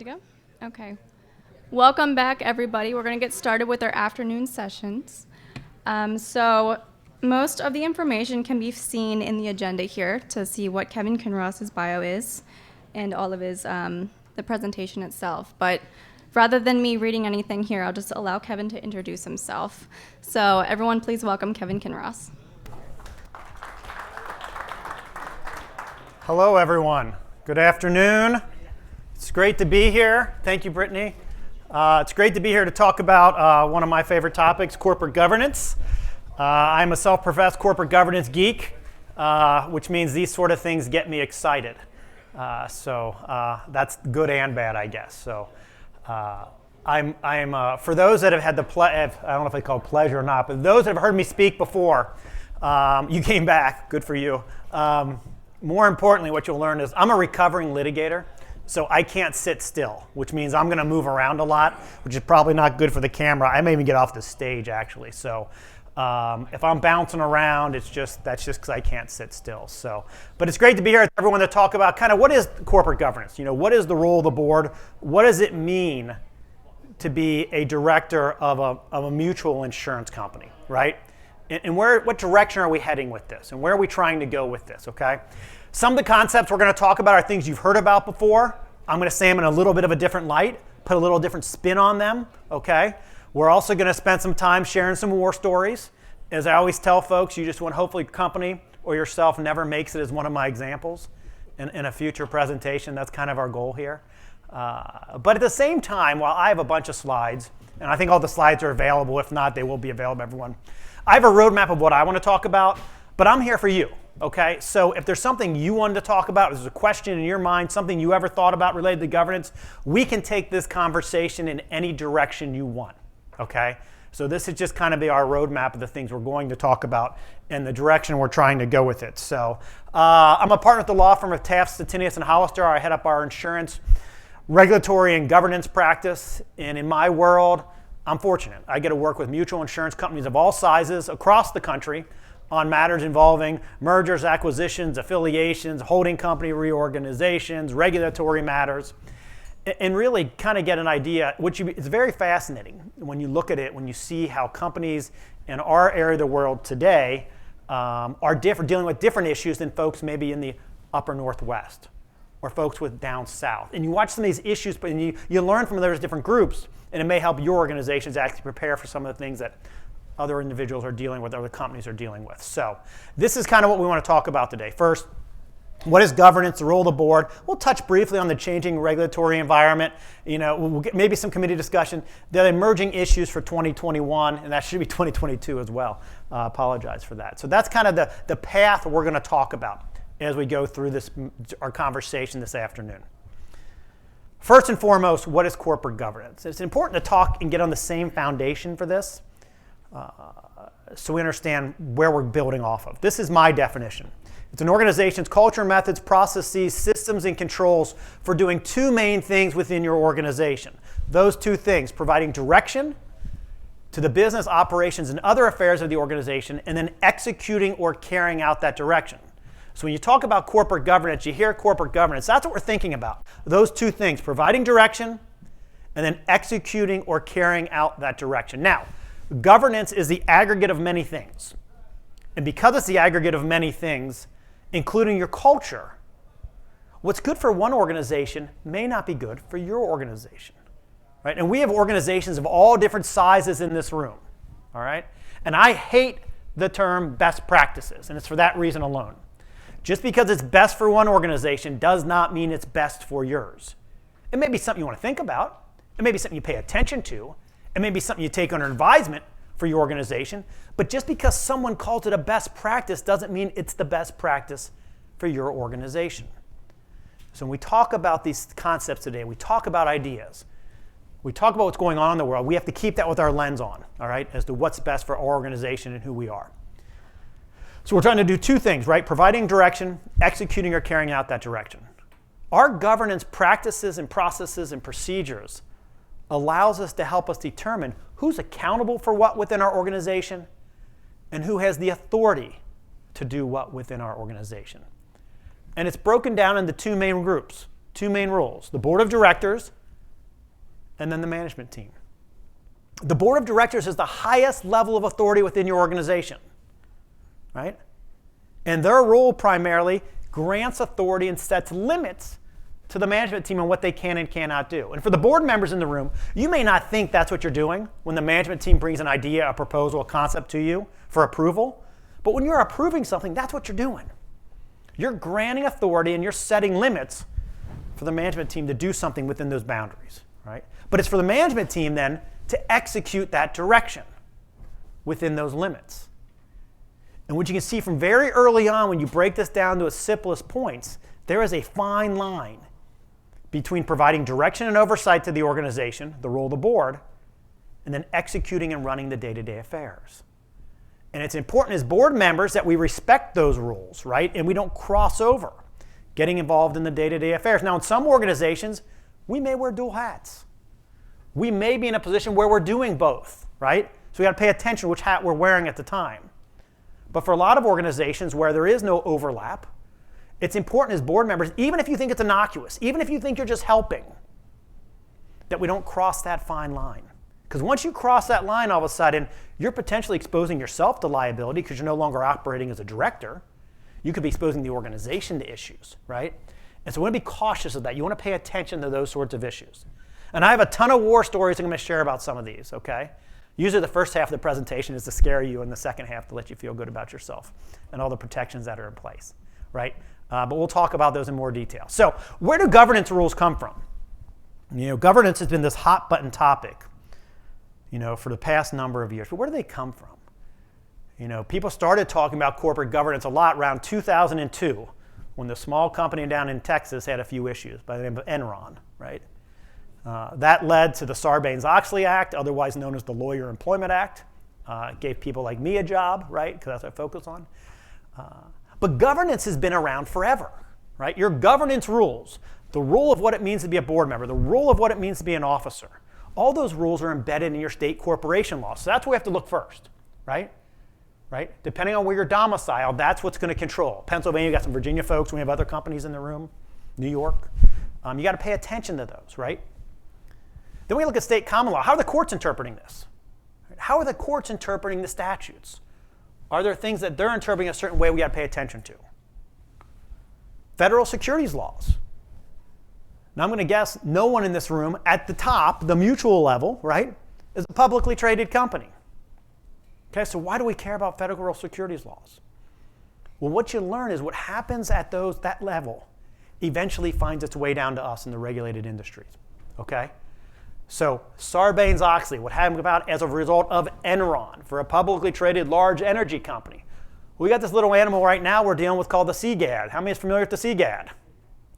go? Okay. Welcome back, everybody. We're going to get started with our afternoon sessions. So most of the information can be seen in the agenda here to see what Kevin Kinross's bio is and all of his, the presentation itself. But rather than me reading anything here, I'll just allow Kevin to introduce himself. So everyone, please welcome Kevin Kinross. Hello, everyone. Good afternoon. It's great to be here. Thank you, Brittany. It's great to be here to talk about one of my favorite topics, corporate governance. I'm a self-professed corporate governance geek, which means these sort of things get me excited. So that's good and bad, I guess. So I'm for those that have had the I don't know if they call it pleasure or not, but those that have heard me speak before, you came back. Good for you. More importantly, what you'll learn is I'm a recovering litigator. So I can't sit still, which means I'm going to move around a lot, which is probably not good for the camera. I may even get off the stage, actually. So if I'm bouncing around, that's just because I can't sit still. So, but it's great to be here with everyone to talk about kind of what is corporate governance. You know, what is the role of the board? What does it mean to be a director of a mutual insurance company, right? And what direction are we heading with this? And where are we trying to go with this, okay? Some of the concepts we're going to talk about are things you've heard about before. I'm going to say them in a little bit of a different light, put a little different spin on them, okay? We're also going to spend some time sharing some war stories. As I always tell folks, you just want hopefully your company or yourself never makes it as one of my examples in a future presentation. That's kind of our goal here. But at the same time, while I have a bunch of slides, and I think all the slides are available, if not, they will be available to everyone. I have a roadmap of what I want to talk about, but I'm here for you. Okay, so if there's something you wanted to talk about, if there's a question in your mind, something you ever thought about related to governance, we can take this conversation in any direction you want, okay? So this is just kind of our roadmap of the things we're going to talk about and the direction we're trying to go with it. So I'm a partner at the law firm of Taft, Stettinius, and Hollister. I head up our insurance, regulatory, and governance practice. And in my world, I'm fortunate. I get to work with mutual insurance companies of all sizes across the country on matters involving mergers, acquisitions, affiliations, holding company reorganizations, regulatory matters, and really kind of get an idea, it's very fascinating when you look at it, when you see how companies in our area of the world today are dealing with different issues than folks maybe in the upper Northwest or folks with down south. And you watch some of these issues, but you learn from those different groups, and it may help your organizations actually prepare for some of the things that other individuals are dealing with, other companies are dealing with. So this is kind of what we want to talk about today. First, what is governance, the role of the board? We'll touch briefly on the changing regulatory environment. You know, we'll get maybe some committee discussion. The emerging issues for 2021, and that should be 2022 as well. Apologize for that. So that's kind of the path we're going to talk about as we go through our conversation this afternoon. First and foremost, what is corporate governance? It's important to talk and get on the same foundation for this. So we understand where we're building off of. This is my definition. It's an organization's culture, methods, processes, systems, and controls for doing two main things within your organization. Those two things, providing direction to the business operations and other affairs of the organization, and then executing or carrying out that direction. So when you talk about corporate governance, you hear corporate governance, that's what we're thinking about. Those two things, providing direction and then executing or carrying out that direction. Now, governance is the aggregate of many things. And because it's the aggregate of many things, including your culture, what's good for one organization may not be good for your organization. Right? And we have organizations of all different sizes in this room. All right? And I hate the term best practices, and it's for that reason alone. Just because it's best for one organization does not mean it's best for yours. It may be something you want to think about. It may be something you pay attention to. It may be something you take under advisement for your organization, but just because someone calls it a best practice doesn't mean it's the best practice for your organization. So when we talk about these concepts today, we talk about ideas, we talk about what's going on in the world, we have to keep that with our lens on, all right, as to what's best for our organization and who we are. So we're trying to do two things, right? Providing direction, executing or carrying out that direction. Our governance practices and processes and procedures allows us to help us determine who's accountable for what within our organization and who has the authority to do what within our organization. And it's broken down into two main groups, two main roles. The board of directors and then the management team. The board of directors is the highest level of authority within your organization, right? And their role primarily grants authority and sets limits to the management team on what they can and cannot do. And for the board members in the room, you may not think that's what you're doing when the management team brings an idea, a proposal, a concept to you for approval. But when you're approving something, that's what you're doing. You're granting authority and you're setting limits for the management team to do something within those boundaries, right? But it's for the management team then to execute that direction within those limits. And what you can see from very early on, when you break this down to its simplest points, there is a fine line between providing direction and oversight to the organization, the role of the board, and then executing and running the day-to-day affairs. And it's important as board members that we respect those rules, right? And we don't cross over getting involved in the day-to-day affairs. Now, in some organizations, we may wear dual hats. We may be in a position where we're doing both, right? So we got to pay attention to which hat we're wearing at the time. But for a lot of organizations where there is no overlap, it's important as board members, even if you think it's innocuous, even if you think you're just helping, that we don't cross that fine line. Because once you cross that line, all of a sudden, you're potentially exposing yourself to liability because you're no longer operating as a director. You could be exposing the organization to issues, right? And so we want to be cautious of that. You want to pay attention to those sorts of issues. And I have a ton of war stories I'm going to share about some of these, okay? Usually the first half of the presentation is to scare you, and the second half to let you feel good about yourself and all the protections that are in place, right? But we'll talk about those in more detail. So where do governance rules come from? You know, governance has been this hot button topic, you know, for the past number of years. But where do they come from? You know, people started talking about corporate governance a lot around 2002 when the small company down in Texas had a few issues by the name of Enron, right? That led to the Sarbanes-Oxley Act, otherwise known as the Lawyer Employment Act. It gave people like me a job, right? Because that's what I focus on. But governance has been around forever, right? Your governance rules, the rule of what it means to be a board member, the rule of what it means to be an officer, all those rules are embedded in your state corporation law. So that's where we have to look first, right? Right? Depending on where you're domiciled, that's what's going to control. Pennsylvania, you got some Virginia folks. We have other companies in the room. New York. You got to pay attention to those, right? Then we look at state common law. How are the courts interpreting this? How are the courts interpreting the statutes? Are there things that they're interpreting a certain way we got to pay attention to? Federal securities laws. Now I'm going to guess no one in this room at the top, the mutual level, right, is a publicly traded company. Okay, so why do we care about federal securities laws? Well, what you learn is what happens at that level eventually finds its way down to us in the regulated industries. Okay? So Sarbanes-Oxley, what happened about as a result of Enron for a publicly traded large energy company. We got this little animal right now we're dealing with called the CGAD. How many is familiar with the CGAD?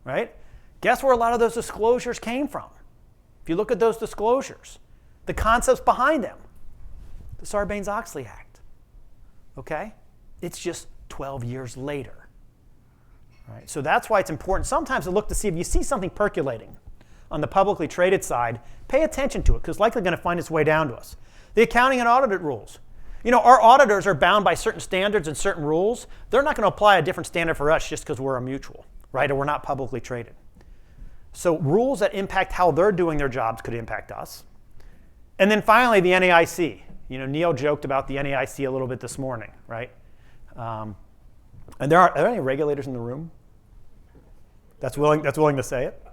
Right? Guess where a lot of those disclosures came from? If you look at those disclosures, the concepts behind them, the Sarbanes-Oxley Act. Okay? It's just 12 years later. Right? So that's why it's important sometimes to look to see if you see something percolating on the publicly traded side, pay attention to it because it's likely going to find its way down to us. The accounting and audit rules. You know, our auditors are bound by certain standards and certain rules. They're not going to apply a different standard for us just because we're a mutual, right? Or we're not publicly traded. So rules that impact how they're doing their jobs could impact us. And then finally, the NAIC. You know, Neil joked about the NAIC a little bit this morning, right? And are there any regulators in the room that's willing to say it?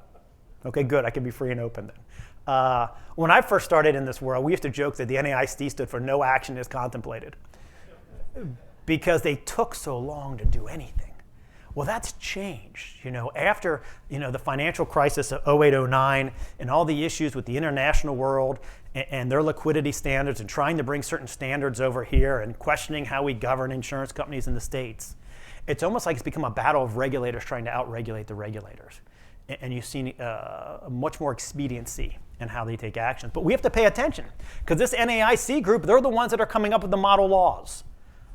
Okay, good. I can be free and open then. When I first started in this world, we used to joke that the NAIC stood for no action is contemplated because they took so long to do anything. Well, that's changed. You know, after the financial crisis of 08-09 and all the issues with the international world and their liquidity standards and trying to bring certain standards over here and questioning how we govern insurance companies in the States, it's almost like it's become a battle of regulators trying to out-regulate the regulators. And you've seen much more expediency in how they take action. But we have to pay attention because this NAIC group, they're the ones that are coming up with the model laws.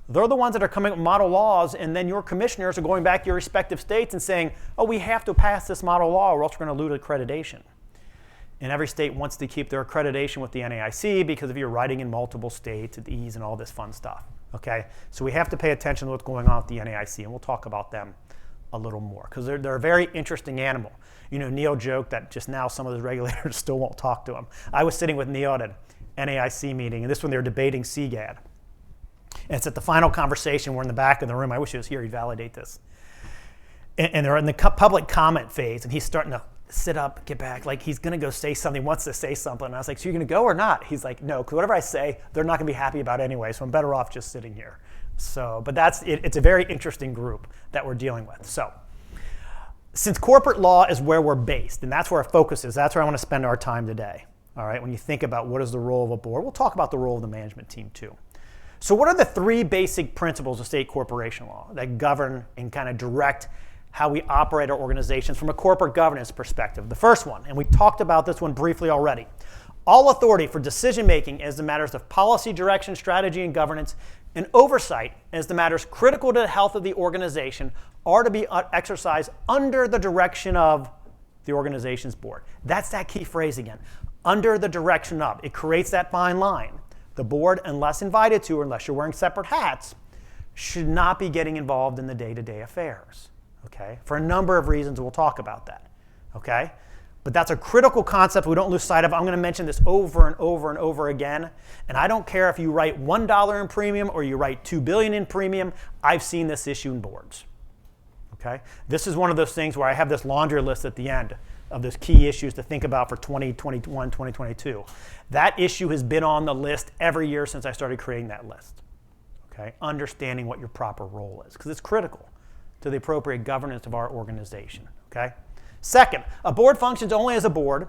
They're the ones that are coming up with model laws, and then your commissioners are going back to your respective states and saying, oh, we have to pass this model law or else we're going to lose accreditation. And every state wants to keep their accreditation with the NAIC because if you're writing in multiple states, it's ease and all this fun stuff. Okay? So we have to pay attention to what's going on with the NAIC, and we'll talk about them a little more because they're a very interesting animal. You know, Neil joked that just now some of those regulators still won't talk to him. I was sitting with Neil at an NAIC meeting, and this one they were debating CGAD. And it's at the final conversation. We're in the back of the room. I wish he was here. He'd validate this. And they're in the public comment phase, and he's starting to sit up, get back, like he's going to go say something, wants to say something. And I was like, so you're going to go or not? He's like, no, because whatever I say, they're not going to be happy about anyway, so I'm better off just sitting here. So, but that's it. It's a very interesting group that we're dealing with. So, since corporate law is where we're based, and that's where our focus is, that's where I want to spend our time today. All right, when you think about what is the role of a board, we'll talk about the role of the management team too. So what are the three basic principles of state corporation law that govern and kind of direct how we operate our organizations from a corporate governance perspective? The first one, and we talked about this one briefly already, all authority for decision-making as the matters of policy, direction, strategy, and governance, and oversight as the matters critical to the health of the organization are to be exercised under the direction of the organization's board. That's that key phrase again, under the direction of. It creates that fine line. The board, unless invited to or unless you're wearing separate hats, should not be getting involved in the day-to-day affairs, okay? For a number of reasons, we'll talk about that, okay? But that's a critical concept we don't lose sight of. I'm going to mention this over and over and over again. And I don't care if you write $1 in premium or you write $2 billion in premium. I've seen this issue in boards. Okay? This is one of those things where I have this laundry list at the end of those key issues to think about for 2021, 2022. That issue has been on the list every year since I started creating that list. Okay? Understanding what your proper role is, because it's critical to the appropriate governance of our organization. Okay? Second, a board functions only as a board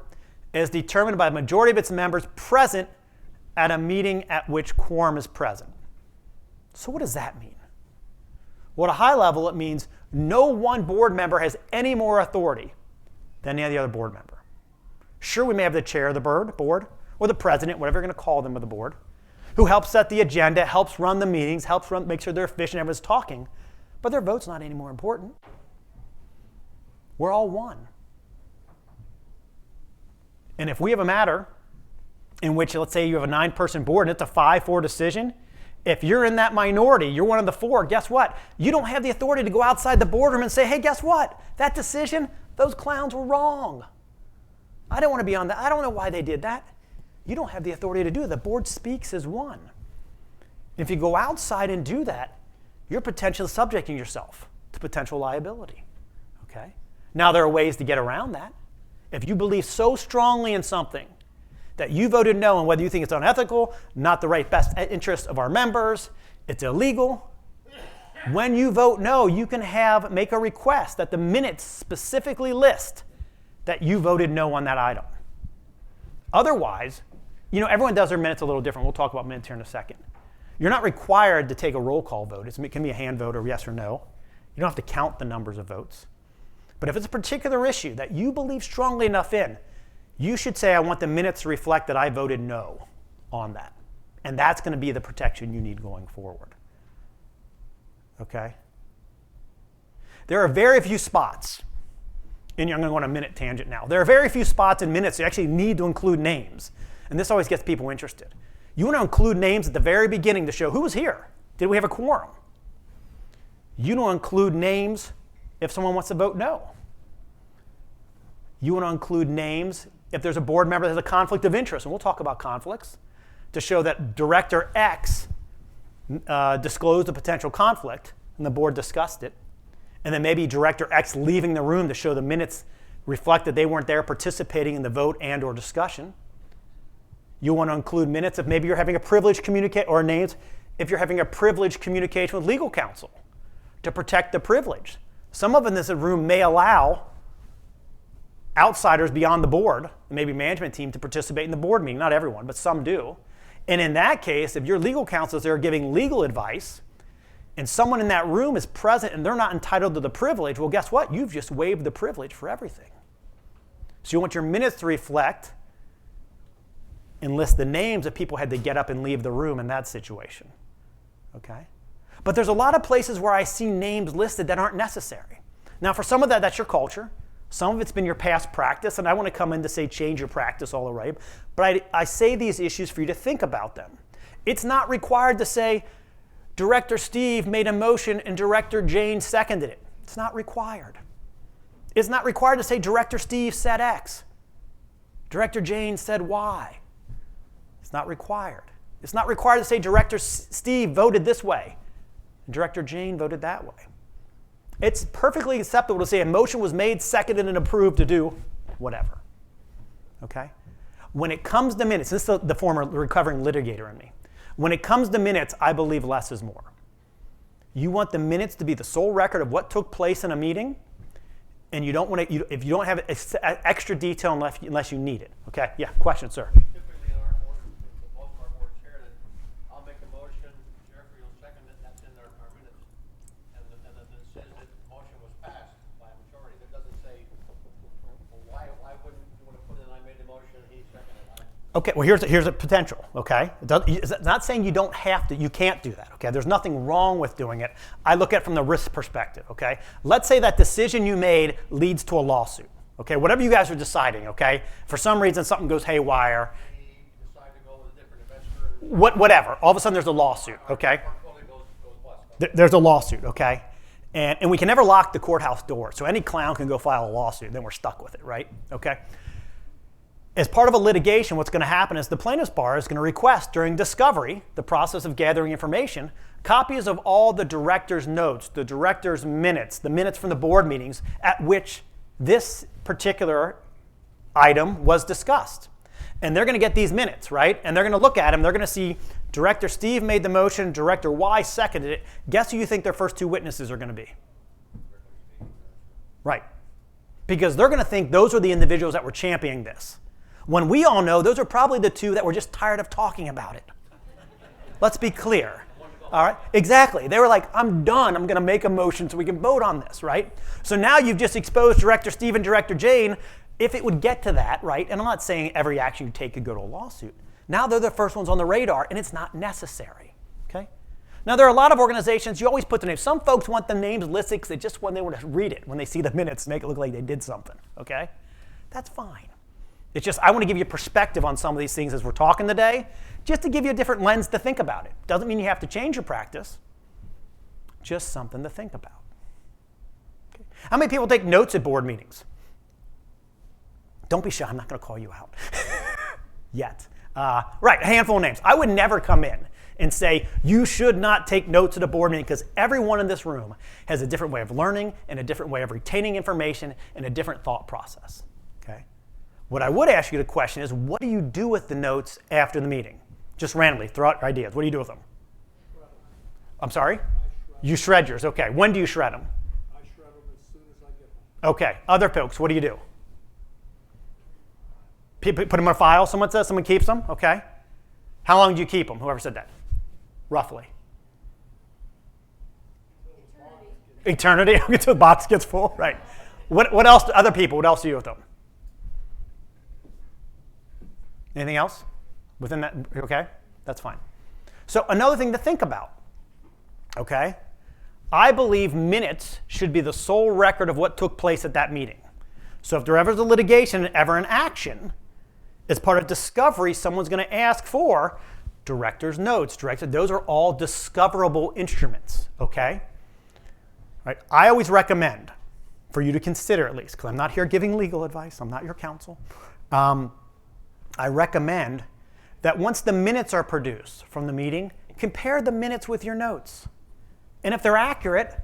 as determined by the majority of its members present at a meeting at which quorum is present. So what does that mean? Well, at a high level, it means no one board member has any more authority than any other board member. Sure, we may have the chair of the board or the president, whatever you're going to call them of the board, who helps set the agenda, helps run the meetings, make sure they're efficient, everyone's talking, but their vote's not any more important. We're all one. And if we have a matter in which, let's say you have a 9-person board and it's a 5-4 decision, if you're in that minority, you're one of the 4, guess what? You don't have the authority to go outside the boardroom and say, hey, guess what? That decision, those clowns were wrong. I don't want to be on that. I don't know why they did that. You don't have the authority to do it. The board speaks as one. If you go outside and do that, you're potentially subjecting yourself to potential liability. Okay? Now, there are ways to get around that. If you believe so strongly in something that you voted no, and whether you think it's unethical, not the right best interest of our members, it's illegal, when you vote no, you can make a request that the minutes specifically list that you voted no on that item. Otherwise, everyone does their minutes a little different. We'll talk about minutes here in a second. You're not required to take a roll call vote. It can be a hand vote or yes or no. You don't have to count the numbers of votes. But if it's a particular issue that you believe strongly enough in, you should say, I want the minutes to reflect that I voted no on that. And that's going to be the protection you need going forward. Okay? There are very few spots, and I'm going to go on a minute tangent now. There are very few spots in minutes you actually need to include names. And this always gets people interested. You want to include names at the very beginning to show who was here. Did we have a quorum? You don't include names if someone wants to vote no. You want to include names if there's a board member that has a conflict of interest, and we'll talk about conflicts, to show that Director X disclosed a potential conflict, and the board discussed it, and then maybe Director X leaving the room to show the minutes reflect that they weren't there participating in the vote and or discussion. You want to include minutes if maybe you're having a privileged communication, or names if you're having a privileged communication with legal counsel to protect the privilege. Some of in this room may allow outsiders beyond the board, maybe management team, to participate in the board meeting. Not everyone, but some do. And in that case, if your legal counsel is there giving legal advice, and someone in that room is present and they're not entitled to the privilege, well, guess what? You've just waived the privilege for everything. So you want your minutes to reflect and list the names of people who had to get up and leave the room in that situation. Okay? But there's a lot of places where I see names listed that aren't necessary. Now, for some of that's your culture. Some of it's been your past practice, and I want to come in to say change your practice all the way. But I say these issues for you to think about them. It's not required to say, Director Steve made a motion and Director Jane seconded it. It's not required. It's not required to say Director Steve said X. Director Jane said Y. It's not required. It's not required to say Director Steve voted this way and Director Jane voted that way. It's perfectly acceptable to say a motion was made, seconded, and approved to do whatever. Okay? When it comes to minutes, this is the former recovering litigator in me. When it comes to minutes, I believe less is more. You want the minutes to be the sole record of what took place in a meeting, and you don't want to, if you don't have extra detail unless you need it. Okay? Yeah, question, sir. Typically in our board, most of our boards here, that I'll make a motion, Jeffrey will second it, that's in our minutes. And then it says that the motion was passed by a majority. That doesn't say, well, why wouldn't you want to put in, I made the motion, he seconded it. Okay, well here's a potential, okay? It's not saying you don't have to, you can't do that, okay? There's nothing wrong with doing it. I look at it from the risk perspective, okay? Let's say that decision you made leads to a lawsuit, okay? Whatever you guys are deciding, okay? For some reason something goes haywire. He decided to go with a different investor. Whatever, all of a sudden there's a lawsuit, okay? There's a lawsuit, okay? And we can never lock the courthouse door, so any clown can go file a lawsuit, then we're stuck with it, right? Okay? As part of a litigation, what's going to happen is the plaintiff's bar is going to request during discovery, the process of gathering information, copies of all the director's notes, the director's minutes, the minutes from the board meetings at which this particular item was discussed. And they're going to get these minutes, right? And they're going to look at them. They're going to see Director Steve made the motion, Director Y seconded it. Guess who you think their first two witnesses are going to be? Right. Because they're going to think those are the individuals that were championing this. When we all know those are probably the two that were just tired of talking about it. Let's be clear. All right? Exactly. They were like, I'm done. I'm going to make a motion so we can vote on this, right? So now you've just exposed Director Steve and Director Jane. If it would get to that, right? And I'm not saying every action you take could go to a lawsuit. Now they're the first ones on the radar, and it's not necessary. Okay? Now there are a lot of organizations, you always put the names. Some folks want the names listed because they just when they want to read it, when they see the minutes, make it look like they did something. Okay? That's fine. It's just I want to give you perspective on some of these things as we're talking today, just to give you a different lens to think about it. Doesn't mean you have to change your practice, just something to think about. Okay. How many people take notes at board meetings? Don't be shy, I'm not going to call you out yet. Right, a handful of names. I would never come in and say, you should not take notes at a board meeting because everyone in this room has a different way of learning and a different way of retaining information and a different thought process. Okay? What I would ask you to question is, what do you do with the notes after the meeting? Just randomly, throw out your ideas. What do you do with them? I'm sorry? You shred yours. Okay. When do you shred them? I shred them as soon as I get them. Okay. Other folks, what do you do? Put them in a file, someone says? Someone keeps them? Okay. How long do you keep them? Whoever said that? Roughly. Eternity? Until the box gets full? Right. What else? Other people, what else do you do with them? Anything else? Within that, okay? That's fine. So another thing to think about, okay? I believe minutes should be the sole record of what took place at that meeting. So if there ever is a litigation, ever an action, as part of discovery, someone's going to ask for director's notes, those are all discoverable instruments, okay? Right? I always recommend, for you to consider at least, because I'm not here giving legal advice, I'm not your counsel, I recommend that once the minutes are produced from the meeting, compare the minutes with your notes. And if they're accurate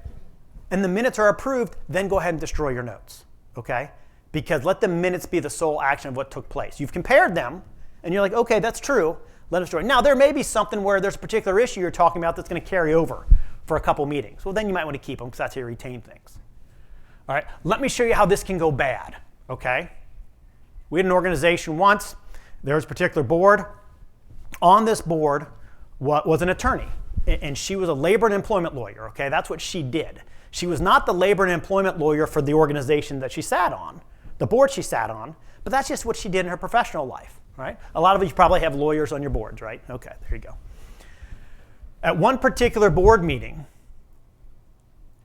and the minutes are approved, then go ahead and destroy your notes, okay? Because let the minutes be the sole action of what took place. You've compared them, and you're like, okay, that's true, let us destroy. Now, there may be something where there's a particular issue you're talking about that's going to carry over for a couple meetings. Well, then you might want to keep them because that's how you retain things. All right, let me show you how this can go bad, okay? We had an organization once. There was a particular board. On this board was an attorney, and she was a labor and employment lawyer, okay? That's what she did. She was not the labor and employment lawyer for the organization that she sat on, the board she sat on, but that's just what she did in her professional life, right? A lot of you probably have lawyers on your boards, right? Okay, there you go. At one particular board meeting,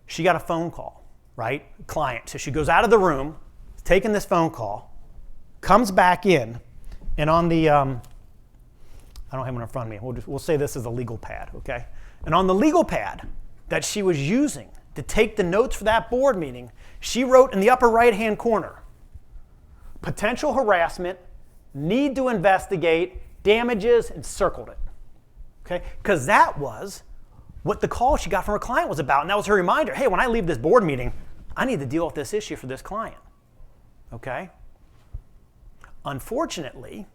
she got a phone call, right? Client. So she goes out of the room, taking this phone call, comes back in, and on the, I don't have one in front of me. We'll say this is a legal pad, okay? And on the legal pad that she was using to take the notes for that board meeting, she wrote in the upper right-hand corner, potential harassment, need to investigate, damages, and circled it. Okay? Because that was what the call she got from her client was about. And that was her reminder, hey, when I leave this board meeting, I need to deal with this issue for this client. Okay? Unfortunately,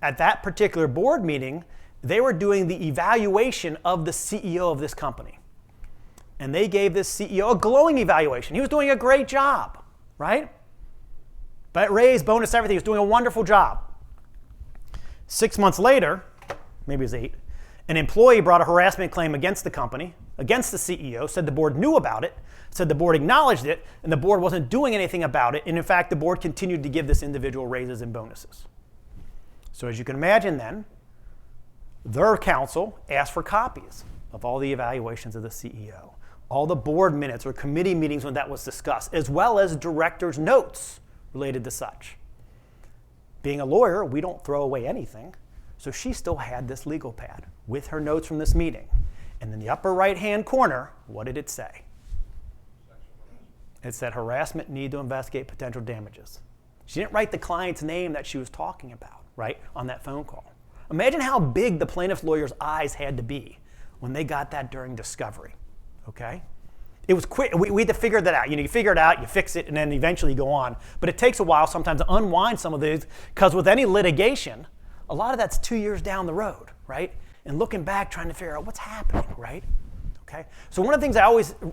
at that particular board meeting, they were doing the evaluation of the CEO of this company. And they gave this CEO a glowing evaluation. He was doing a great job, right? But raise, bonus, everything. He was doing a wonderful job. 6 months later, maybe it was 8, an employee brought a harassment claim against the company, against the CEO, said the board knew about it, said the board acknowledged it, and the board wasn't doing anything about it. And in fact, the board continued to give this individual raises and bonuses. So as you can imagine then, their counsel asked for copies of all the evaluations of the CEO, all the board minutes or committee meetings when that was discussed, as well as directors' notes related to such. Being a lawyer, we don't throw away anything. So she still had this legal pad with her notes from this meeting. And in the upper right-hand corner, what did it say? It said harassment, need to investigate potential damages. She didn't write the client's name that she was talking about, right, on that phone call. Imagine how big the plaintiff's lawyer's eyes had to be when they got that during discovery, okay? It was quick. We had to figure that out. You figure it out, you fix it, and then eventually you go on. But it takes a while sometimes to unwind some of these, because with any litigation, a lot of that's 2 years down the road, right? And looking back, trying to figure out what's happening, right? Okay. So one of the things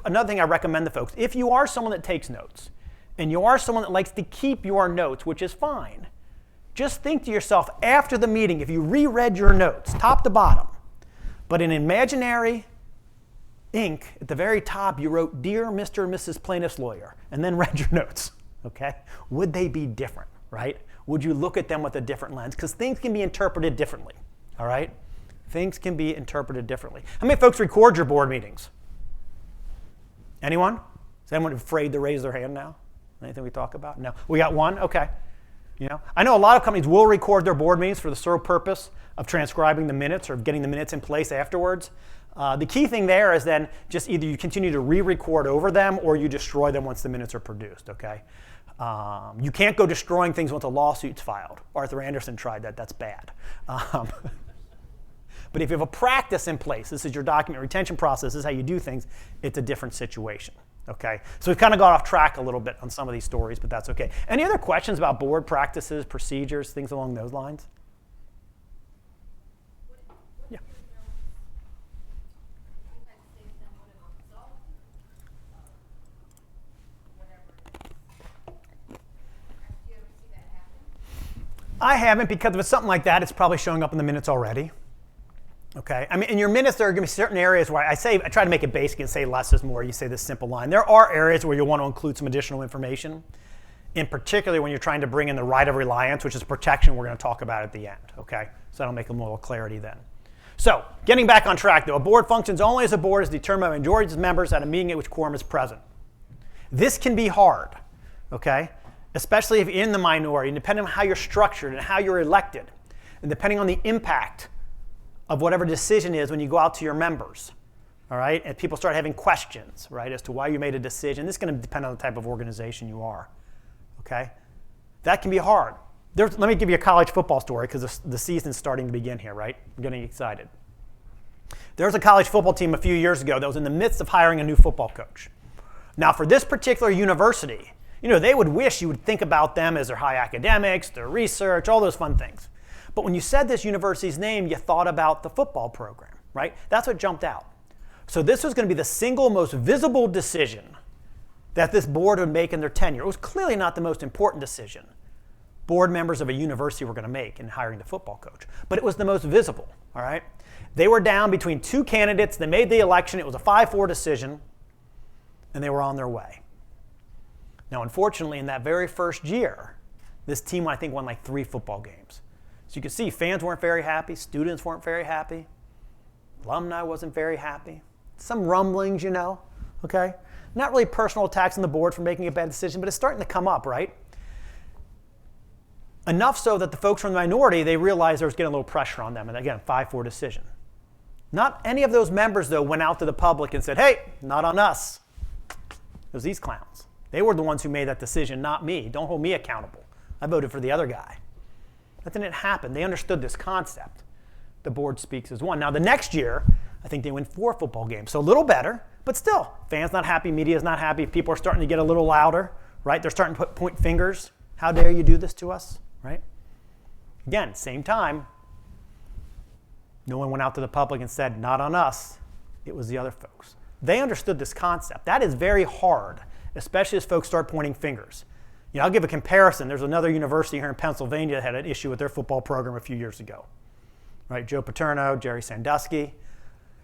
another thing I recommend to folks, if you are someone that takes notes, and you are someone that likes to keep your notes, which is fine, just think to yourself after the meeting, if you reread your notes, top to bottom, but in imaginary ink, at the very top, you wrote, Dear Mr. and Mrs. Plaintiff's Lawyer, and then read your notes, okay? Would they be different, right? Would you look at them with a different lens? Because things can be interpreted differently, all right? Things can be interpreted differently. How many folks record your board meetings? Anyone? Is anyone afraid to raise their hand now? Anything we talk about? No. We got one? Okay. I know a lot of companies will record their board meetings for the sole purpose of transcribing the minutes or getting the minutes in place afterwards. The key thing there is then just either you continue to re-record over them or you destroy them once the minutes are produced, okay? You can't go destroying things once a lawsuit's filed. Arthur Anderson tried that. That's bad. But if you have a practice in place, this is your document retention process, this is how you do things, it's a different situation, okay? So we've kind of got off track a little bit on some of these stories, but that's okay. Any other questions about board practices, procedures, things along those lines? Yeah. I haven't, because if it's something like that, it's probably showing up in the minutes already. Okay, I mean, in your minutes, there are going to be certain areas where I try to make it basic and say less is more. You say this simple line. There are areas where you want to include some additional information, in particular when you're trying to bring in the right of reliance, which is protection we're going to talk about at the end. Okay, so that'll make a little clarity then. So, getting back on track though, a board functions only as a board is determined by the majority of its members at a meeting at which quorum is present. This can be hard, okay, especially if you're in the minority, and depending on how you're structured and how you're elected, and depending on the impact of whatever decision is when you go out to your members, all right? And people start having questions, right, as to why you made a decision. This is going to depend on the type of organization you are, okay? That can be hard. Let me give you a college football story because the season's starting to begin here, right? I'm getting excited. There was a college football team a few years ago that was in the midst of hiring a new football coach. Now, for this particular university, they would wish you would think about them as their high academics, their research, all those fun things. But when you said this university's name, you thought about the football program, right? That's what jumped out. So this was going to be the single most visible decision that this board would make in their tenure. It was clearly not the most important decision board members of a university were going to make in hiring the football coach. But it was the most visible, all right? They were down between two candidates. They made the election. It was a 5-4 decision, and they were on their way. Now, unfortunately, in that very first year, this team, I think, won like 3 football games. So you can see fans weren't very happy, students weren't very happy, alumni wasn't very happy. Some rumblings, okay? Not really personal attacks on the board for making a bad decision, but it's starting to come up, right? Enough so that the folks from the minority, they realized there was getting a little pressure on them. And again, 5-4 decision. Not any of those members, though, went out to the public and said, hey, not on us. It was these clowns. They were the ones who made that decision, not me. Don't hold me accountable. I voted for the other guy. That didn't happen. They understood this concept. The board speaks as one. Now, the next year, I think they win 4 football games. So a little better, but still, fans not happy, media's not happy. People are starting to get a little louder, right? They're starting to point fingers. How dare you do this to us, right? Again, same time, no one went out to the public and said, not on us. It was the other folks. They understood this concept. That is very hard, especially as folks start pointing fingers. You know, I'll give a comparison. There's another university here in Pennsylvania that had an issue with their football program a few years ago. Right? Joe Paterno, Jerry Sandusky.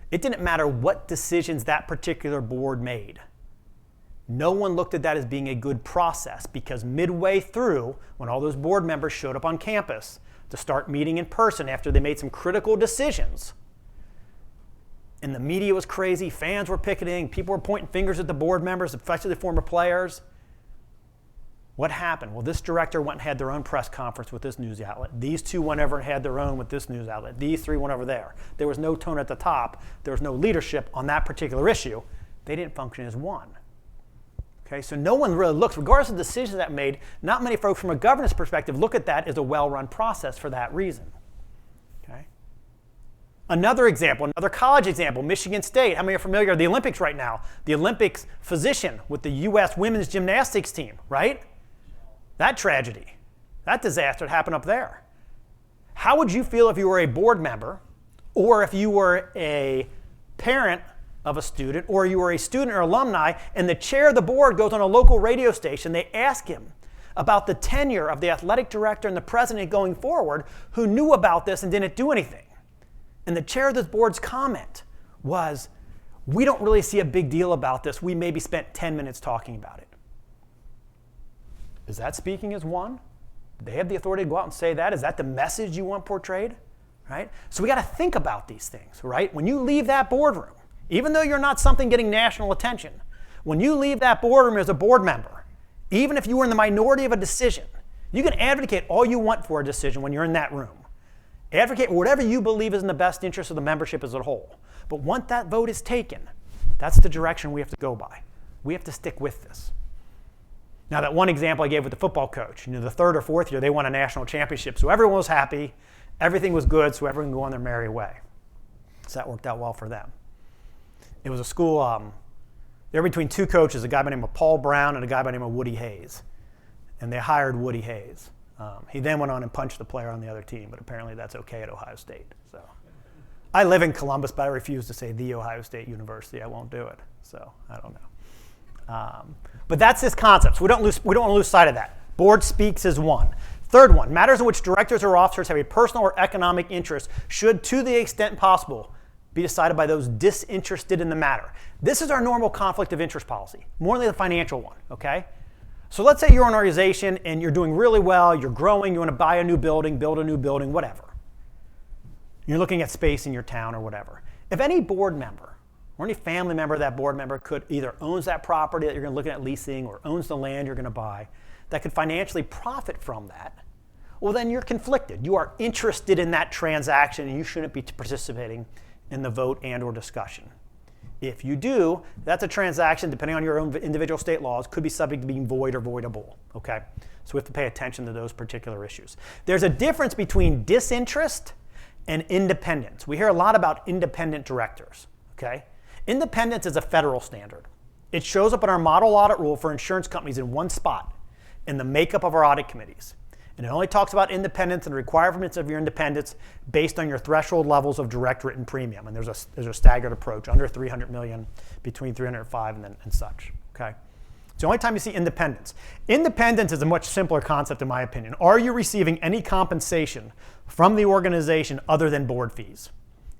It didn't matter what decisions that particular board made. No one looked at that as being a good process because midway through, when all those board members showed up on campus to start meeting in person after they made some critical decisions, and the media was crazy, fans were picketing, people were pointing fingers at the board members, especially the former players. What happened? Well, this director went and had their own press conference with this news outlet. These 2 went over and had their own with this news outlet. These 3 went over there. There was no tone at the top. There was no leadership on that particular issue. They didn't function as one. Okay, so no one really looks, regardless of the decisions that made, not many folks from a governance perspective look at that as a well-run process for that reason. Okay? Another example, another college example, Michigan State. How many are familiar with the Olympics right now? The Olympics physician with the U.S. women's gymnastics team, right? That tragedy, that disaster happened up there. How would you feel if you were a board member or if you were a parent of a student or you were a student or alumni and the chair of the board goes on a local radio station, they ask him about the tenure of the athletic director and the president going forward who knew about this and didn't do anything. And the chair of this board's comment was, we don't really see a big deal about this. We maybe spent 10 minutes talking about it. Is that speaking as one? Do they have the authority to go out and say that? Is that the message you want portrayed? Right? So we got to think about these things, right? When you leave that boardroom, even though you're not something getting national attention, when you leave that boardroom as a board member, even if you were in the minority of a decision, you can advocate all you want for a decision when you're in that room. Advocate whatever you believe is in the best interest of the membership as a whole. But once that vote is taken, that's the direction we have to go by. We have to stick with this. Now, that one example I gave with the football coach, the 3rd or 4th year, they won a national championship, so everyone was happy, everything was good, so everyone could go on their merry way. So that worked out well for them. It was a school, they were between 2 coaches, a guy by the name of Paul Brown and a guy by the name of Woody Hayes. And they hired Woody Hayes. He then went on and punched the player on the other team, but apparently that's okay at Ohio State. So I live in Columbus, but I refuse to say the Ohio State University. I won't do it, so I don't know. But that's this concept, so we don't want to lose sight of that. Board speaks as one. Third one, matters in which directors or officers have a personal or economic interest should, to the extent possible, be decided by those disinterested in the matter. This is our normal conflict of interest policy, more than the financial one, okay? So let's say you're an organization and you're doing really well, you're growing, you want to buy a new building, build a new building, whatever. You're looking at space in your town or whatever. If any board member or any family member of that board member could either owns that property that you're going to look at leasing or owns the land you're going to buy that could financially profit from that, well, then you're conflicted. You are interested in that transaction and you shouldn't be participating in the vote and or discussion. If you do, that's a transaction, depending on your own individual state laws, could be subject to being void or voidable, okay? So we have to pay attention to those particular issues. There's a difference between disinterest and independence. We hear a lot about independent directors, okay? Independence is a federal standard. It shows up in our model audit rule for insurance companies in one spot, in the makeup of our audit committees. And it only talks about independence and requirements of your independence based on your threshold levels of direct written premium. And there's a staggered approach, under 300 million, between 305 and such, okay? It's the only time you see independence. Independence is a much simpler concept in my opinion. Are you receiving any compensation from the organization other than board fees?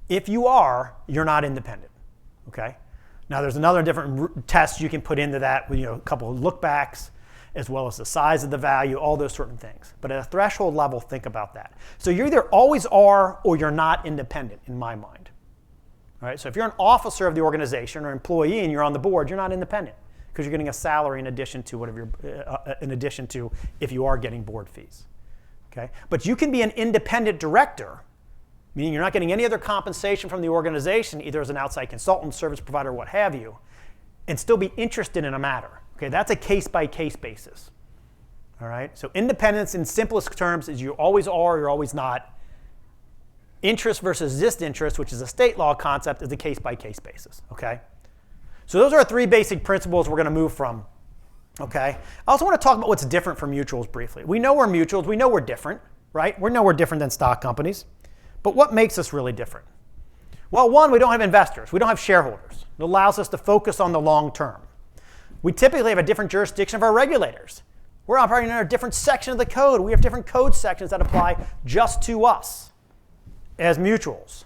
If you are, you're not independent, okay? Now there's another different test you can put into that with a couple of look backs, as well as the size of the value, all those certain things. But at a threshold level, think about that. So you either always are or you're not independent, in my mind. All right? So if you're an officer of the organization or employee and you're on the board, you're not independent because you're getting a salary in addition to if you are getting board fees. Okay? But you can be an independent director, meaning you're not getting any other compensation from the organization, either as an outside consultant, service provider, what have you, and still be interested in a matter. Okay, that's a case-by-case basis. All right, so independence in simplest terms is you always are, you're always not. Interest versus disinterest, which is a state law concept, is a case-by-case basis. Okay, so those are our 3 basic principles we're going to move from. Okay, I also want to talk about what's different from mutuals briefly. We know we're mutuals, we know we're different, right? We know we're different than stock companies, but what makes us really different? Well, one, we don't have investors, we don't have shareholders. It allows us to focus on the long term. We typically have a different jurisdiction of our regulators. We're operating in a different section of the code. We have different code sections that apply just to us as mutuals.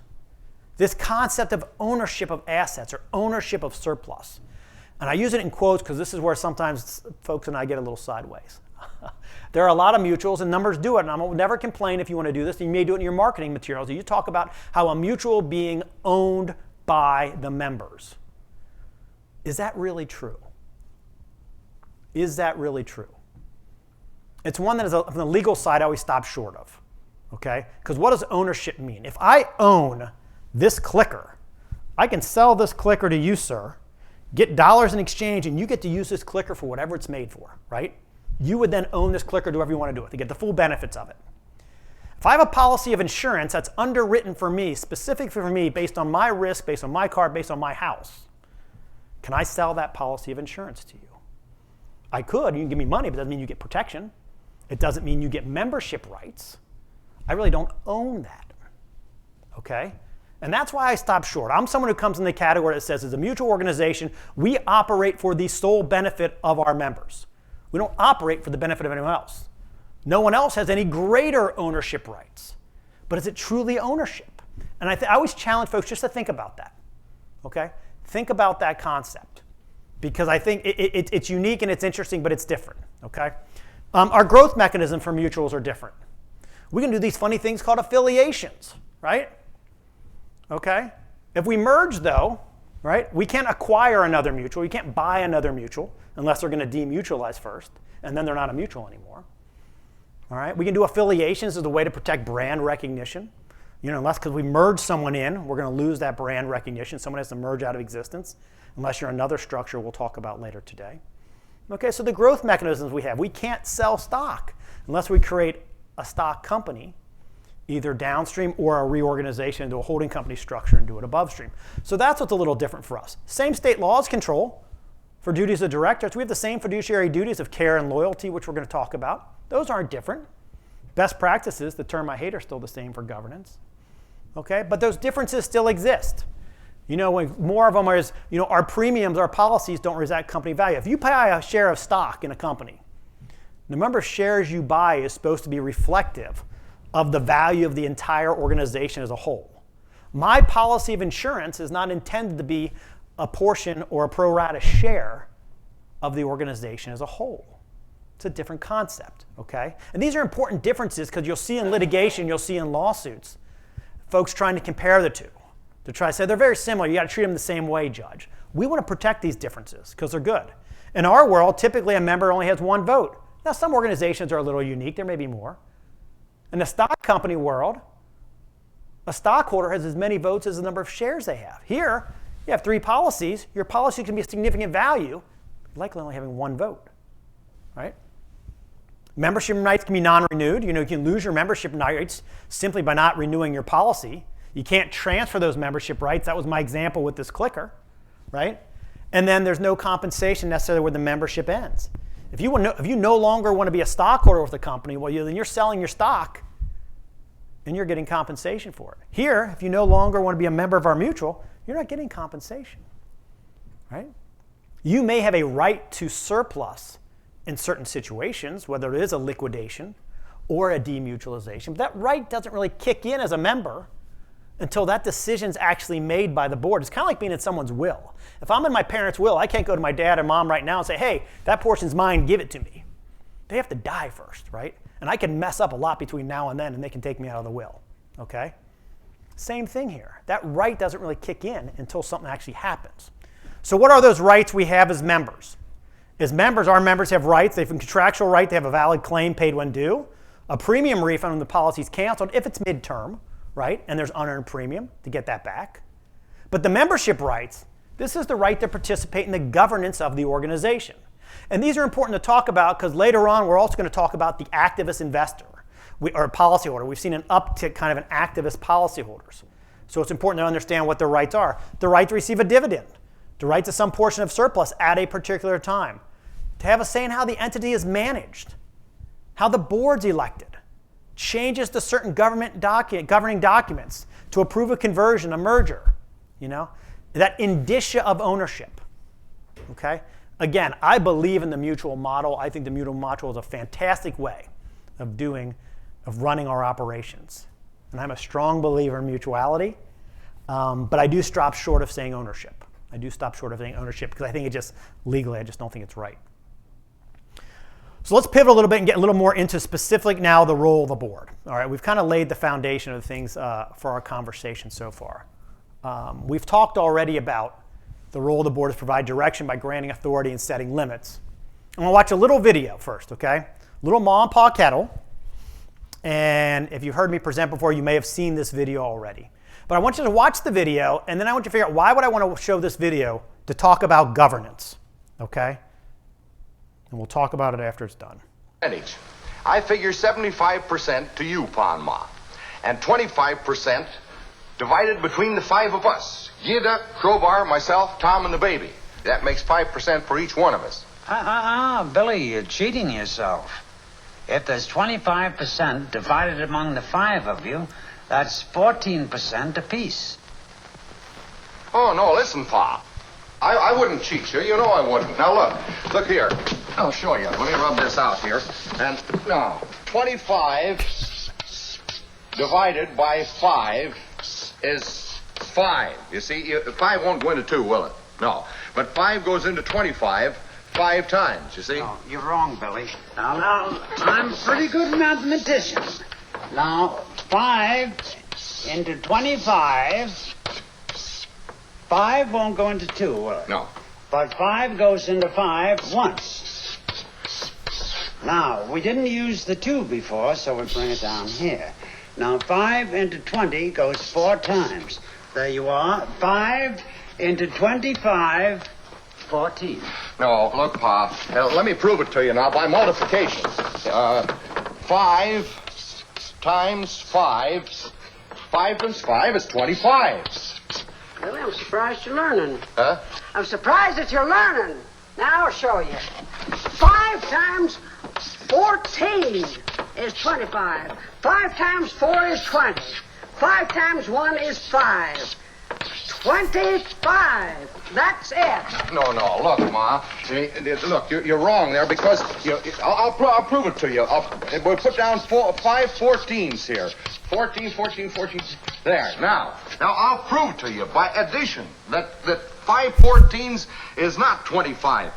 This concept of ownership of assets or ownership of surplus. And I use it in quotes because this is where sometimes folks and I get a little sideways. There are a lot of mutuals, and numbers do it, and I will never complain if you want to do this. You may do it in your marketing materials. You talk about how a mutual being owned by the members. Is that really true? Is that really true? It's one that is, from the legal side, I always stop short of. Okay? Because what does ownership mean? If I own this clicker, I can sell this clicker to you, sir, get dollars in exchange, and you get to use this clicker for whatever it's made for, right? You would then own this clicker, do whatever you want to do with it, to get the full benefits of it. If I have a policy of insurance that's underwritten for me, specific for me, based on my risk, based on my car, based on my house, can I sell that policy of insurance to you? I could. You can give me money, but it doesn't mean you get protection. It doesn't mean you get membership rights. I really don't own that. Okay? And that's why I stop short. I'm someone who comes in the category that says, as a mutual organization, we operate for the sole benefit of our members. We don't operate for the benefit of anyone else. No one else has any greater ownership rights. But is it truly ownership? And I always challenge folks just to think about that. Okay? Think about that concept. Because I think it's unique and it's interesting, but it's different. Okay? Our growth mechanism for mutuals are different. We can do these funny things called affiliations, right? Okay? If we merge, though, right, we can't acquire another mutual. You can't buy another mutual unless they're going to demutualize first, and then they're not a mutual anymore. All right? We can do affiliations as a way to protect brand recognition. You know, unless because we merge someone in, we're going to lose that brand recognition. Someone has to merge out of existence, unless you're another structure we'll talk about later today. Okay, so the growth mechanisms we have. We can't sell stock unless we create a stock company, either downstream or a reorganization into a holding company structure and do it above stream. So that's what's a little different for us. Same state laws control for duties of directors. We have the same fiduciary duties of care and loyalty, which we're going to talk about. Those aren't different. Best practices, the term I hate, are still the same for governance. Okay, but those differences still exist. You know, more of them is, you know, our premiums, our policies don't reflect company value. If you buy a share of stock in a company, the number of shares you buy is supposed to be reflective of the value of the entire organization as a whole. My policy of insurance is not intended to be a portion or a pro rata share of the organization as a whole. It's a different concept, okay? And these are important differences because you'll see in litigation, you'll see in lawsuits, folks trying to compare the two, to try to say they're very similar. You got to treat them the same way, judge. We want to protect these differences because they're good. In our world, typically a member only has one vote. Now, some organizations are a little unique. There may be more. In the stock company world, a stockholder has as many votes as the number of shares they have. Here, you have 3 policies. Your policy can be a significant value, likely only having 1 vote, right? Membership rights can be non-renewed. You know, you can lose your membership rights simply by not renewing your policy. You can't transfer those membership rights. That was my example with this clicker, right? And then there's no compensation necessarily where the membership ends. If you no longer want to be a stockholder with the company, well, then you're selling your stock and you're getting compensation for it. Here, if you no longer want to be a member of our mutual, you're not getting compensation, right? You may have a right to surplus in certain situations, whether it is a liquidation or a demutualization, but that right doesn't really kick in as a member until that decision's actually made by the board. It's kind of like being in someone's will. If I'm in my parents' will, I can't go to my dad or mom right now and say, hey, that portion's mine, give it to me. They have to die first, right? And I can mess up a lot between now and then, and they can take me out of the will, okay? Same thing here. That right doesn't really kick in until something actually happens. So what are those rights we have as members? As members, our members have rights. They have a contractual right to have a valid claim paid when due, a premium refund when the policy is canceled if it's midterm, right? And there's unearned premium to get that back. But the membership rights, This is the right to participate in the governance of the organization. And these are important to talk about because later on we're also going to talk about the activist investor or policyholder. We've seen an uptick kind of in activist policyholders. So it's important to understand what their rights are. The right to receive a dividend, the right to some portion of surplus at a particular time, to have a say in how the entity is managed, how the board's elected, changes to certain governing documents to approve a conversion, a merger, that indicia of ownership, okay? Again, I believe in the mutual model. I think the mutual model is a fantastic way of running our operations. And I'm a strong believer in mutuality, but I do stop short of saying ownership. I do stop short of saying ownership because I think legally, I just don't think it's right. So let's pivot a little bit and get a little more into specific now the role of the board. All right, we've kind of laid the foundation of the things for our conversation so far. We've talked already about the role of the board is to provide direction by granting authority and setting limits. I'm going to watch a little video first, okay? Little Ma and Pa Kettle. And if you've heard me present before, you may have seen this video already. But I want you to watch the video, and then I want you to figure out why would I want to show this video to talk about governance, okay? And we'll talk about it after it's done. I figure 75% to you, Pa and Ma, and 25% divided between the 5 of us. Gida, Crowbar, myself, Tom, and the baby. That makes 5% for each one of us. Billy, you're cheating yourself. If there's 25% divided among the 5 of you, that's 14% apiece. Oh, no, listen, Pa. I wouldn't cheat you. You know I wouldn't. Now, look here. I'll show you. Let me rub this out here. And now, 25 divided by 5 is 5. You see, 5 won't go into 2, will it? No. But 5 goes into 25 5 times, you see? No, you're wrong, Billy. Now, I'm a pretty good mathematician. Now, 5 into 25, 5 won't go into 2, will it? No. But 5 goes into 5 once. Now, we didn't use the 2 before, so we bring it down here. Now, 5 into 20 goes 4 times. There you are. 5 into 25, 14. No, look, Pa. Let me prove it to you now by multiplication. 5 times 5. 5 times 5 is 25. Really, I'm surprised you're learning. Huh? I'm surprised that you're learning. Now I'll show you. 5 times 14 is 25. 5 times 4 is 20. 5 times 1 is 5. 25. That's it. No. Look, Ma. Look, you're wrong there because I'll prove it to you. We'll put down 5 14s here. 14. There. Now I'll prove to you by addition that 5 14s is not 25.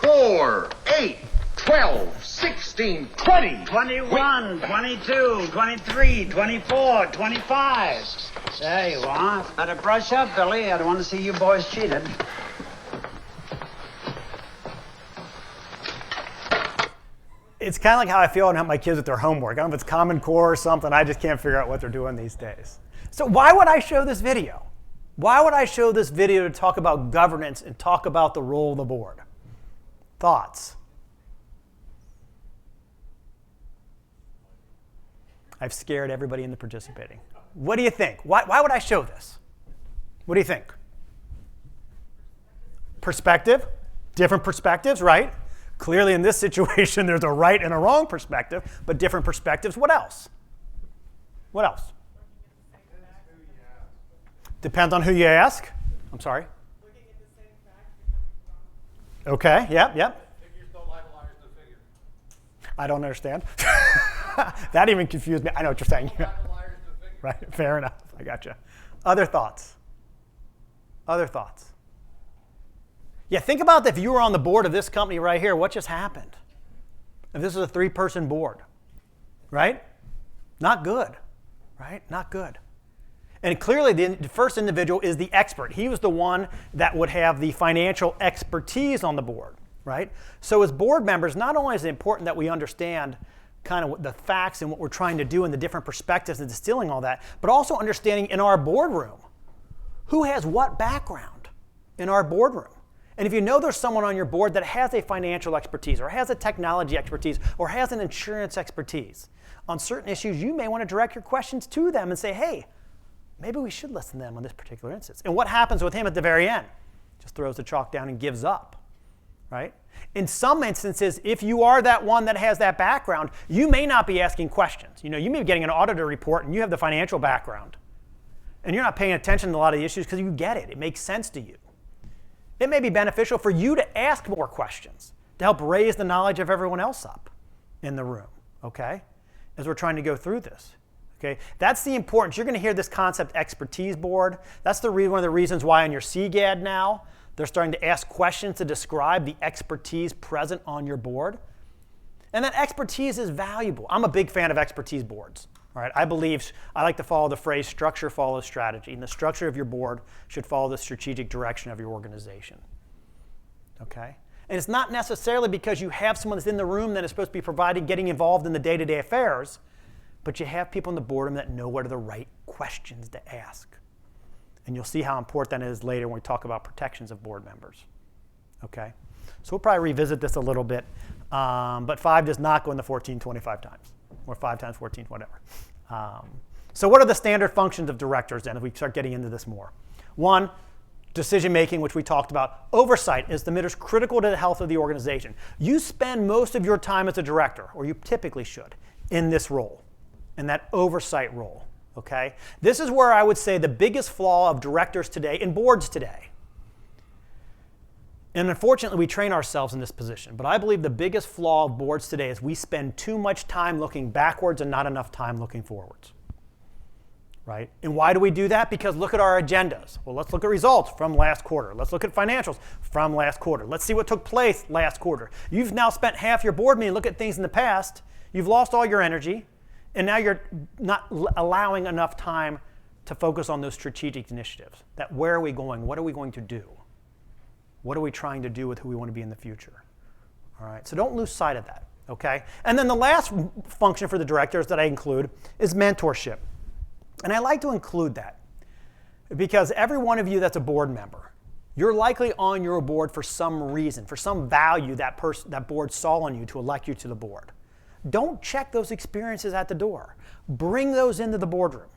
4, 8, 12, 16, 20. 21, 22, 23, 24, 25. There you are. Better brush up, Billy. I don't want to see you boys cheated. It's kind of like how I feel and help my kids with their homework. I don't know if it's Common Core or something. I just can't figure out what they're doing these days. So why would I show this video? Why would I show this video to talk about governance and talk about the role of the board? Thoughts? I've scared everybody into participating. What do you think? Why would I show this? What do you think? Perspective? Different perspectives, right? Clearly in this situation, there's a right and a wrong perspective, but different perspectives. What else? What else? Depends on who you ask. I'm sorry. Okay, yep. Figures don't lie, liars do figure. I don't understand. That even confused me. I know what you're saying. Liars do figure. Right, fair enough. I gotcha. Other thoughts? Yeah, think about if you were on the board of this company right here, what just happened? If this is a 3-person board, right? Not good, right? Not good. And clearly the first individual is the expert. He was the one that would have the financial expertise on the board, right? So as board members, not only is it important that we understand kind of the facts and what we're trying to do and the different perspectives and distilling all that, but also understanding in our boardroom who has what background, in our boardroom. And if you know there's someone on your board that has a financial expertise or has a technology expertise or has an insurance expertise on certain issues, you may want to direct your questions to them and say, hey, maybe we should listen to them on this particular instance. And what happens with him at the very end? Just throws the chalk down and gives up, right? In some instances, if you are that one that has that background, you may not be asking questions. You may be getting an auditor report and you have the financial background. And you're not paying attention to a lot of the issues because you get it. It makes sense to you. It may be beneficial for you to ask more questions to help raise the knowledge of everyone else up in the room, okay, as we're trying to go through this. Okay? That's the importance. You're going to hear this concept expertise board. That's one of the reasons why on your CGAD now, they're starting to ask questions to describe the expertise present on your board. And that expertise is valuable. I'm a big fan of expertise boards. All right? I like to follow the phrase structure follows strategy. And the structure of your board should follow the strategic direction of your organization. Okay? And it's not necessarily because you have someone that's in the room that is supposed to be getting involved in the day-to-day affairs, but you have people in the boardroom that know what are the right questions to ask. And you'll see how important that is later when we talk about protections of board members. Okay? So we'll probably revisit this a little bit, but 5 does not go into 14 25 times, or 5 times 14, whatever. So what are the standard functions of directors then, if we start getting into this more? 1, decision-making, which we talked about. Oversight is the most critical to the health of the organization. You spend most of your time as a director, or you typically should, in this role, in that oversight role. Okay? This is where I would say the biggest flaw of directors today and boards today. And unfortunately, we train ourselves in this position. But I believe the biggest flaw of boards today is we spend too much time looking backwards and not enough time looking forwards. Right? And why do we do that? Because look at our agendas. Well, let's look at results from last quarter. Let's look at financials from last quarter. Let's see what took place last quarter. You've now spent half your board meeting looking at things in the past. You've lost all your energy. And now you're not allowing enough time to focus on those strategic initiatives. That where are we going? What are we going to do? What are we trying to do with who we want to be in the future? All right, so don't lose sight of that, okay? And then the last function for the directors that I include is mentorship. And I like to include that because every one of you that's a board member, you're likely on your board for some reason, for some value that board saw on you to elect you to the board. Don't check those experiences at the door. Bring those into the boardroom.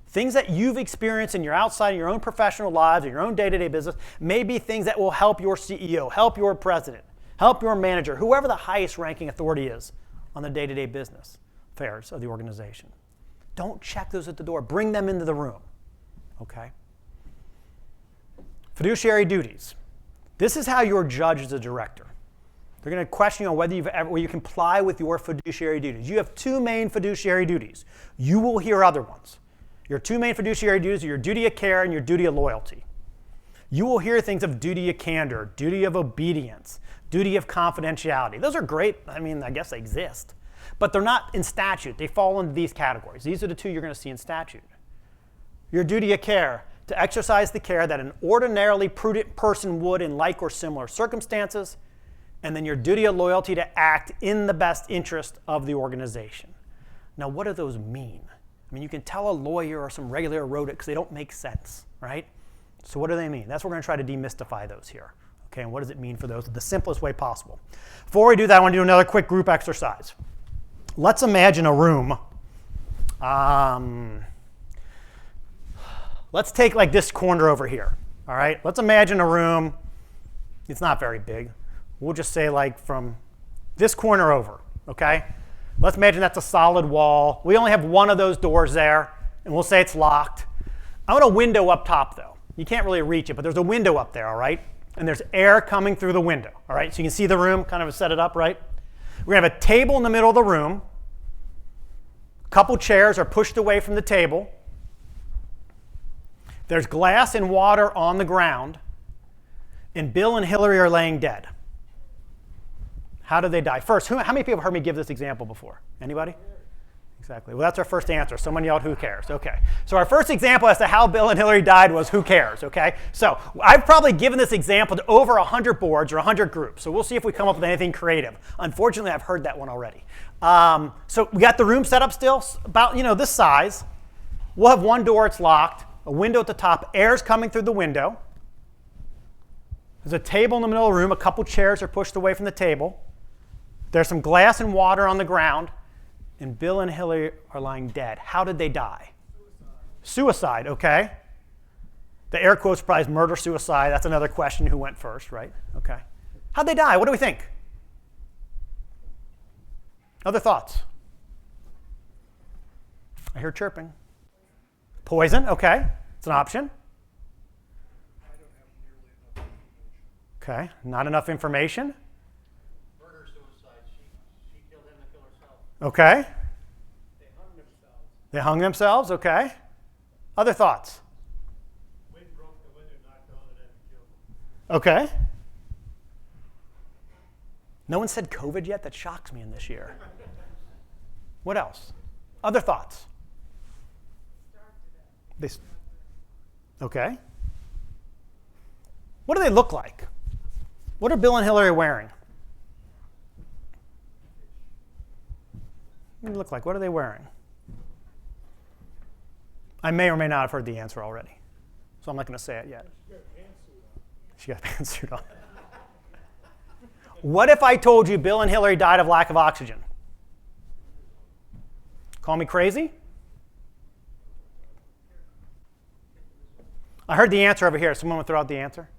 Things that you've experienced in your outside of your own professional lives or your own day-to-day business may be things that will help your CEO, help your president, help your manager, whoever the highest ranking authority is on the day-to-day business affairs of the organization. Don't check those at the door. Bring them into the room. Okay? Fiduciary duties. This is how you're judged as a director. They're going to question you on whether you comply with your fiduciary duties. You have 2 main fiduciary duties. You will hear other ones. Your 2 main fiduciary duties are your duty of care and your duty of loyalty. You will hear things of duty of candor, duty of obedience, duty of confidentiality. Those are great. I mean, I guess they exist. But they're not in statute. They fall into these categories. These are the 2 you're going to see in statute. Your duty of care, to exercise the care that an ordinarily prudent person would in like or similar circumstances. And then your duty of loyalty to act in the best interest of the organization. Now, what do those mean? I mean, you can tell a lawyer or some regulator wrote it because they don't make sense, right? So what do they mean? That's what we're going to try to demystify those here. Okay, and what does it mean for those in the simplest way possible? Before we do that, I want to do another quick group exercise. Let's imagine a room. Let's take like this corner over here, all right? Let's imagine a room. It's not very big. We'll just say like from this corner over, okay? Let's imagine that's a solid wall. We only have one of those doors there, and we'll say it's locked. I want a window up top, though. You can't really reach it, but there's a window up there, all right? And there's air coming through the window, all right? So you can see the room, kind of set it up, right? We're going to have a table in the middle of the room. A couple chairs are pushed away from the table. There's glass and water on the ground. And Bill and Hillary are laying dead. How did they die? First, how many people have heard me give this example before? Anybody? Exactly. Well, that's our first answer. Someone yelled, who cares? Okay. So our first example as to how Bill and Hillary died was who cares, okay? So I've probably given this example to over 100 boards or 100 groups. So we'll see if we come up with anything creative. Unfortunately, I've heard that one already. So we got the room set up still, about this size. We'll have one door, it's locked, a window at the top, air's coming through the window. There's a table in the middle of the room. A couple chairs are pushed away from the table. There's some glass and water on the ground. And Bill and Hillary are lying dead. How did they die? Suicide, okay. The air quotes probably is murder, suicide. That's another question. Who went first, right? Okay. How'd they die? What do we think? Other thoughts? I hear chirping. Poison, okay. It's an option. Okay, not enough information. Murder, suicide. She killed him to kill herself. Okay. They hung themselves. They hung themselves, okay. Other thoughts? Wind broke the window, knocked on it, and killed them. Okay. No one said COVID yet? That shocks me in this year. What else? Other thoughts? Okay. What do they look like? What are Bill and Hillary wearing? What do they look like? What are they wearing? I may or may not have heard the answer already, so I'm not going to say it yet. She got a pantsuit on. What if I told you Bill and Hillary died of lack of oxygen? Call me crazy? I heard the answer over here. Someone want to throw out the answer?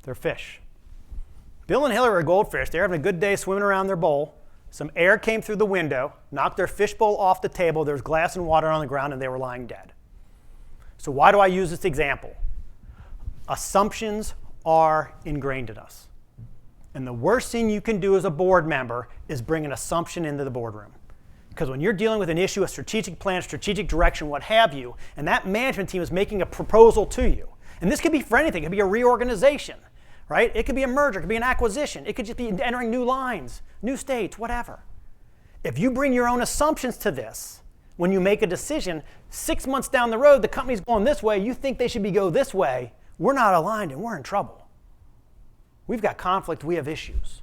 They're fish. Bill and Hillary are goldfish. They're having a good day swimming around their bowl. Some air came through the window, knocked their fish bowl off the table. There was glass and water on the ground, and they were lying dead. So why do I use this example? Assumptions are ingrained in us. And the worst thing you can do as a board member is bring an assumption into the boardroom. Because when you're dealing with an issue, a strategic plan, strategic direction, what have you, and that management team is making a proposal to you, and this could be for anything. It could be a reorganization, right? It could be a merger. It could be an acquisition. It could just be entering new lines, new states, whatever. If you bring your own assumptions to this, when you make a decision, 6 months down the road, the company's going this way, you think they should go this way, we're not aligned and we're in trouble. We've got conflict, we have issues.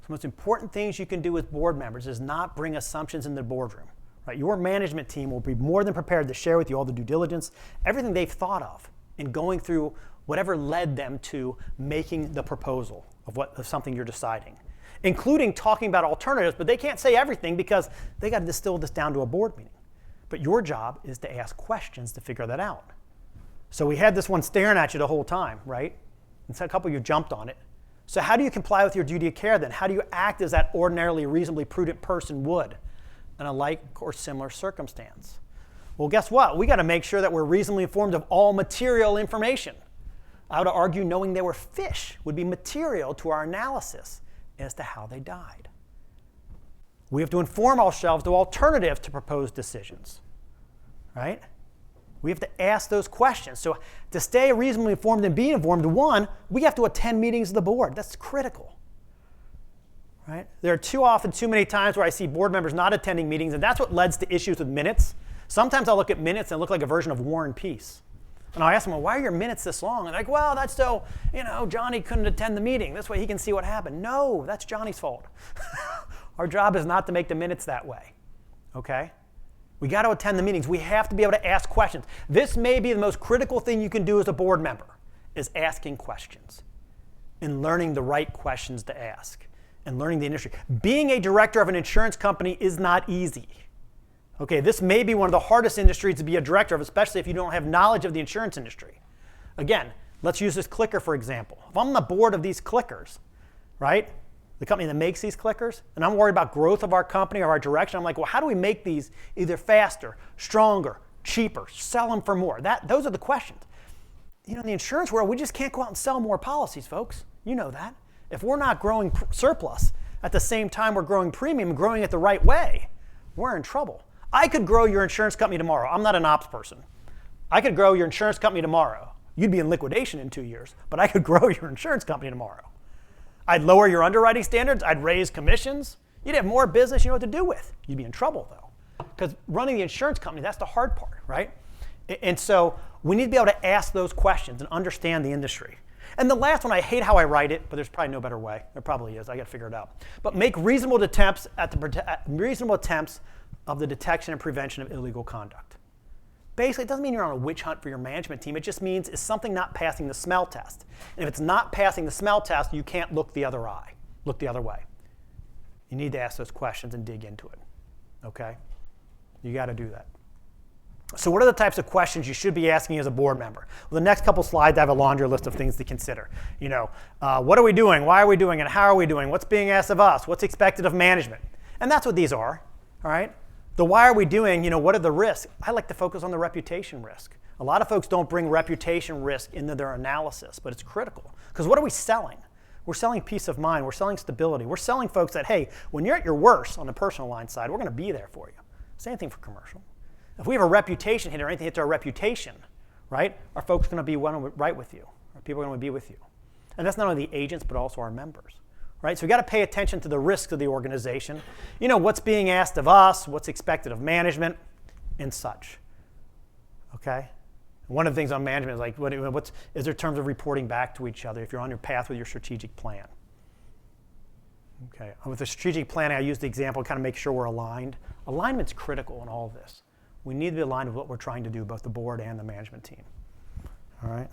The most important things you can do as board members is not bring assumptions in the boardroom. Right? Your management team will be more than prepared to share with you all the due diligence, everything they've thought of in going through whatever led them to making the proposal of something you're deciding, including talking about alternatives, but they can't say everything because they got to distill this down to a board meeting. But your job is to ask questions to figure that out. So we had this one staring at you the whole time, right? And so a couple of you jumped on it. So how do you comply with your duty of care then? How do you act as that ordinarily reasonably prudent person would in a like or similar circumstance? Well, guess what? We got to make sure that we're reasonably informed of all material information. I would argue knowing they were fish would be material to our analysis as to how they died. We have to inform ourselves of alternatives to proposed decisions, right? We have to ask those questions. So to stay reasonably informed and be informed, one, we have to attend meetings of the board. That's critical. Right? There are too many times where I see board members not attending meetings, and that's what leads to issues with minutes. Sometimes I'll look at minutes and look like a version of War and Peace. And I'll ask them, well, why are your minutes this long? And they're like, well, that's so, Johnny couldn't attend the meeting. This way he can see what happened. No, that's Johnny's fault. Our job is not to make the minutes that way. Okay? We got to attend the meetings. We have to be able to ask questions. This may be the most critical thing you can do as a board member, is asking questions and learning the right questions to ask and learning the industry. Being a director of an insurance company is not easy. Okay, this may be one of the hardest industries to be a director of, especially if you don't have knowledge of the insurance industry. Again, let's use this clicker for example. If I'm on the board of these clickers, right? The company that makes these clickers, and I'm worried about growth of our company or our direction. I'm like, well, how do we make these either faster, stronger, cheaper, sell them for more? Those are the questions. In the insurance world, we just can't go out and sell more policies, folks. You know that. If we're not growing surplus at the same time we're growing premium and growing it the right way, we're in trouble. I could grow your insurance company tomorrow. I'm not an ops person. I could grow your insurance company tomorrow. You'd be in liquidation in 2 years, but I could grow your insurance company tomorrow. I'd lower your underwriting standards. I'd raise commissions. You'd have more business you know what to do with. You'd be in trouble, though. Because running the insurance company, that's the hard part, right? And so we need to be able to ask those questions and understand the industry. And the last one, I hate how I write it, but there's probably no better way. There probably is. I got to figure it out. But make reasonable attempts of the detection and prevention of illegal conduct. Basically, it doesn't mean you're on a witch hunt for your management team. It just means is something not passing the smell test. And if it's not passing the smell test, you can't look the other way. You need to ask those questions and dig into it, okay? You got to do that. So what are the types of questions you should be asking as a board member? Well, the next couple slides, I have a laundry list of things to consider. What are we doing? Why are we doing it? How are we doing? What's being asked of us? What's expected of management? And that's what these are, all right? The why are we doing, what are the risks? I like to focus on the reputation risk. A lot of folks don't bring reputation risk into their analysis, but it's critical. Because what are we selling? We're selling peace of mind. We're selling stability. We're selling folks that, hey, when you're at your worst on the personal line side, we're going to be there for you. Same thing for commercial. If we have a reputation hit or anything hits our reputation, right, our folks are going to be right with you. Our people are going to be with you. And that's not only the agents, but also our members. Right? So we've got to pay attention to the risks of the organization. What's being asked of us, what's expected of management, and such. Okay? One of the things on management is like, is there terms of reporting back to each other if you're on your path with your strategic plan? Okay. With the strategic planning, I use the example to kind of make sure we're aligned. Alignment's critical in all of this. We need to be aligned with what we're trying to do, both the board and the management team. All right?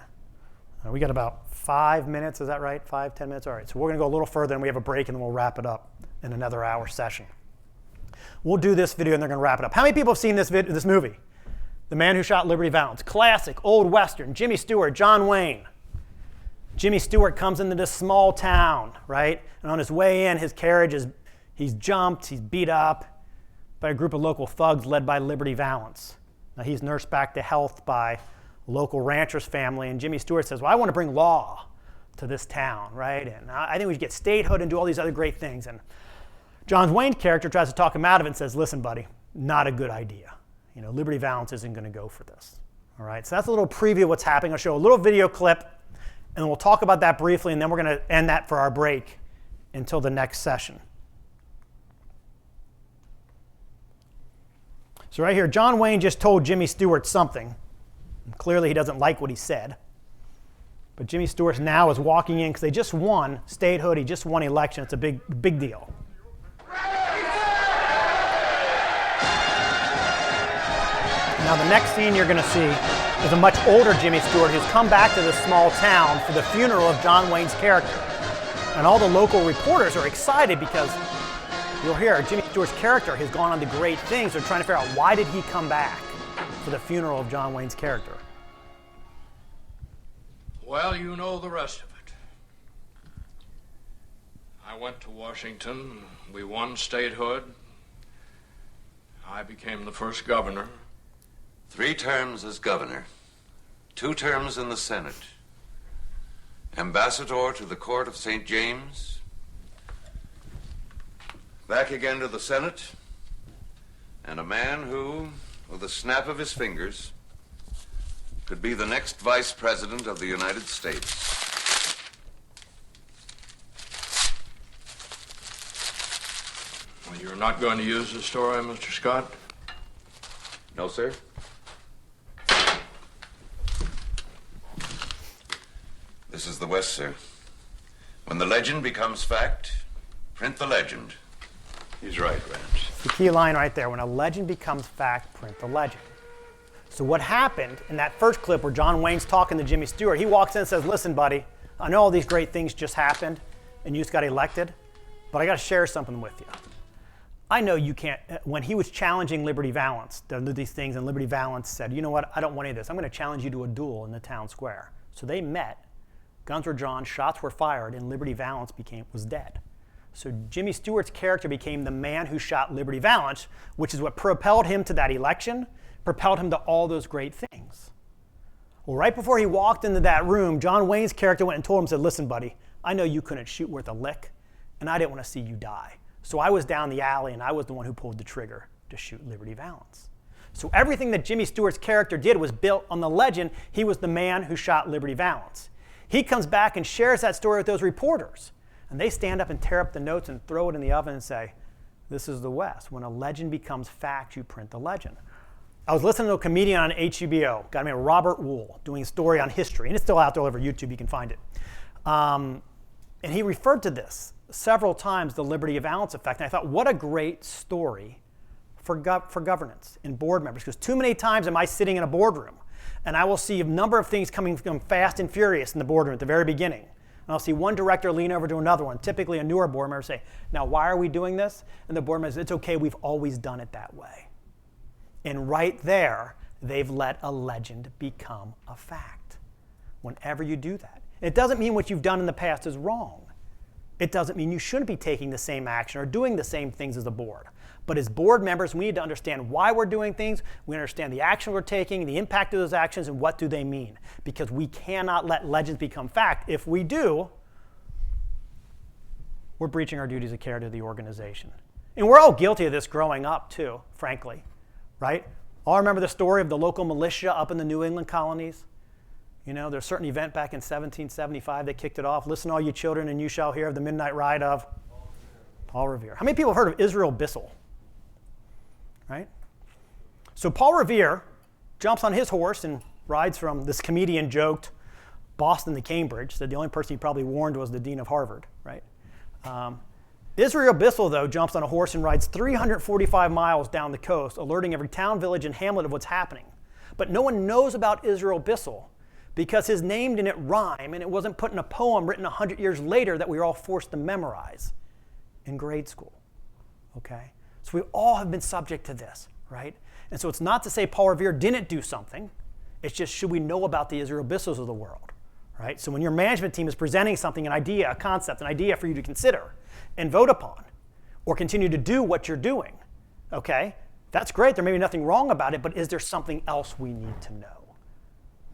We got about 5 minutes, is that right? 5, 10 minutes? All right, so we're going to go a little further, and we have a break, and then we'll wrap it up in another hour session. We'll do this video, and they're going to wrap it up. How many people have seen this movie? The Man Who Shot Liberty Valance. Classic, old Western. Jimmy Stewart, John Wayne. Jimmy Stewart comes into this small town, right? And on his way in, his carriage he's jumped, he's beat up by a group of local thugs led by Liberty Valance. Now, he's nursed back to health by local rancher's family, and Jimmy Stewart says, well, I want to bring law to this town, right? And I think we should get statehood and do all these other great things. And John Wayne's character tries to talk him out of it and says, listen, buddy, not a good idea. Liberty Valance isn't going to go for this. All right, so that's a little preview of what's happening. I'll show a little video clip, and we'll talk about that briefly, and then we're going to end that for our break until the next session. So right here, John Wayne just told Jimmy Stewart something. Clearly, he doesn't like what he said. But Jimmy Stewart now is walking in because they just won statehood. He just won election. It's a big deal. Now, the next scene you're going to see is a much older Jimmy Stewart who's come back to this small town for the funeral of John Wayne's character. And all the local reporters are excited because you'll hear Jimmy Stewart's character has gone on to great things. They're trying to figure out why did he come back for the funeral of John Wayne's character. Well, you know the rest of it. I went to Washington. We won statehood. I became the first governor. 3 terms as governor, 2 terms in the Senate, ambassador to the court of St. James, back again to the Senate, and a man who, with a snap of his fingers, could be the next vice president of the United States. Well, you're not going to use this story, Mr. Scott? No, sir. This is the West, sir. When the legend becomes fact, print the legend. He's right, Rance. The key line right there, when a legend becomes fact, print the legend. So what happened in that first clip where John Wayne's talking to Jimmy Stewart, he walks in and says, listen, buddy, I know all these great things just happened and you just got elected, but I got to share something with you. I know you can't, when he was challenging Liberty Valance to do these things, and Liberty Valance said, you know what, I don't want any of this. I'm going to challenge you to a duel in the town square. So they met. Guns were drawn, shots were fired, and Liberty Valance was dead. So Jimmy Stewart's character became the man who shot Liberty Valance, which is what propelled him to that election, propelled him to all those great things. Well, right before he walked into that room, John Wayne's character went and told him, said, listen, buddy, I know you couldn't shoot worth a lick, and I didn't want to see you die. So I was down the alley, and I was the one who pulled the trigger to shoot Liberty Valance. So everything that Jimmy Stewart's character did was built on the legend. He was the man who shot Liberty Valance. He comes back and shares that story with those reporters. And they stand up and tear up the notes and throw it in the oven and say, this is the West. When a legend becomes fact, you print the legend. I was listening to a comedian on HBO, a guy named Robert Wool, doing a story on history. And it's still out there all over YouTube. You can find it. And he referred to this several times, the Liberty Valance effect. And I thought, what a great story for governance in board members, because too many times am I sitting in a boardroom and I will see a number of things coming fast and furious in the boardroom at the very beginning. And I'll see one director lean over to another one, typically a newer board member, say, now why are we doing this? And the board member says, it's okay, we've always done it that way. And right there, they've let a legend become a fact. Whenever you do that. It doesn't mean what you've done in the past is wrong. It doesn't mean you shouldn't be taking the same action or doing the same things as a board. But as board members, we need to understand why we're doing things. We understand the action we're taking, the impact of those actions, and what do they mean. Because we cannot let legends become fact. If we do, we're breaching our duties of care to the organization. And we're all guilty of this growing up too, frankly, right? All remember the story of the local militia up in the New England colonies? You know, there's a certain event back in 1775 that kicked it off. Listen, all you children, and you shall hear of the midnight ride of Paul Revere. How many people have heard of Israel Bissell? Right? So Paul Revere jumps on his horse and rides from, this comedian joked, Boston to Cambridge. Said the only person he probably warned was the dean of Harvard, right? Israel Bissell, though, jumps on a horse and rides 345 miles down the coast, alerting every town, village, and hamlet of what's happening. But no one knows about Israel Bissell because his name didn't rhyme and it wasn't put in a poem written 100 years later that we were all forced to memorize in grade school, okay? So we all have been subject to this, right? And so it's not to say Paul Revere didn't do something. It's just, should we know about the Israel Bissells of the world, right? So when your management team is presenting something, an idea, a concept, an idea for you to consider and vote upon or continue to do what you're doing, okay? That's great. There may be nothing wrong about it, but is there something else we need to know?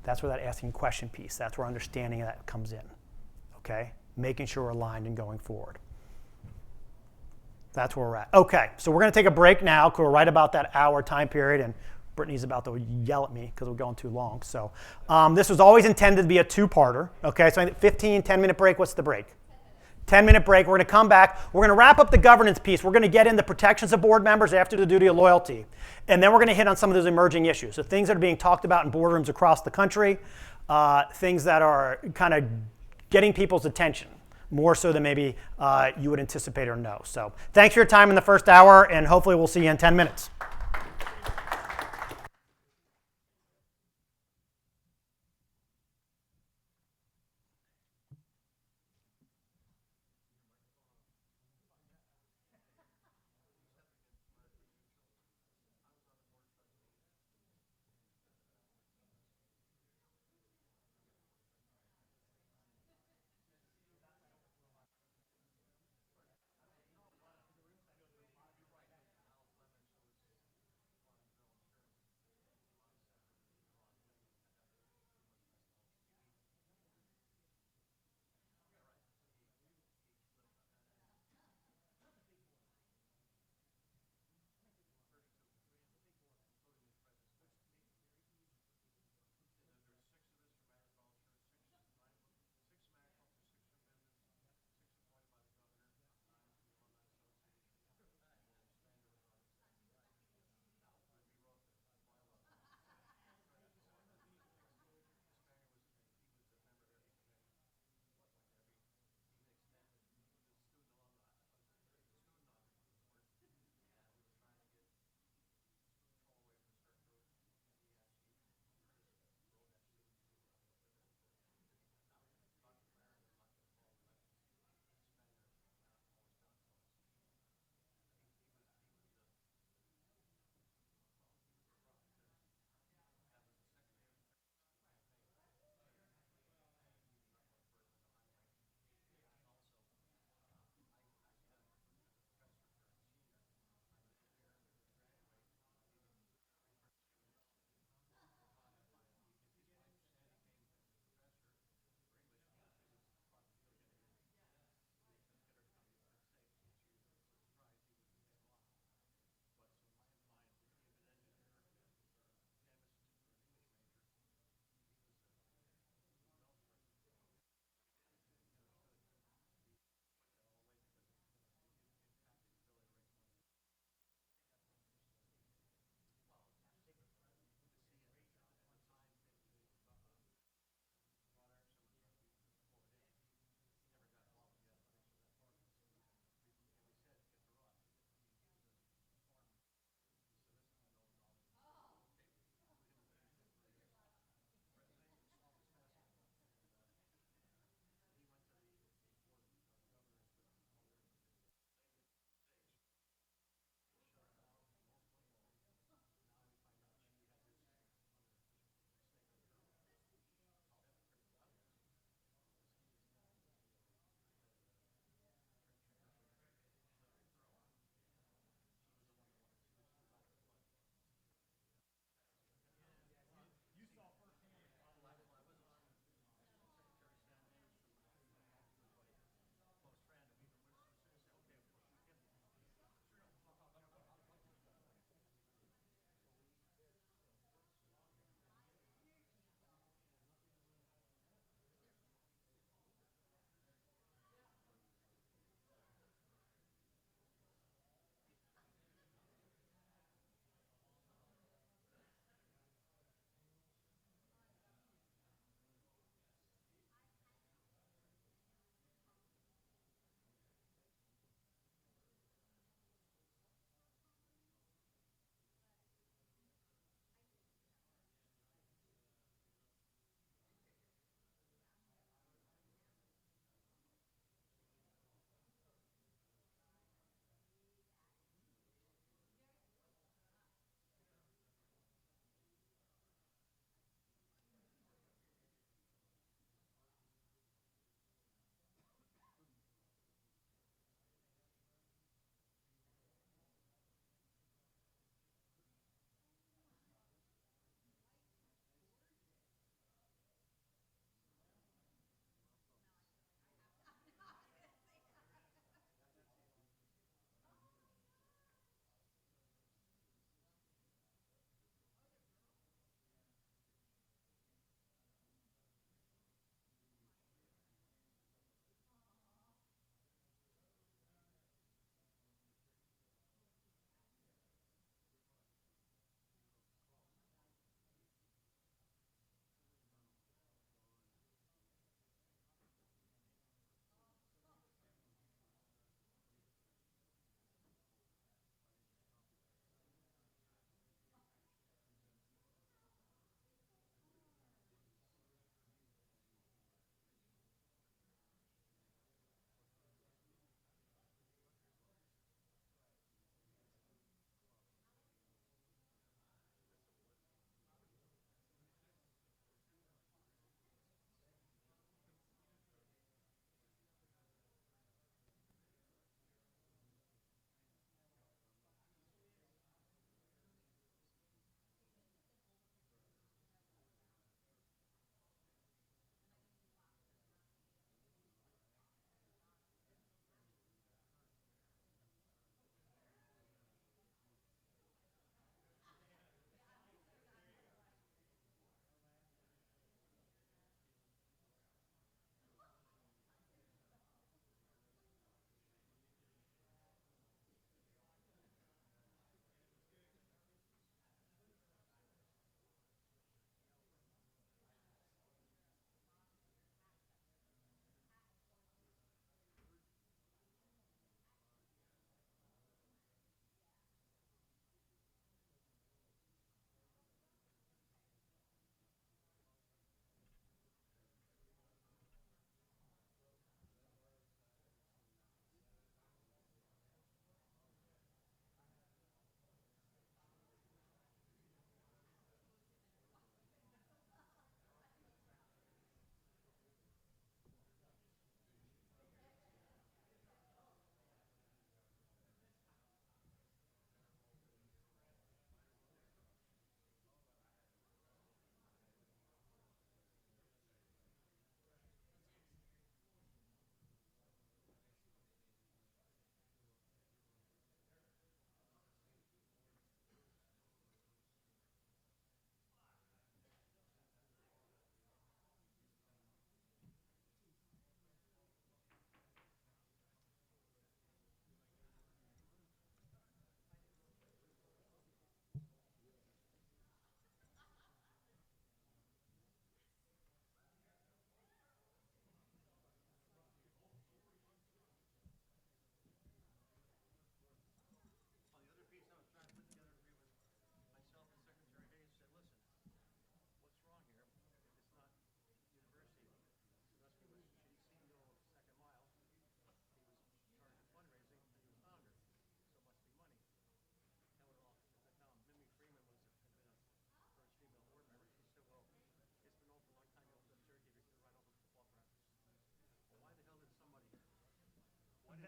That's where that asking question piece, that's where understanding that comes in, okay? Making sure we're aligned and going forward. That's where we're at. Okay, so we're going to take a break now because we're right about that hour time period, and Brittany's about to yell at me because we're going too long. So this was always intended to be a two-parter, okay? So 15, 10-minute break. What's the break? 10-minute break. We're going to come back. We're going to wrap up the governance piece. We're going to get into protections of board members after the duty of loyalty. And then we're going to hit on some of those emerging issues. So things that are being talked about in boardrooms across the country, things that are kind of getting people's attention, more so than maybe you would anticipate or know. So thanks for your time in the first hour, and hopefully we'll see you in 10 minutes.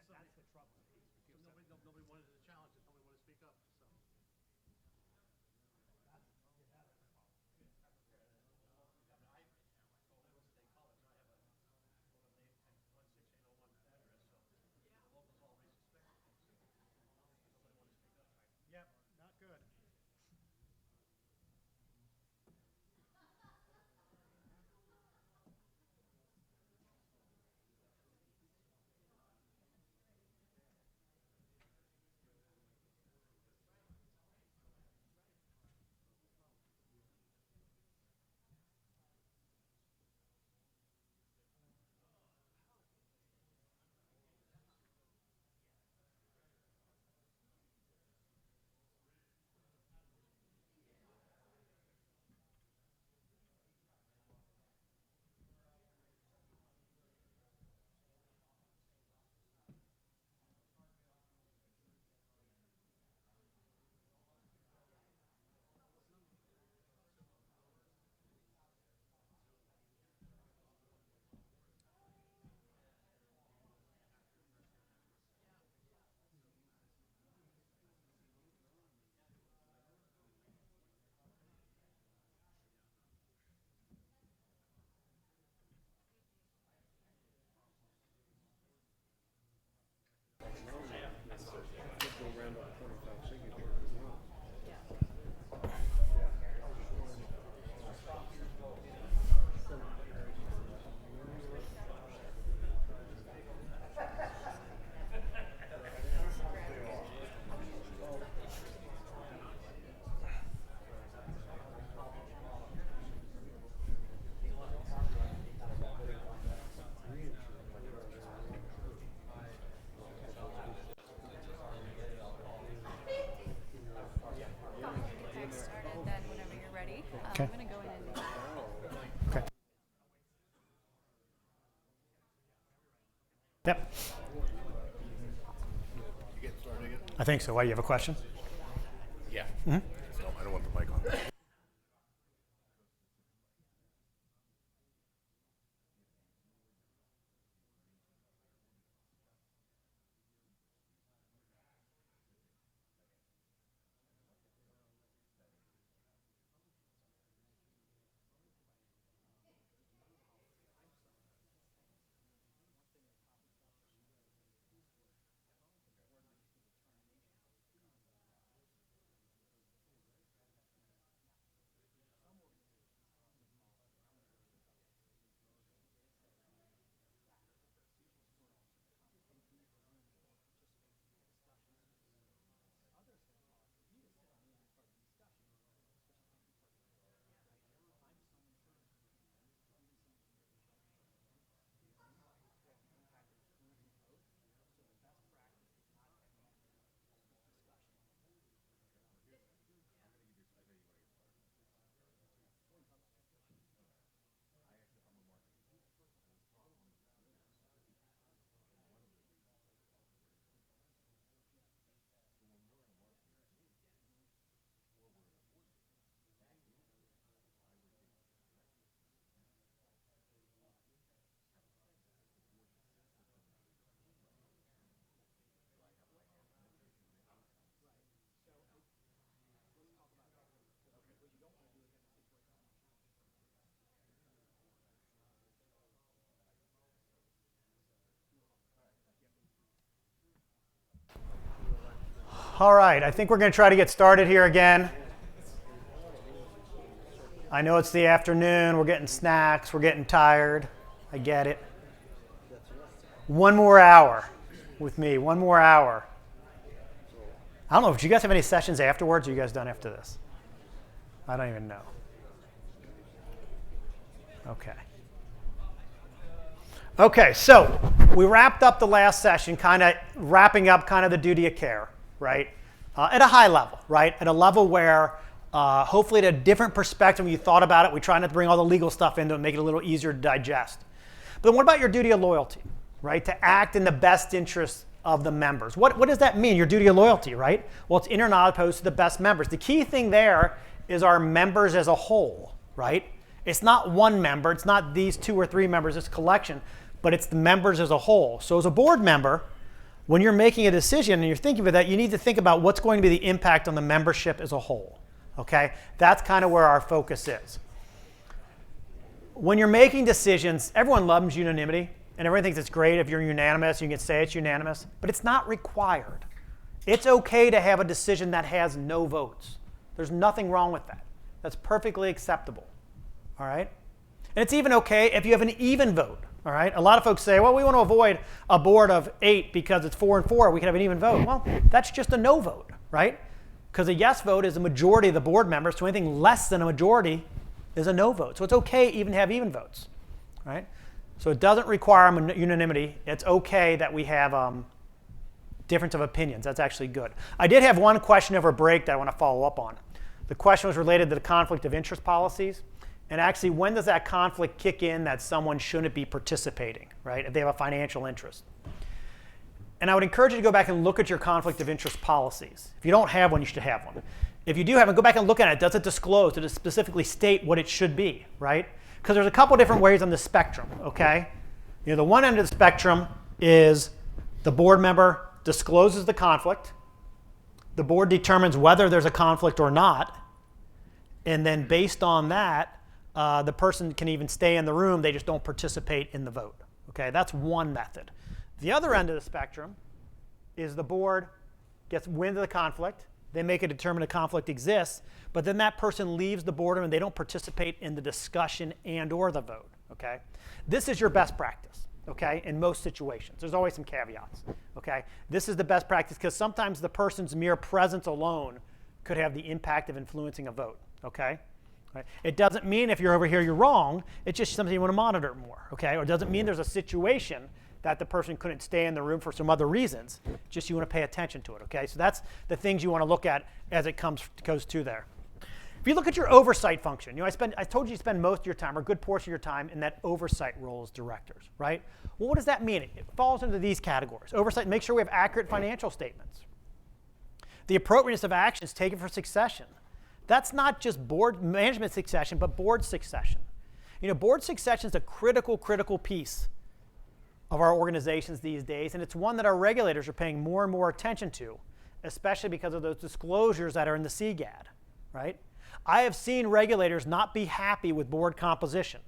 That's the trouble. Nobody wanted to challenge it, nobody wanted to speak up, so. Yep, not good. Okay. I'm going to go in and Okay. Yep. You get started again? I think so. Why, you have a question? Yeah. No, I don't want the mic on. All right, I think we're going to try to get started here again. I know it's the afternoon. We're getting snacks. We're getting tired. I get it. One more hour with me. One more hour. I don't know. Do you guys have any sessions afterwards? Or are you guys done after this? I don't even know. Okay. Okay, so we wrapped up the last session, kind of wrapping up kind of the duty of care, right? At a high level, right? At a level where hopefully at a different perspective when you thought about it, we try not to bring all the legal stuff into it and make it a little easier to digest. But then what about your duty of loyalty, right? To act in the best interest of the members. What does that mean, your duty of loyalty, right? Well, it's in or not opposed to the best members. The key thing there is our members as a whole, right? It's not one member. It's not these 2 or 3 members, it's a collection, but it's the members as a whole. So as a board member, When you're making a decision and you're thinking about that, you need to think about what's going to be the impact on the membership as a whole. Okay? That's kind of where our focus is. When you're making decisions, everyone loves unanimity, and everyone thinks it's great if you're unanimous, you can say it's unanimous, but it's not required. It's okay to have a decision that has no votes. There's nothing wrong with that. That's perfectly acceptable. All right? And it's even okay if you have an even vote. All right? A lot of folks say, well, we want to avoid a board of 8 because it's 4 and 4. We can have an even vote. Well, that's just a no vote, right? Because a yes vote is a majority of the board members, so anything less than a majority is a no vote. So it's okay even to have even votes, right? So it doesn't require unanimity. It's okay that we have difference of opinions. That's actually good. I did have one question over break that I want to follow up on. The question was related to the conflict of interest policies. And actually, when does that conflict kick in that someone shouldn't be participating, right, if they have a financial interest? And I would encourage you to go back and look at your conflict of interest policies. If you don't have one, you should have one. If you do have one, go back and look at it. Does it disclose? Does it specifically state what it should be, right? Because there's a couple different ways on the spectrum, okay? You know, the one end of the spectrum is the board member discloses the conflict. The board determines whether there's a conflict or not. And then based on that, the person can even stay in the room. They just don't participate in the vote. Okay, that's one method. The other end of the spectrum is the board gets wind of the conflict. They make a determined a conflict exists, but then that person leaves the boardroom and they don't participate in the discussion and or the vote. Okay, this is your best practice. Okay, in most situations. There's always some caveats. Okay, this is the best practice because sometimes the person's mere presence alone could have the impact of influencing a vote. Okay. Right. It doesn't mean if you're over here you're wrong. It's just something you want to monitor more, okay? Or it doesn't mean there's a situation that the person couldn't stay in the room for some other reasons. Just you want to pay attention to it, okay? So that's the things you want to look at as it goes to there. If you look at your oversight function, you know, I told you spend most of your time or a good portion of your time in that oversight role as directors, right? Well, what does that mean? It falls into these categories. Oversight, make sure we have accurate financial statements. The appropriateness of actions taken for succession. That's not just board management succession, but board succession. You know, board succession is a critical piece of our organizations these days, and it's one that our regulators are paying more and more attention to, especially because of those disclosures that are in the CGAD, right? I have seen regulators not be happy with board composition,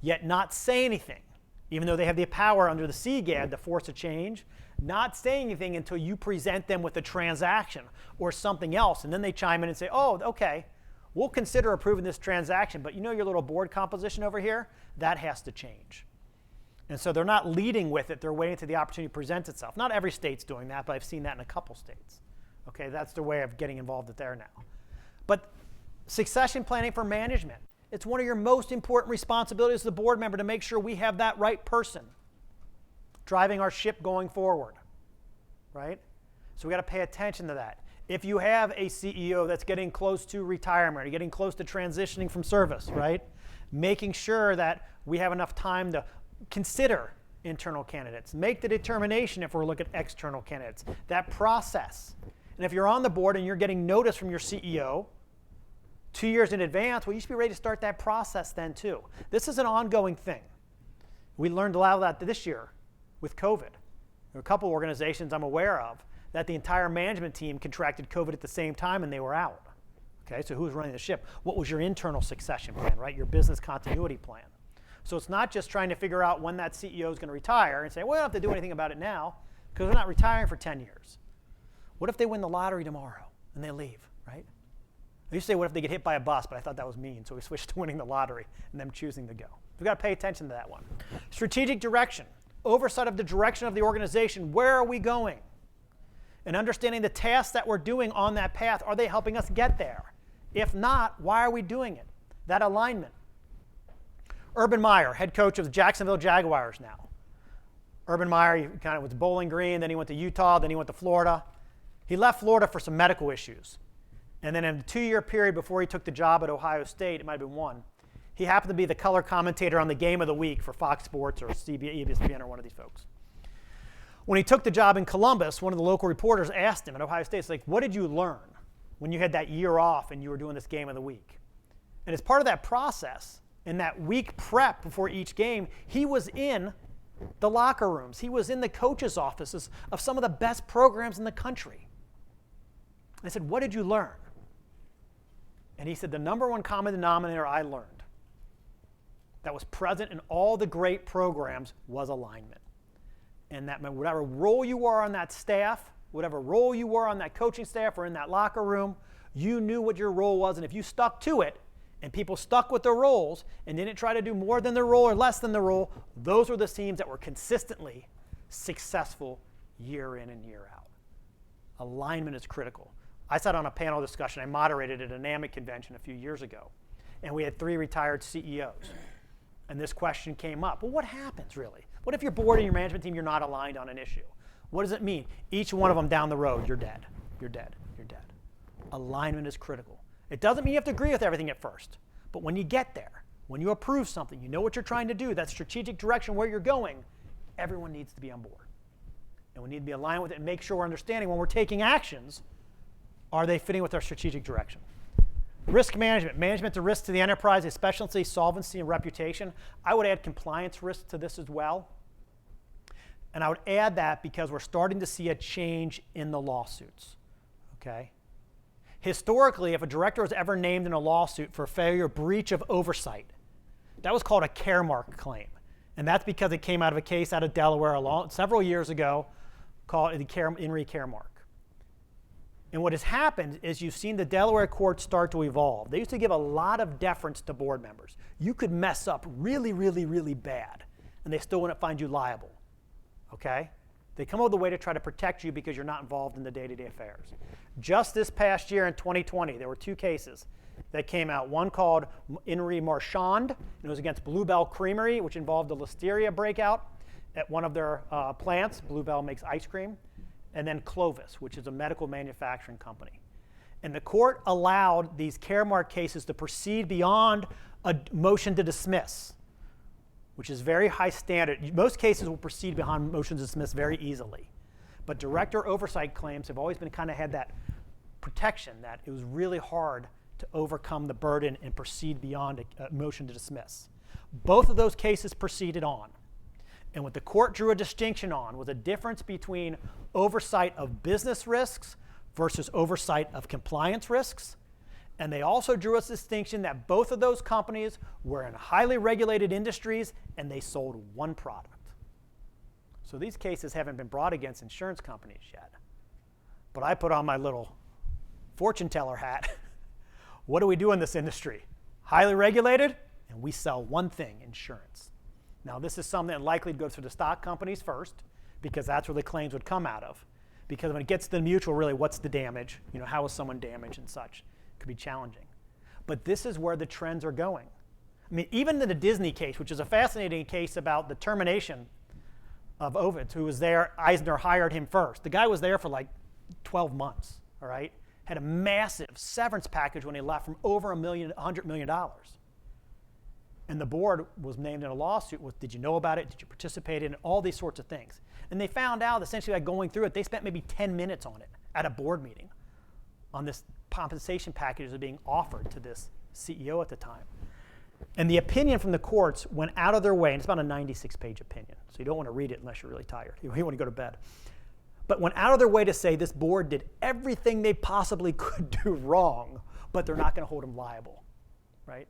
yet not say anything, even though they have the power under the CGAD to force a change, not saying anything until you present them with a transaction or something else, and then they chime in and say, oh, okay, we'll consider approving this transaction, but you know your little board composition over here? That has to change. And so they're not leading with it. They're waiting until the opportunity presents itself. Not every state's doing that, but I've seen that in a couple states. Okay, that's their way of getting involved there now. But succession planning for management. It's one of your most important responsibilities as the board member to make sure we have that right person driving our ship going forward, right? So we got to pay attention to that. If you have a CEO that's getting close to retirement or getting close to transitioning from service, right? Making sure that we have enough time to consider internal candidates, make the determination if we're looking at external candidates, that process. And if you're on the board and you're getting notice from your CEO 2 years in advance, well, you should be ready to start that process then too. This is an ongoing thing. We learned a lot of that this year with COVID. There are a couple organizations I'm aware of that the entire management team contracted COVID at the same time and they were out. Okay, so who's running the ship? What was your internal succession plan, right? Your business continuity plan. So it's not just trying to figure out when that CEO is going to retire and say, well, we don't have to do anything about it now because they're not retiring for 10 years. What if they win the lottery tomorrow and they leave, right? I used to say, what if they get hit by a bus, but I thought that was mean, so we switched to winning the lottery and them choosing to go. We've got to pay attention to that one. Strategic direction, oversight of the direction of the organization. Where are we going? And understanding the tasks that we're doing on that path, are they helping us get there? If not, why are we doing it? That alignment. Urban Meyer, head coach of the Jacksonville Jaguars now. Urban Meyer, he kind of was Bowling Green, then he went to Utah, then he went to Florida. He left Florida for some medical issues. And then in a 2-year period before he took the job at Ohio State, it might have been 1, he happened to be the color commentator on the Game of the Week for Fox Sports or ESPN or one of these folks. When he took the job in Columbus, one of the local reporters asked him at Ohio State, it's like, what did you learn when you had that year off and you were doing this Game of the Week? And as part of that process, in that week prep before each game, he was in the locker rooms. He was in the coaches' offices of some of the best programs in the country. I said, what did you learn? And he said, the number one common denominator I learned that was present in all the great programs was alignment. And that meant whatever role you were on that staff, whatever role you were on that coaching staff or in that locker room, you knew what your role was. And if you stuck to it, and people stuck with their roles and didn't try to do more than their role or less than their role, those were the teams that were consistently successful year in and year out. Alignment is critical. I sat on a panel discussion I moderated at a NAMIC convention a few years ago, and we had 3 retired CEOs. And this question came up. Well, what happens really? What if your board and your management team, you're not aligned on an issue? What does it mean? Each one of them down the road, you're dead. You're dead. You're dead. Alignment is critical. It doesn't mean you have to agree with everything at first, but when you get there, when you approve something, you know what you're trying to do, that strategic direction where you're going, everyone needs to be on board. And we need to be aligned with it and make sure we're understanding when we're taking actions, are they fitting with our strategic direction? Risk management. Management to risk to the enterprise, especially solvency and reputation. I would add compliance risk to this as well. And I would add that because we're starting to see a change in the lawsuits. Okay? Historically, if a director was ever named in a lawsuit for failure or breach of oversight, that was called a Caremark claim. And that's because it came out of a case out of Delaware several years ago called the Inri Caremark. And what has happened is you've seen the Delaware courts start to evolve. They used to give a lot of deference to board members. You could mess up really, really, really bad, and they still wouldn't find you liable. Okay? They come up with a way to try to protect you because you're not involved in the day-to-day affairs. Just this past year in 2020, there were 2 cases that came out. One called Inri Marchand, and it was against Bluebell Creamery, which involved a listeria breakout at one of their plants. Bluebell makes ice cream. And then Clovis, which is a medical manufacturing company. And the court allowed these Caremark cases to proceed beyond a motion to dismiss, which is very high standard. Most cases will proceed behind motions to dismiss very easily. But director oversight claims have always been kind of had that protection that it was really hard to overcome the burden and proceed beyond a motion to dismiss. Both of those cases proceeded on. And what the court drew a distinction on was a difference between oversight of business risks versus oversight of compliance risks. And they also drew a distinction that both of those companies were in highly regulated industries and they sold one product. So these cases haven't been brought against insurance companies yet. But I put on my little fortune teller hat. What do we do in this industry? Highly regulated, and we sell one thing, insurance. Now, this is something that likely goes through the stock companies first, because that's where the claims would come out of. Because when it gets to the mutual, really, what's the damage? You know, how is someone damaged and such? It could be challenging. But this is where the trends are going. I mean, even in the Disney case, which is a fascinating case about the termination of Ovid, who was there, Eisner hired him first. The guy was there for like 12 months, all right? Had a massive severance package when he left from over $100 million. And the board was named in a lawsuit with, did you know about it? Did you participate in it? All these sorts of things. And they found out, essentially, by going through it, they spent maybe 10 minutes on it at a board meeting on this compensation package that was being offered to this CEO at the time. And the opinion from the courts went out of their way, and it's about a 96-page opinion, so you don't want to read it unless you're really tired. You want to go to bed. But went out of their way to say this board did everything they possibly could do wrong, but they're not going to hold them liable, right?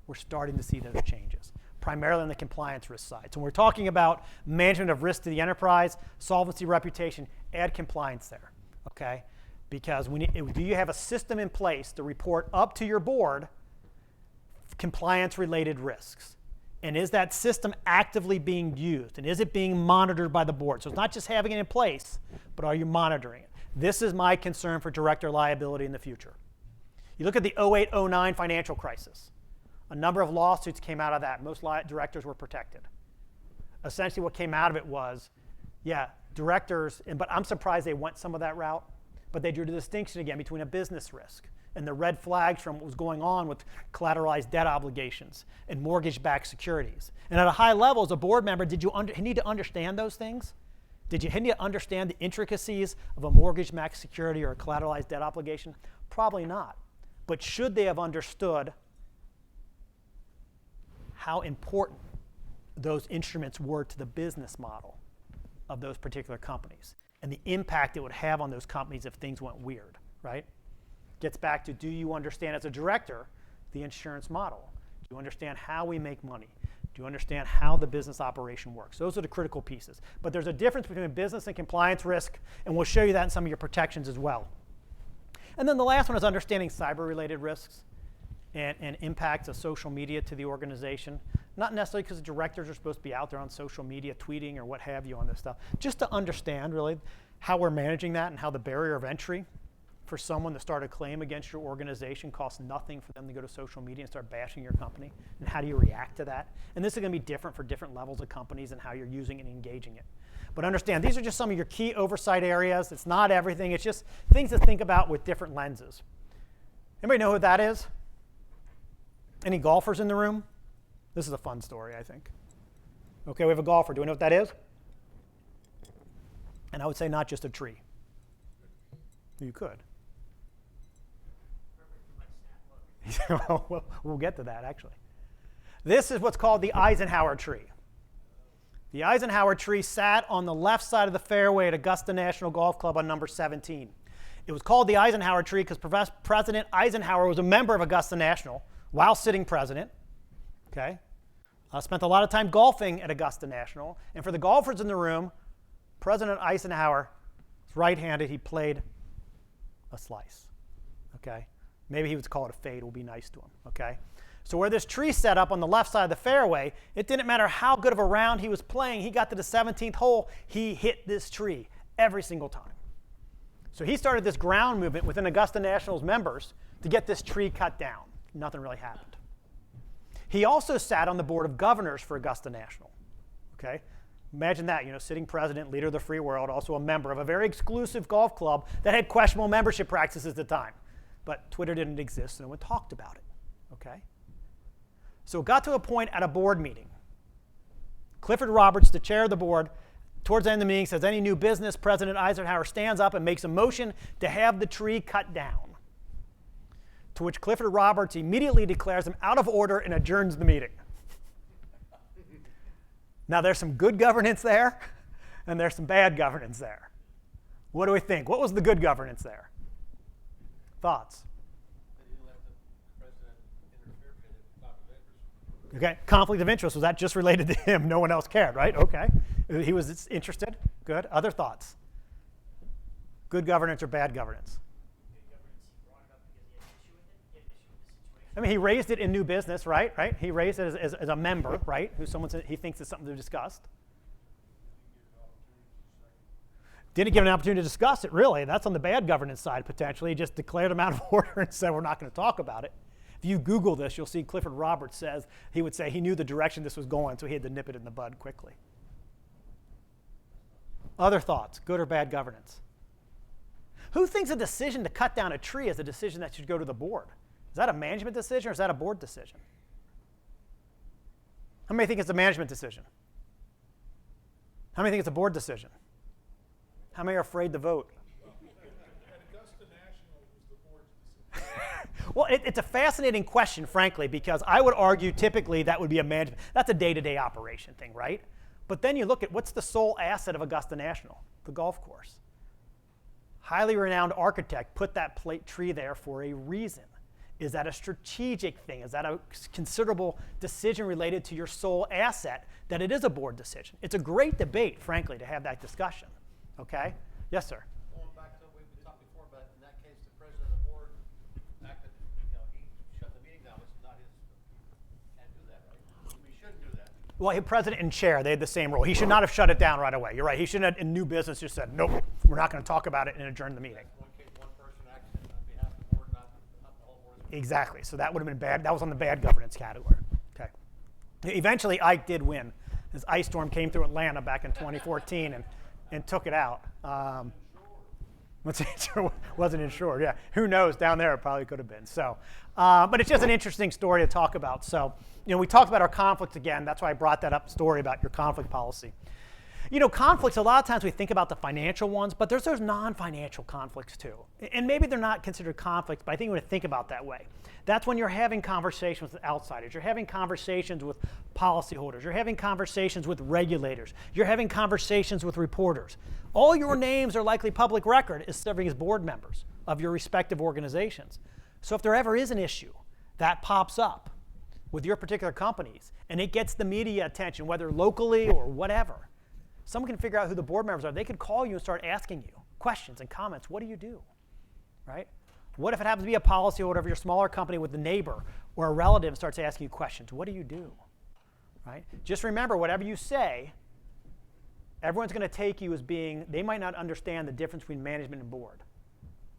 We're starting to see those changes, primarily on the compliance risk side. So when we're talking about management of risk to the enterprise, solvency, reputation, add compliance there, okay? Because do you have a system in place to report up to your board compliance-related risks? And is that system actively being used? And is it being monitored by the board? So it's not just having it in place, but are you monitoring it? This is my concern for director liability in the future. You look at the 08-09 financial crisis. A number of lawsuits came out of that. Most directors were protected. Essentially what came out of it was, yeah, directors, but I'm surprised they went some of that route, but they drew the distinction again between a business risk and the red flags from what was going on with collateralized debt obligations and mortgage-backed securities. And at a high level, as a board member, did you need to understand those things? Did you need to understand the intricacies of a mortgage-backed security or a collateralized debt obligation? Probably not. But should they have understood how important those instruments were to the business model of those particular companies and the impact it would have on those companies if things went weird, right? Gets back to, do you understand as a director the insurance model? Do you understand how we make money? Do you understand how the business operation works? Those are the critical pieces. But there's a difference between business and compliance risk, and we'll show you that in some of your protections as well. And then the last one is understanding cyber-related risks and impacts of social media to the organization. Not necessarily because directors are supposed to be out there on social media tweeting or what have you on this stuff. Just to understand, really, how we're managing that and how the barrier of entry for someone to start a claim against your organization costs nothing for them to go to social media and start bashing your company. And how do you react to that? And this is going to be different for different levels of companies and how you're using and engaging it. But understand, these are just some of your key oversight areas. It's not everything. It's just things to think about with different lenses. Anybody know who that is? Any golfers in the room? This is a fun story, I think. Okay, we have a golfer. Do we know what that is? And I would say not just a tree. You could. Well, we'll get to that, actually. This is what's called the Eisenhower Tree. The Eisenhower Tree sat on the left side of the fairway at Augusta National Golf Club on number 17. It was called the Eisenhower Tree because President Eisenhower was a member of Augusta National while sitting president. Okay? Spent a lot of time golfing at Augusta National. And for the golfers in the room, President Eisenhower was right-handed. He played a slice. Okay? Maybe he would call it a fade. We'll be nice to him. Okay? So where this tree set up on the left side of the fairway, it didn't matter how good of a round he was playing. He got to the 17th hole, he hit this tree every single time. So he started this ground movement within Augusta National's members to get this tree cut down. Nothing really happened. He also sat on the board of governors for Augusta National. Okay? Imagine that, sitting president, leader of the free world, also a member of a very exclusive golf club that had questionable membership practices at the time. But Twitter didn't exist, and no one talked about it. Okay? So it got to a point at a board meeting. Clifford Roberts, the chair of the board, towards the end of the meeting says, any new business, President Eisenhower stands up and makes a motion to have the tree cut down. To which Clifford Roberts immediately declares him out of order and adjourns the meeting. Now there's some good governance there, and there's some bad governance there. What do we think? What was the good governance there? Thoughts? Okay, conflict of interest, was that just related to him? No one else cared, right? Okay, he was interested. Good. Other thoughts? Good governance or bad governance? I mean, he raised it in new business, right? He raised it as a member, right? Who someone said he thinks it's something to discuss. Didn't give an opportunity to discuss it, really. That's on the bad governance side, potentially. He just declared him out of order and said, we're not going to talk about it. If you Google this, you'll see Clifford Roberts says, he would say he knew the direction this was going, so he had to nip it in the bud quickly. Other thoughts, good or bad governance? Who thinks a decision to cut down a tree is a decision that should go to the board? Is that a management decision or is that a board decision? How many think it's a management decision? How many think it's a board decision? How many are afraid to vote? Well, it's a fascinating question, frankly, because I would argue typically that would be a management. That's a day-to-day operation thing, right? But then you look at what's the sole asset of Augusta National? The golf course. Highly renowned architect put that tree there for a reason. Is that a strategic thing? Is that a considerable decision related to your sole asset that it is a board decision? It's a great debate, frankly, to have that discussion. Okay? Yes, sir? Going back to what we talked before, but in that case, the president of the board acted, he shut the meeting down. It's not his, can't do that, right? We shouldn't do that. Well, president and chair, they had the same role. He should not have shut it down right away. You're right. He shouldn't have, in new business, just said, nope, we're not going to talk about it and adjourn the meeting. One case, one person acts on behalf of the board, not the whole board. Exactly. So that would have been bad. That was on the bad governance category. Okay. Eventually, Ike did win. His ice storm came through Atlanta back in 2014 and took it out. Wasn't insured. Yeah. Who knows? Down there, it probably could have been. So, but it's just an interesting story to talk about. So, we talked about our conflicts again. That's why I brought that up story about your conflict policy. You know, conflicts, a lot of times we think about the financial ones, but there's non-financial conflicts too. And maybe they're not considered conflicts, but I think we want to think about that way. That's when you're having conversations with outsiders. You're having conversations with policyholders. You're having conversations with regulators. You're having conversations with reporters. All your names are likely public record as serving as board members of your respective organizations. So if there ever is an issue that pops up with your particular companies and it gets the media attention, whether locally or whatever, someone can figure out who the board members are. They could call you and start asking you questions and comments. What do you do, right? What if it happens to be a policyholder of your smaller company with a neighbor or a relative and starts asking you questions? What do you do, right? Just remember, whatever you say, everyone's going to take you as being, they might not understand the difference between management and board.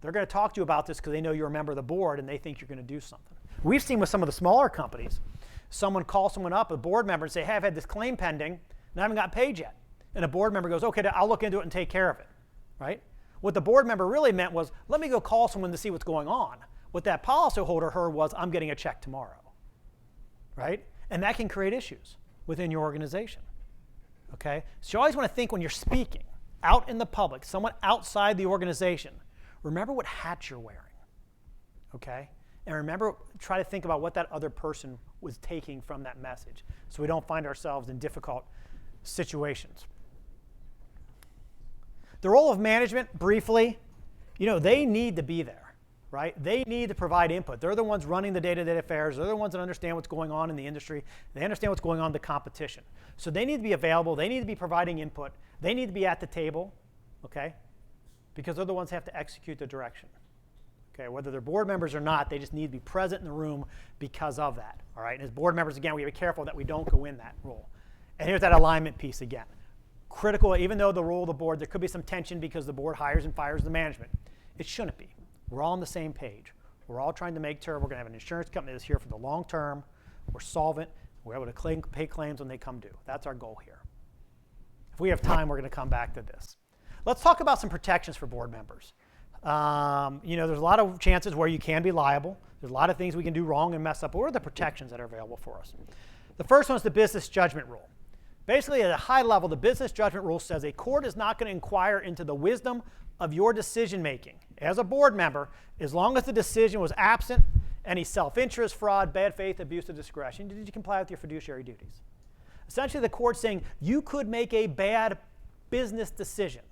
They're going to talk to you about this because they know you're a member of the board and they think you're going to do something. We've seen with some of the smaller companies, someone calls someone up, a board member, and say, hey, I've had this claim pending and I haven't got paid yet. And a board member goes, okay, I'll look into it and take care of it, right? What the board member really meant was, let me go call someone to see what's going on. What that policyholder heard was, I'm getting a check tomorrow, right? And that can create issues within your organization, okay? So you always want to think when you're speaking out in the public, someone outside the organization, remember what hat you're wearing, okay? And remember, try to think about what that other person was taking from that message so we don't find ourselves in difficult situations. The role of management, briefly, you know, they need to be there, right? They need to provide input. They're the ones running the day-to-day affairs. They're the ones that understand what's going on in the industry. They understand what's going on in the competition. So they need to be available. They need to be providing input. They need to be at the table, okay? Because they're the ones who have to execute the direction. Okay, whether they're board members or not, they just need to be present in the room because of that, all right? And as board members, again, we have to be careful that we don't go in that role. And here's that alignment piece again. Critical, even though the role of the board, there could be some tension because the board hires and fires the management. It shouldn't be. We're all on the same page. We're all trying to make sure we're going to have an insurance company that's here for the long term. We're solvent. We're able to pay claims when they come due. That's our goal here. If we have time, we're going to come back to this. Let's talk about some protections for board members. You know, there's a lot of chances where you can be liable. There's a lot of things we can do wrong and mess up. What are the protections that are available for us? The first one is the business judgment rule. Basically, at a high level, the business judgment rule says a court is not going to inquire into the wisdom of your decision making as a board member as long as the decision was absent any self-interest, fraud, bad faith, abuse of discretion. Did you comply with your fiduciary duties? Essentially, the court's saying you could make a bad business decision.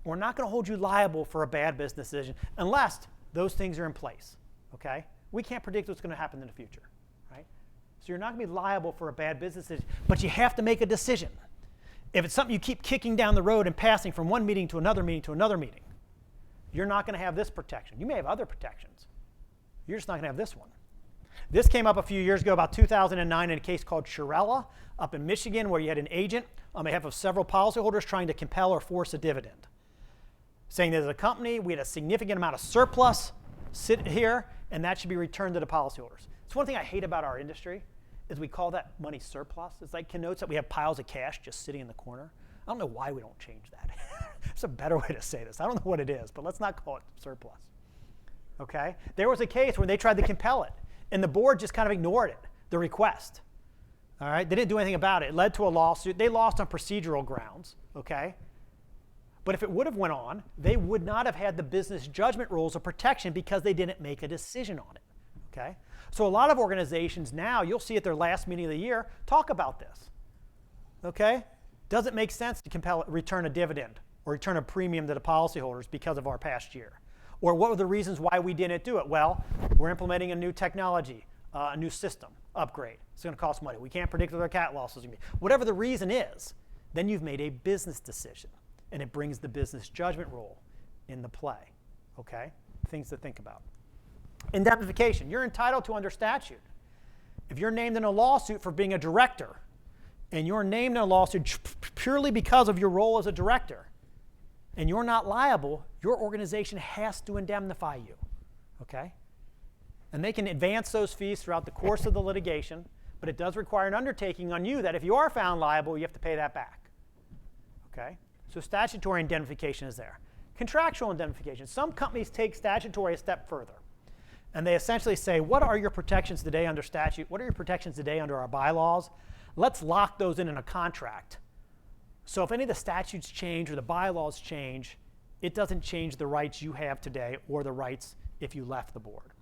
We're not going to hold you liable for a bad business decision unless those things are in place, okay? We can't predict what's going to happen in the future, right? So you're not going to be liable for a bad business decision, but you have to make a decision. If it's something you keep kicking down the road and passing from one meeting to another meeting to another meeting, you're not going to have this protection. You may have other protections. You're just not going to have this one. This came up a few years ago, about 2009, in a case called Shirella up in Michigan, where you had an agent on behalf of several policyholders trying to compel or force a dividend, saying that as a company, we had a significant amount of surplus sit here, and that should be returned to the policyholders. It's one thing I hate about our industry is we call that money surplus. It's like connotes that we have piles of cash just sitting in the corner. I don't know why we don't change that. There's a better way to say this. I don't know what it is, but let's not call it surplus. Okay? There was a case where they tried to compel it, and the board just kind of ignored it, the request. All right? They didn't do anything about it. It led to a lawsuit. They lost on procedural grounds. Okay? But if it would have went on, they would not have had the business judgment rules of protection because they didn't make a decision on it, okay? So a lot of organizations now, you'll see at their last meeting of the year, talk about this, okay? Does it make sense to return a dividend or return a premium to the policyholders because of our past year? Or what were the reasons why we didn't do it? Well, we're implementing a new technology, a new system upgrade. It's going to cost money. We can't predict what our cat losses are going to be. Whatever the reason is, then you've made a business decision. And it brings the business judgment rule into play, okay? Things to think about. Indemnification. You're entitled to under statute. If you're named in a lawsuit for being a director, and you're named in a lawsuit purely because of your role as a director, and you're not liable, your organization has to indemnify you, okay? And they can advance those fees throughout the course of the litigation, but it does require an undertaking on you that if you are found liable, you have to pay that back, okay? So statutory indemnification is there. Contractual indemnification. Some companies take statutory a step further. And they essentially say, what are your protections today under statute? What are your protections today under our bylaws? Let's lock those in a contract. So if any of the statutes change or the bylaws change, it doesn't change the rights you have today or the rights if you left the board.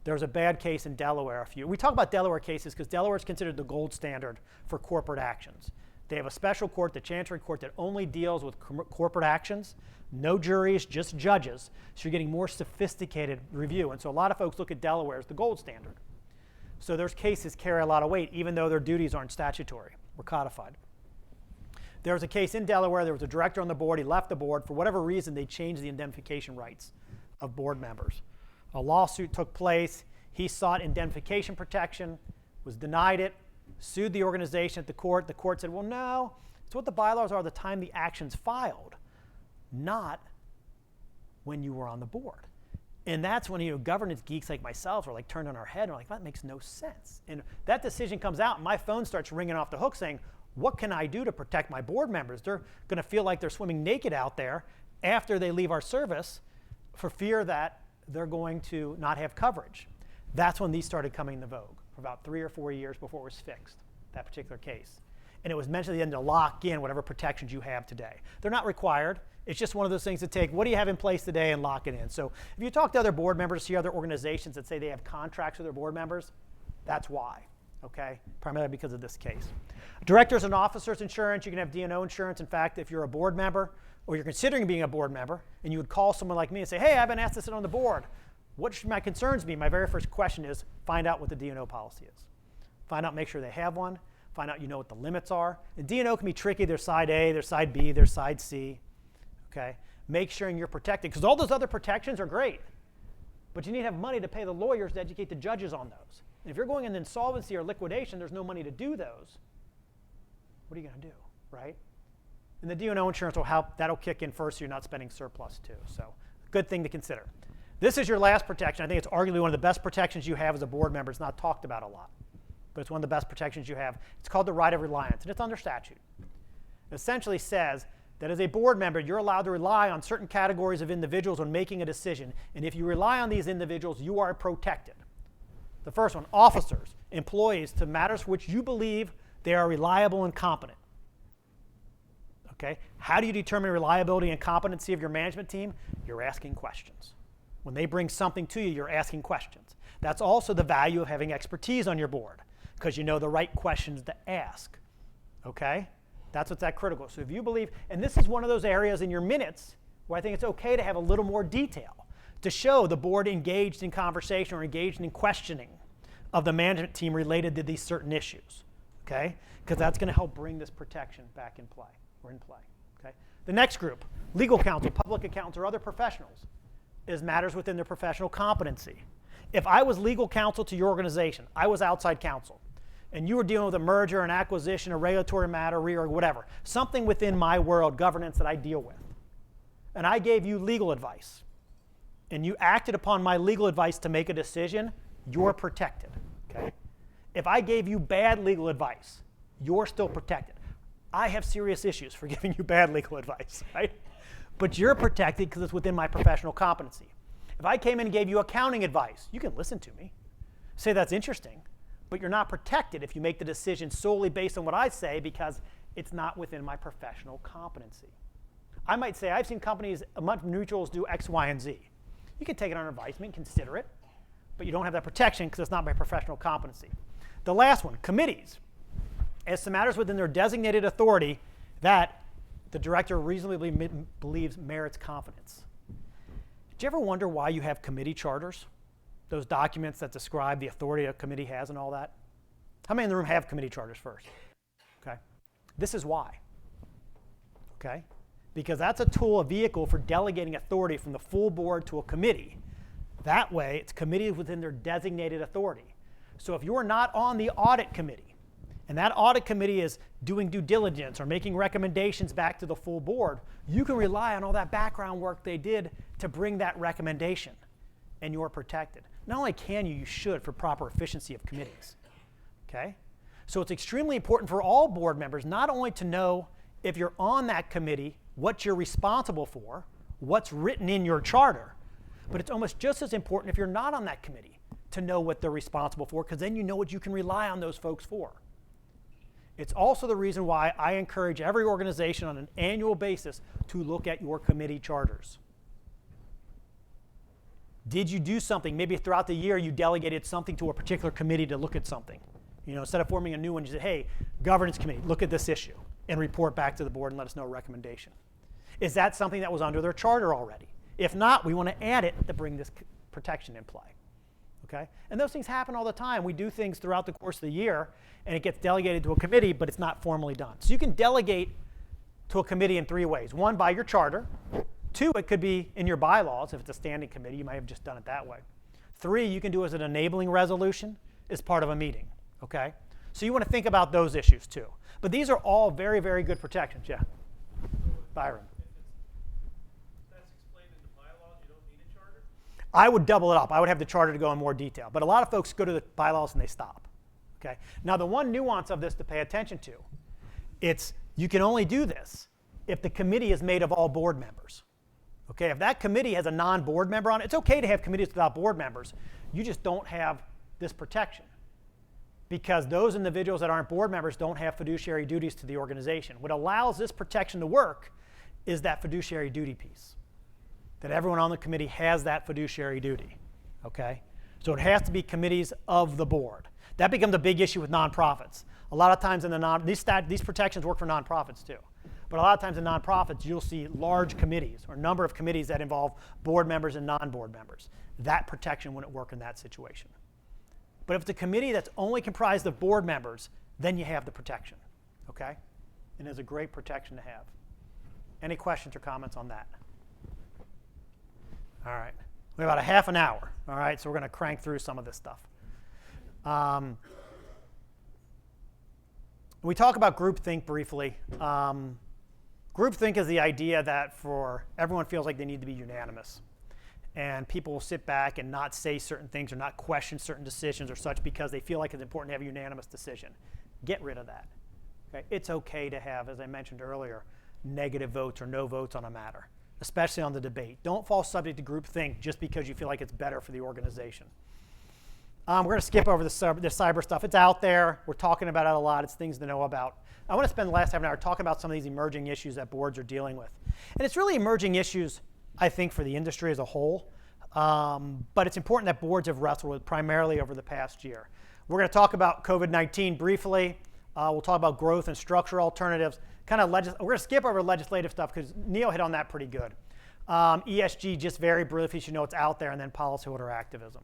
There was a bad case in Delaware. We talk about Delaware cases because Delaware is considered the gold standard for corporate actions. They have a special court, the Chancery Court, that only deals with corporate actions. No juries, just judges. So you're getting more sophisticated review. And so a lot of folks look at Delaware as the gold standard. So those cases carry a lot of weight, even though their duties aren't statutory or codified. There was a case in Delaware. There was a director on the board. He left the board. For whatever reason, they changed the indemnification rights of board members. A lawsuit took place. He sought indemnification protection, was denied it, sued the organization at the court. The court said, well, no, it's what the bylaws are at the time the action's filed, not when you were on the board. And that's when governance geeks like myself are like turned on our head and we're like, that makes no sense. And that decision comes out and my phone starts ringing off the hook saying, what can I do to protect my board members? They're going to feel like they're swimming naked out there after they leave our service for fear that they're going to not have coverage. That's when these started coming into vogue for about 3 or 4 years before it was fixed, that particular case. And it was meant at the end to lock in whatever protections you have today. They're not required. It's just one of those things to take, what do you have in place today, and lock it in. So if you talk to other board members, see other organizations that say they have contracts with their board members, that's why, okay? Primarily because of this case. Directors and officers insurance, you can have D&O insurance. In fact, if you're a board member or you're considering being a board member and you would call someone like me and say, hey, I've been asked to sit on the board. What should my concerns be? My very first question is find out what the D&O policy is. Find out, make sure they have one. Find out you know what the limits are. And D&O can be tricky. There's side A, there's side B, there's side C. Okay? Make sure you're protected, because all those other protections are great. But you need to have money to pay the lawyers to educate the judges on those. And if you're going into insolvency or liquidation, there's no money to do those. What are you going to do, right? And the D&O insurance will help. That'll kick in first so you're not spending surplus too. So good thing to consider. This is your last protection. I think it's arguably one of the best protections you have as a board member. It's not talked about a lot, but it's one of the best protections you have. It's called the right of reliance, and it's under statute. It essentially says that as a board member, you're allowed to rely on certain categories of individuals when making a decision, and if you rely on these individuals, you are protected. The first one, officers, employees, to matters which you believe they are reliable and competent. Okay? How do you determine reliability and competency of your management team? You're asking questions. When they bring something to you, you're asking questions. That's also the value of having expertise on your board, because you know the right questions to ask. Okay? That's what's that critical. So if you believe, and this is one of those areas in your minutes where I think it's okay to have a little more detail to show the board engaged in conversation or engaged in questioning of the management team related to these certain issues. Okay? Because that's going to help bring this protection back in play, or in play. Okay? The next group, legal counsel, public accountants, or other professionals, is matters within their professional competency. If I was legal counsel to your organization, I was outside counsel, and you were dealing with a merger, an acquisition, a regulatory matter, or whatever, something within my world, governance that I deal with, and I gave you legal advice, and you acted upon my legal advice to make a decision, you're protected. Okay? If I gave you bad legal advice, you're still protected. I have serious issues for giving you bad legal advice, right? But you're protected because it's within my professional competency. If I came in and gave you accounting advice, you can listen to me, say that's interesting, but you're not protected if you make the decision solely based on what I say because it's not within my professional competency. I might say, I've seen companies, mutuals do X, Y, and Z. You can take it under advisement, consider it, but you don't have that protection because it's not my professional competency. The last one, committees. As to matters within their designated authority that the director reasonably believes merits confidence. Did you ever wonder why you have committee charters? Those documents that describe the authority a committee has and all that? How many in the room have committee charters first? Okay. This is why. Okay? Because that's a tool, a vehicle for delegating authority from the full board to a committee. That way, it's committees within their designated authority. So if you're not on the audit committee, and that audit committee is doing due diligence or making recommendations back to the full board, you can rely on all that background work they did to bring that recommendation, and you're protected. Not only can you, you should for proper efficiency of committees. Okay? So it's extremely important for all board members not only to know if you're on that committee, what you're responsible for, what's written in your charter, but it's almost just as important if you're not on that committee to know what they're responsible for, because then you know what you can rely on those folks for. It's also the reason why I encourage every organization on an annual basis to look at your committee charters. Did you do something? Maybe throughout the year you delegated something to a particular committee to look at something. You know, instead of forming a new one, you said, hey, governance committee, look at this issue and report back to the board and let us know a recommendation. Is that something that was under their charter already? If not, we want to add it to bring this protection in play. Okay? And those things happen all the time. We do things throughout the course of the year, and it gets delegated to a committee, but it's not formally done. So you can delegate to a committee in 3 ways. 1, by your charter. 2, it could be in your bylaws. If it's a standing committee, you might have just done it that way. 3, you can do as an enabling resolution as part of a meeting. Okay? So you want to think about those issues too. But these are all very, very good protections. Yeah? Byron. I would double it up. I would have the charter to go in more detail. But a lot of folks go to the bylaws and they stop. Okay? Now, the one nuance of this to pay attention to, it's you can only do this if the committee is made of all board members. Okay? If that committee has a non-board member on it, it's okay to have committees without board members. You just don't have this protection because those individuals that aren't board members don't have fiduciary duties to the organization. What allows this protection to work is that fiduciary duty piece. That everyone on the committee has that fiduciary duty, okay? So it has to be committees of the board. That becomes a big issue with nonprofits. A lot of times in these protections work for nonprofits too. But a lot of times in nonprofits, you'll see large committees or number of committees that involve board members and non-board members. That protection wouldn't work in that situation. But if it's a committee that's only comprised of board members, then you have the protection, okay? And it's a great protection to have. Any questions or comments on that? All right, we have about a half an hour. All right, so we're going to crank through some of this stuff. We talk about groupthink briefly. Groupthink is the idea that everyone feels like they need to be unanimous. And people will sit back and not say certain things or not question certain decisions or such because they feel like it's important to have a unanimous decision. Get rid of that. Okay? It's okay to have, as I mentioned earlier, negative votes or no votes on a matter, especially on the debate. Don't fall subject to groupthink just because you feel like it's better for the organization. We're going to skip over the cyber stuff. It's out there. We're talking about it a lot. It's things to know about. I want to spend the last half an hour talking about some of these emerging issues that boards are dealing with. And it's really emerging issues, I think, for the industry as a whole. But it's important that boards have wrestled with primarily over the past year. We're going to talk about COVID-19 briefly. We'll talk about growth and structure alternatives. We're going to skip over legislative stuff because Neil hit on that pretty good. ESG, just very briefly, so you know it's out there, and then policyholder activism.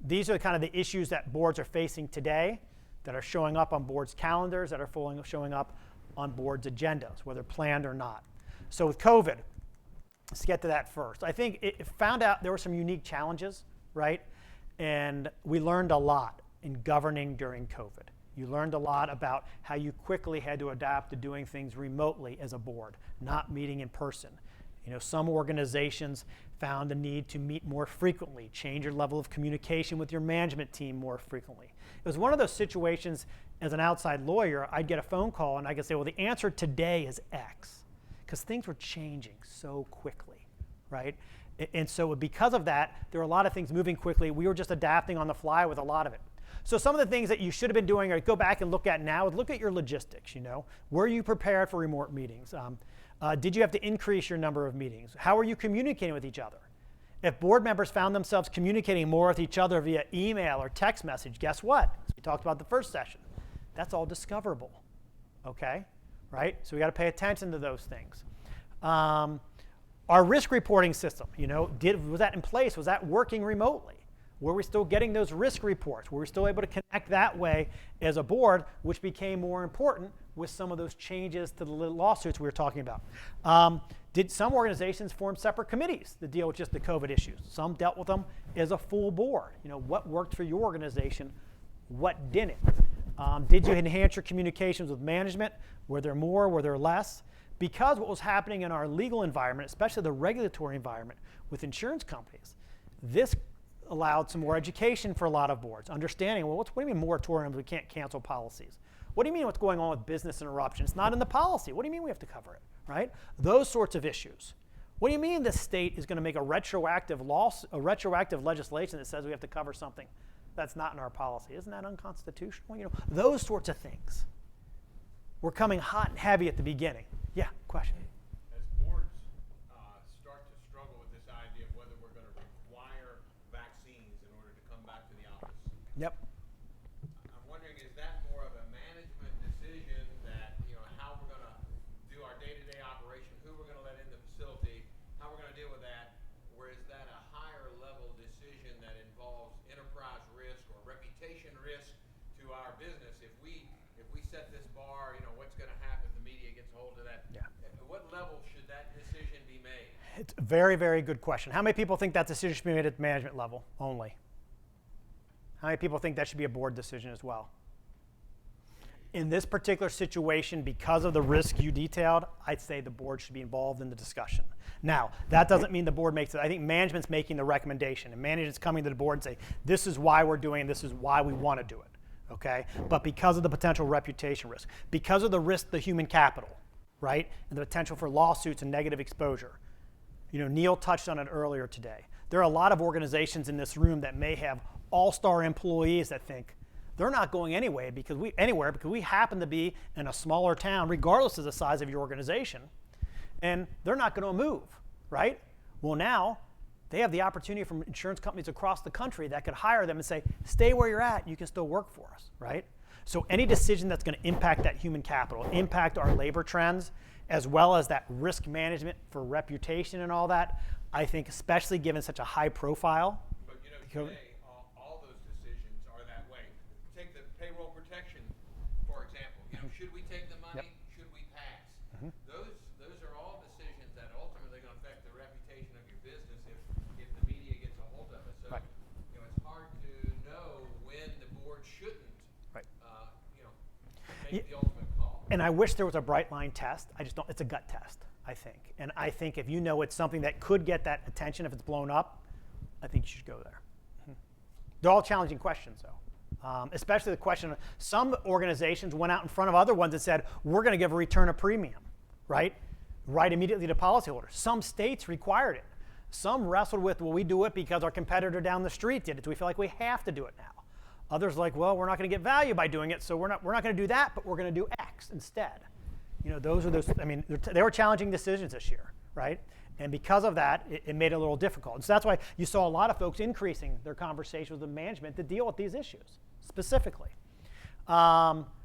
These are kind of the issues that boards are facing today that are showing up on boards' calendars, that are showing up on boards' agendas, whether planned or not. So with COVID, let's get to that first. I think it found out there were some unique challenges, right? And we learned a lot in governing during COVID. You learned a lot about how you quickly had to adapt to doing things remotely as a board, not meeting in person. You know, some organizations found the need to meet more frequently, change your level of communication with your management team more frequently. It was one of those situations, as an outside lawyer, I'd get a phone call and I could say, well, the answer today is X, because things were changing so quickly, right? And so because of that, there were a lot of things moving quickly. We were just adapting on the fly with a lot of it. So some of the things that you should have been doing or go back and look at now is look at your logistics, you know. Were you prepared for remote meetings? Did you have to increase your number of meetings? How are you communicating with each other? If board members found themselves communicating more with each other via email or text message, guess what? As we talked about the first session, that's all discoverable, okay? Right? So we got to pay attention to those things. Our risk reporting system, you know, was that in place? Was that working remotely? Were we still getting those risk reports? Were we still able to connect that way as a board, which became more important with some of those changes to the lawsuits we were talking about? Did some organizations form separate committees to deal with just the COVID issues? Some dealt with them as a full board. You know, what worked for your organization? What didn't? Did you enhance your communications with management? Were there more? Were there less? Because what was happening in our legal environment, especially the regulatory environment with insurance companies, this allowed some more education for a lot of boards, understanding, well, what do you mean moratoriums? We can't cancel policies. What do you mean what's going on with business interruption? It's not in the policy. What do you mean we have to cover it, right? Those sorts of issues. What do you mean the state is going to make a retroactive legislation that says we have to cover something That's not in our policy. Isn't that unconstitutional? You know, those sorts of things. We're coming hot and heavy at the beginning. Yeah, question. As boards start to struggle with this idea of whether we're going to require vaccines in order to come back to the office, Yep. I'm wondering, is that more of a management decision that, you know, how we're going to do our day-to-day operation, who we're going to let in the facility, how we're going to deal with that, or is that a higher level decision that involves enterprise risk or reputation risk to our business? If we set this bar, you know, what's going to happen if the media gets a hold of that? Yeah. At what level should that decision be made? It's a very, very good question. How many people think that decision should be made at the management level only? How many people think that should be a board decision as well? In this particular situation, because of the risk you detailed, I'd say the board should be involved in the discussion. Now, that doesn't mean the board makes it. I think management's making the recommendation, and management's coming to the board and say, this is why we're doing it, this is why we want to do it. Okay? But because of the potential reputation risk, because of the risk to human capital, right, and the potential for lawsuits and negative exposure. You know, Neil touched on it earlier today. There are a lot of organizations in this room that may have all-star employees that think they're not going anywhere because we happen to be in a smaller town, regardless of the size of your organization, and they're not going to move, right? Well, now they have the opportunity from insurance companies across the country that could hire them and say, stay where you're at, you can still work for us, right? So any decision that's going to impact that human capital, impact our labor trends, as well as that risk management for reputation and all that, I think especially given such a high profile. But you know, today, all those decisions are that way. Take the payroll protection, for example. You know, should we take the money? Yep. Should we pass? Those are all decisions that ultimately are going to affect the reputation of your business if the media gets a hold of it. So, Right. you know, it's hard to know when the board shouldn't, Right. you know, make the ultimate call. And I wish there was a bright line test. I just don't. It's a gut test, I think. And I think if you know it's something that could get that attention if it's blown up, I think you should go there. They're all challenging questions, though. Especially the question of some organizations went out in front of other ones and said, we're going to give a return of premium, right? Right immediately to policyholders. Some states required it. Some wrestled with, well, we do it because our competitor down the street did it. Do we feel like we have to do it now? Others like, well, we're not going to get value by doing it, so we're not going to do that, but we're going to do X instead. You know, I mean, they were challenging decisions this year, right? And because of that, it made it a little difficult. And so that's why you saw a lot of folks increasing their conversations with the management to deal with these issues specifically.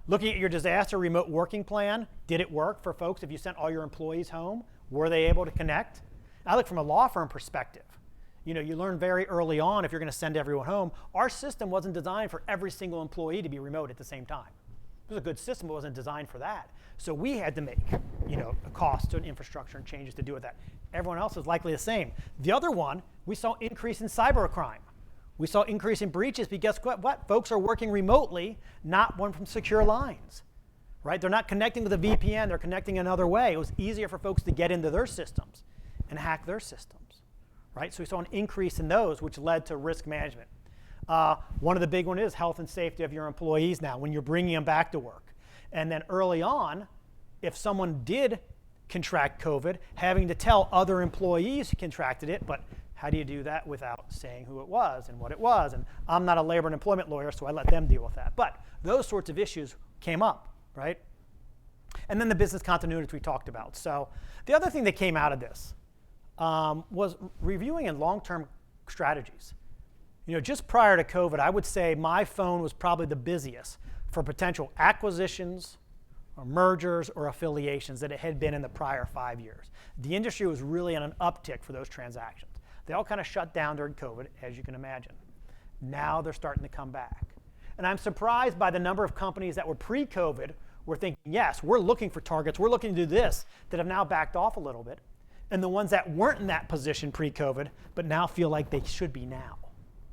Looking at your disaster remote working plan, did it work for folks if you sent all your employees home? Were they able to connect? I look from a law firm perspective. You know, you learn very early on if you're going to send everyone home. Our system wasn't designed for every single employee to be remote at the same time. It was a good system, but it wasn't designed for that. So we had to make, you know, a cost and infrastructure and changes to do with that. Everyone else is likely the same. The other one, we saw increase in cybercrime. We saw increase in breaches because guess what? Folks are working remotely, not one from secure lines, right? They're not connecting with a VPN. They're connecting another way. It was easier for folks to get into their systems and hack their systems, right? So we saw an increase in those, which led to risk management. One of the big ones is health and safety of your employees now when you're bringing them back to work. And then early on, if someone did contract COVID, having to tell other employees who contracted it, but how do you do that without saying who it was and what it was? And I'm not a labor and employment lawyer, so I let them deal with that. But those sorts of issues came up, right? And then the business continuity we talked about. So the other thing that came out of this was reviewing and long-term strategies. You know, just prior to COVID, I would say my phone was probably the busiest for potential acquisitions or mergers or affiliations that it had been in the prior 5 years. The industry was really on an uptick for those transactions. They all kind of shut down during COVID, as you can imagine. Now they're starting to come back. And I'm surprised by the number of companies that were pre-COVID were thinking, yes, we're looking for targets, we're looking to do this, that have now backed off a little bit. And the ones that weren't in that position pre-COVID, but now feel like they should be now.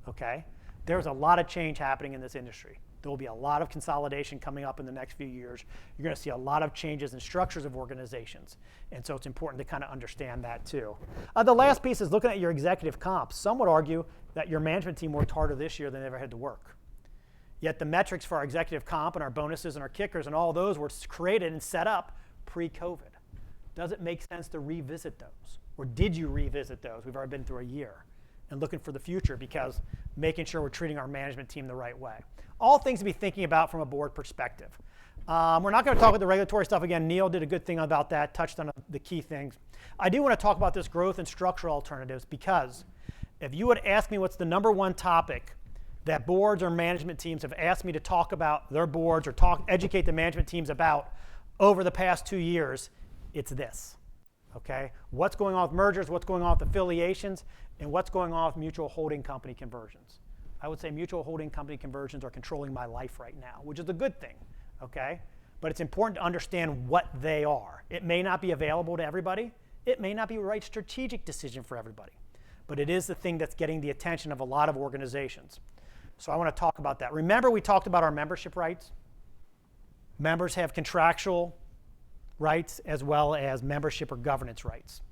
Okay? There's a lot of change happening in this industry. There will be a lot of consolidation coming up in the next few years. You're going to see a lot of changes in structures of organizations. And so it's important to kind of understand that too. The last piece is looking at your executive comp. Some would argue that your management team worked harder this year than they ever had to work. Yet the metrics for our executive comp and our bonuses and our kickers and all those were created and set up pre-COVID. Does it make sense to revisit those? Or did you revisit those? We've already been through a year. and looking for the future, because making sure we're treating our management team the right way. All things to be thinking about from a board perspective. We're not going to talk about the regulatory stuff again. Neil did a good thing about that, touched on the key things. I do want to talk about this growth and structural alternatives, because if you would ask me what's the #1 topic that boards or management teams have asked me to talk about their boards or educate the management teams about over the past 2 years, it's this. Okay? What's going on with mergers, what's going on with affiliations, and what's going on with mutual holding company conversions. I would say mutual holding company conversions are controlling my life right now, which is a good thing. Okay? But it's important to understand what they are. It may not be available to everybody. It may not be the right strategic decision for everybody. But it is the thing that's getting the attention of a lot of organizations. So I want to talk about that. Remember, we talked about our membership rights. Members have contractual rights as well as membership or governance rights.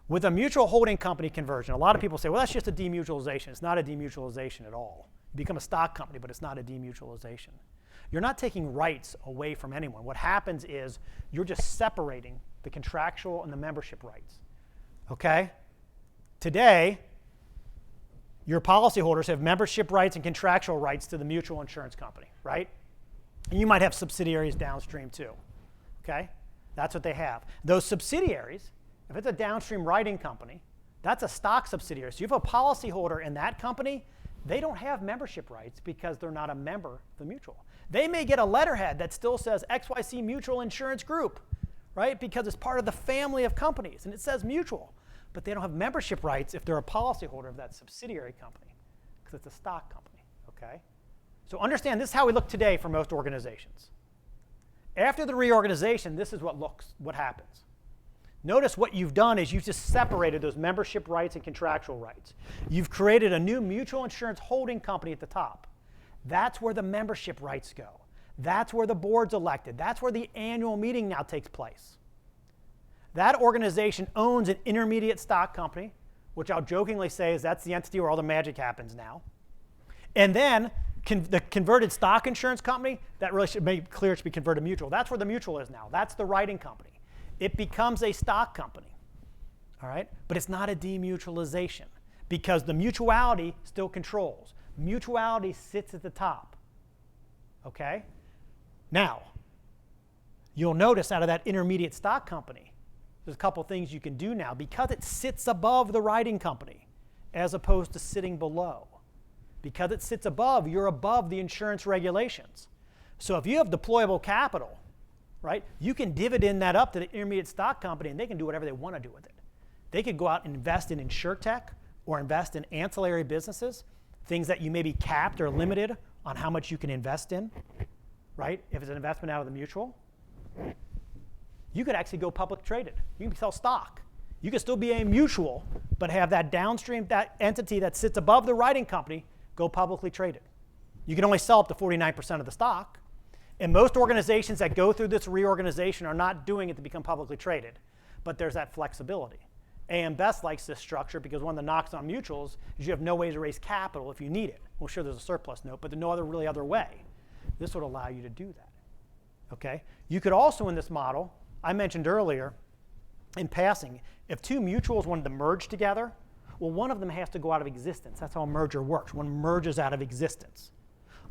With a mutual holding company conversion, a lot of people say, well, that's just a demutualization. It's not a demutualization at all. You become a stock company, but it's not a demutualization. You're not taking rights away from anyone. What happens is you're just separating the contractual and the membership rights. Okay? Today, your policyholders have membership rights and contractual rights to the mutual insurance company, right? And you might have subsidiaries downstream too. Okay? That's what they have. Those subsidiaries, if it's a downstream writing company, that's a stock subsidiary. So you have a policyholder in that company, they don't have membership rights because they're not a member of the mutual. They may get a letterhead that still says XYC Mutual Insurance Group, right? Because it's part of the family of companies and it says mutual. But they don't have membership rights if they're a policyholder of that subsidiary company, because it's a stock company, okay? So understand, this is how we look today for most organizations. After the reorganization, this is what happens. Notice what you've done is you've just separated those membership rights and contractual rights. You've created a new mutual insurance holding company at the top. That's where the membership rights go. That's where the board's elected. That's where the annual meeting now takes place. That organization owns an intermediate stock company, which I'll jokingly say is that's the entity where all the magic happens now. And then the converted stock insurance company, that really should make clear it should be converted mutual. That's where the mutual is now. That's the writing company. It becomes a stock company, all right? But it's not a demutualization because the mutuality still controls. Mutuality sits at the top, okay? Now, you'll notice out of that intermediate stock company, there's a couple things you can do now because it sits above the writing company as opposed to sitting below. Because it sits above, you're above the insurance regulations. So if you have deployable capital, right, you can dividend that up to the intermediate stock company and they can do whatever they want to do with it. They could go out and invest in InsurTech or invest in ancillary businesses, things that you may be capped or limited on how much you can invest in, right, if it's an investment out of the mutual. You could actually go public traded. You can sell stock. You could still be a mutual, but have that downstream, that entity that sits above the writing company, go publicly traded. You can only sell up to 49% of the stock. And most organizations that go through this reorganization are not doing it to become publicly traded, but there's that flexibility. AM Best likes this structure because one of the knocks on mutuals is you have no way to raise capital if you need it. Well, sure, there's a surplus note, but there's no other way. This would allow you to do that. Okay? You could also, in this model, I mentioned earlier, in passing, if two mutuals wanted to merge together, well, one of them has to go out of existence. That's how a merger works. One merges out of existence.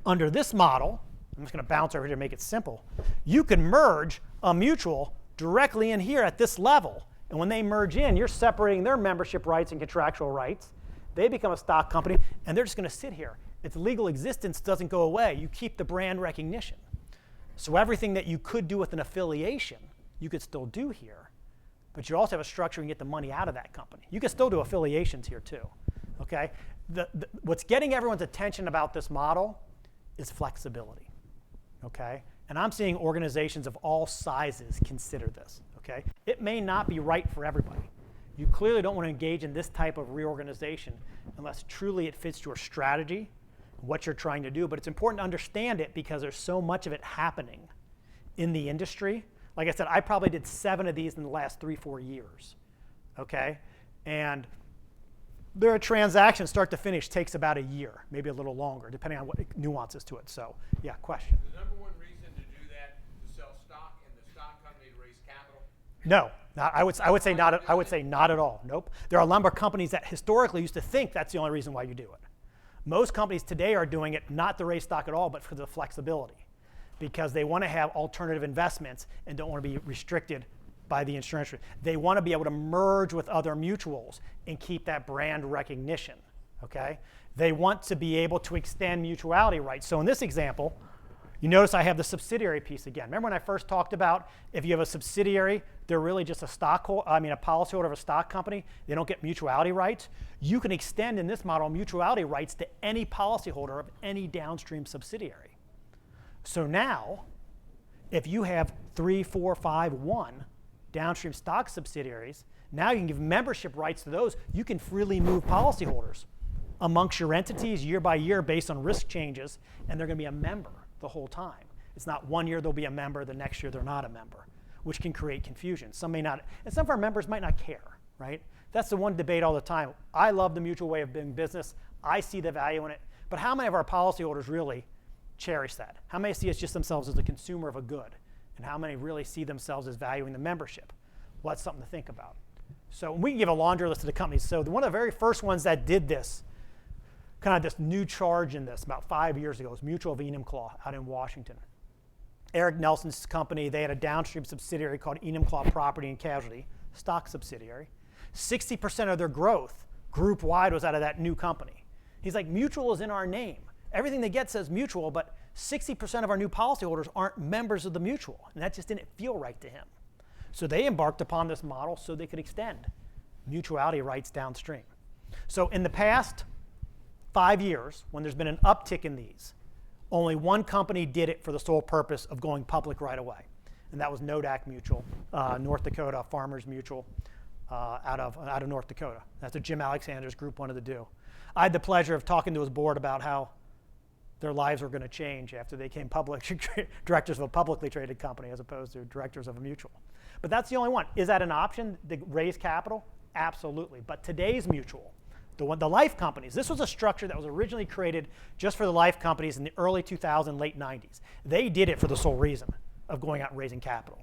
Under this model, I'm just going to bounce over here to make it simple, you can merge a mutual directly in here at this level. And when they merge in, you're separating their membership rights and contractual rights. They become a stock company, and they're just going to sit here. Its legal existence doesn't go away. You keep the brand recognition. So everything that you could do with an affiliation, you could still do here. But you also have a structure and get the money out of that company. You can still do affiliations here too. Okay? What's getting everyone's attention about this model is flexibility. Okay? And I'm seeing organizations of all sizes consider this. Okay? It may not be right for everybody. You clearly don't want to engage in this type of reorganization unless truly it fits your strategy, what you're trying to do. But it's important to understand it because there's so much of it happening in the industry. Like I said, I probably did 7 of these in the last 3-4 years, okay? And their transaction start to finish takes about a year, maybe a little longer, depending on what nuances to it. So, yeah, question? The #1 reason to do that, to sell stock in the stock company to raise capital? No, I would say not. I would say not at all. Nope. There are a number of companies that historically used to think that's the only reason why you do it. Most companies today are doing it not to raise stock at all, but for the flexibility, because they want to have alternative investments and don't want to be restricted by the insurance. They want to be able to merge with other mutuals and keep that brand recognition. Okay. They want to be able to extend mutuality rights. So in this example, you notice I have the subsidiary piece again. Remember when I first talked about if you have a subsidiary, they're really just a policyholder of a stock company. They don't get mutuality rights. You can extend in this model mutuality rights to any policyholder of any downstream subsidiary. So now, if you have 3, 4, 5, 1 downstream stock subsidiaries, now you can give membership rights to those. You can freely move policyholders amongst your entities year by year based on risk changes, and they're going to be a member the whole time. It's not 1 year they'll be a member, the next year they're not a member, which can create confusion. Some may not, and some of our members might not care, right? That's the one debate all the time. I love the mutual way of doing business. I see the value in it. But how many of our policyholders really cherish that? How many see us just themselves as a consumer of a good? And how many really see themselves as valuing the membership? Well, that's something to think about. So we can give a laundry list of the companies. So one of the very first ones that did this, kind of this new charge in this about 5 years ago, was Mutual of Enumclaw out in Washington. Eric Nelson's company, they had a downstream subsidiary called Enumclaw Property and Casualty, stock subsidiary. 60% of their growth group-wide was out of that new company. He's like, Mutual is in our name. Everything they get says Mutual, but 60% of our new policyholders aren't members of the Mutual, and that just didn't feel right to him. So they embarked upon this model so they could extend mutuality rights downstream. So in the past 5 years, when there's been an uptick in these, only one company did it for the sole purpose of going public right away, and that was Nodak Mutual, North Dakota Farmers Mutual out of North Dakota. That's what Jim Alexander's group wanted to do. I had the pleasure of talking to his board about how their lives were going to change after they became directors of a publicly traded company as opposed to directors of a mutual. But that's the only one. Is that an option to raise capital? Absolutely. But today's mutual, the life companies, this was a structure that was originally created just for the life companies in the early 2000s, late 90s. They did it for the sole reason of going out and raising capital.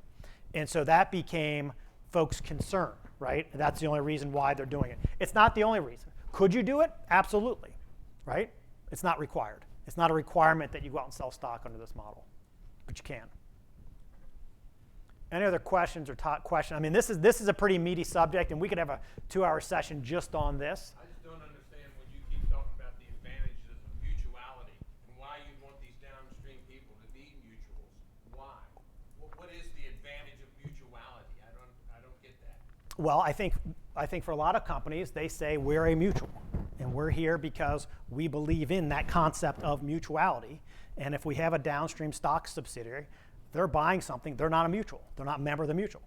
And so that became folks' concern, right? And that's the only reason why they're doing it. It's not the only reason. Could you do it? Absolutely, right? It's not required. It's not a requirement that you go out and sell stock under this model, but you can. Any other questions or questions? I mean, this is a pretty meaty subject, and we could have a 2-hour session just on this. I just don't understand when you keep talking about the advantages of mutuality and why you want these downstream people to be mutuals. Why? What is the advantage of mutuality? I don't get that. Well, I think for a lot of companies, they say we're a mutual, and we're here because we believe in that concept of mutuality. And if we have a downstream stock subsidiary, they're buying something, they're not a mutual. They're not a member of the mutual.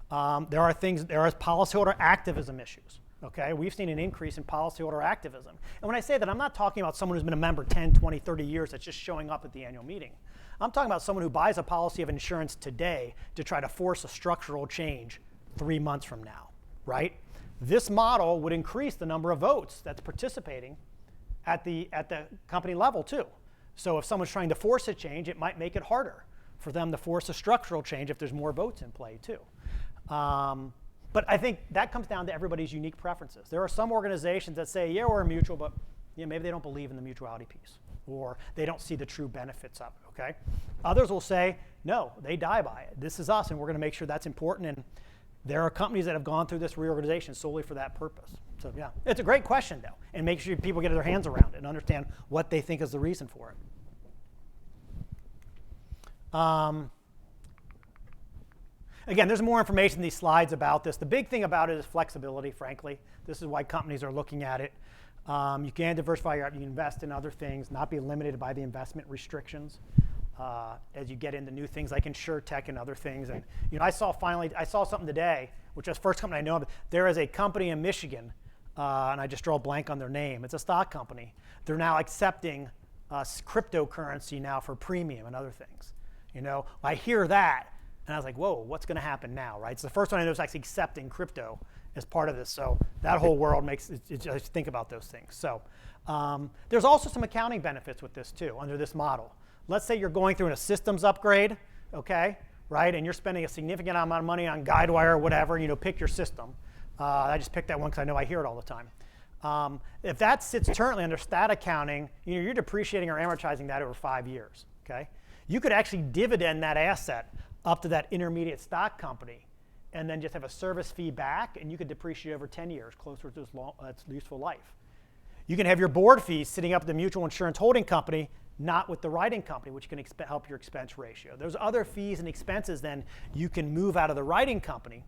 There are policyholder activism issues. Okay, we've seen an increase in policyholder activism. And when I say that, I'm not talking about someone who's been a member 10, 20, 30 years that's just showing up at the annual meeting. I'm talking about someone who buys a policy of insurance today to try to force a structural change 3 months from now, right? This model would increase the number of votes that's participating at the company level too. So if someone's trying to force a change, it might make it harder for them to force a structural change if there's more votes in play too. But I think that comes down to everybody's unique preferences. There are some organizations that say, yeah, we're a mutual, but maybe they don't believe in the mutuality piece, or they don't see the true benefits of it, okay? Others will say, no, they die by it. This is us, and we're going to make sure that's important. And there are companies that have gone through this reorganization solely for that purpose. So yeah, it's a great question though, and make sure people get their hands around it and understand what they think is the reason for it. Again, there's more information in these slides about this. The big thing about it is flexibility, frankly. This is why companies are looking at it. You can diversify you can invest in other things, not be limited by the investment restrictions as you get into new things like InsurTech and other things. And I saw something today, which was the first company I know of. There is a company in Michigan, and I just draw a blank on their name. It's a stock company. They're now accepting cryptocurrency now for premium and other things. I hear that, and I was like, whoa, what's going to happen now, right? It's the first one I know is actually accepting crypto as part of this. So that whole world makes just think about those things. So there's also some accounting benefits with this too under this model. Let's say you're going through a systems upgrade, okay, right? And you're spending a significant amount of money on Guidewire or whatever, pick your system. I just picked that one because I know I hear it all the time. If that sits currently under stat accounting, you're depreciating or amortizing that over 5 years, okay? You could actually dividend that asset up to that intermediate stock company and then just have a service fee back, and you could depreciate over 10 years, closer to its useful life. You can have your board fees sitting up at the mutual insurance holding company, not with the writing company, which can help your expense ratio. There's other fees and expenses then you can move out of the writing company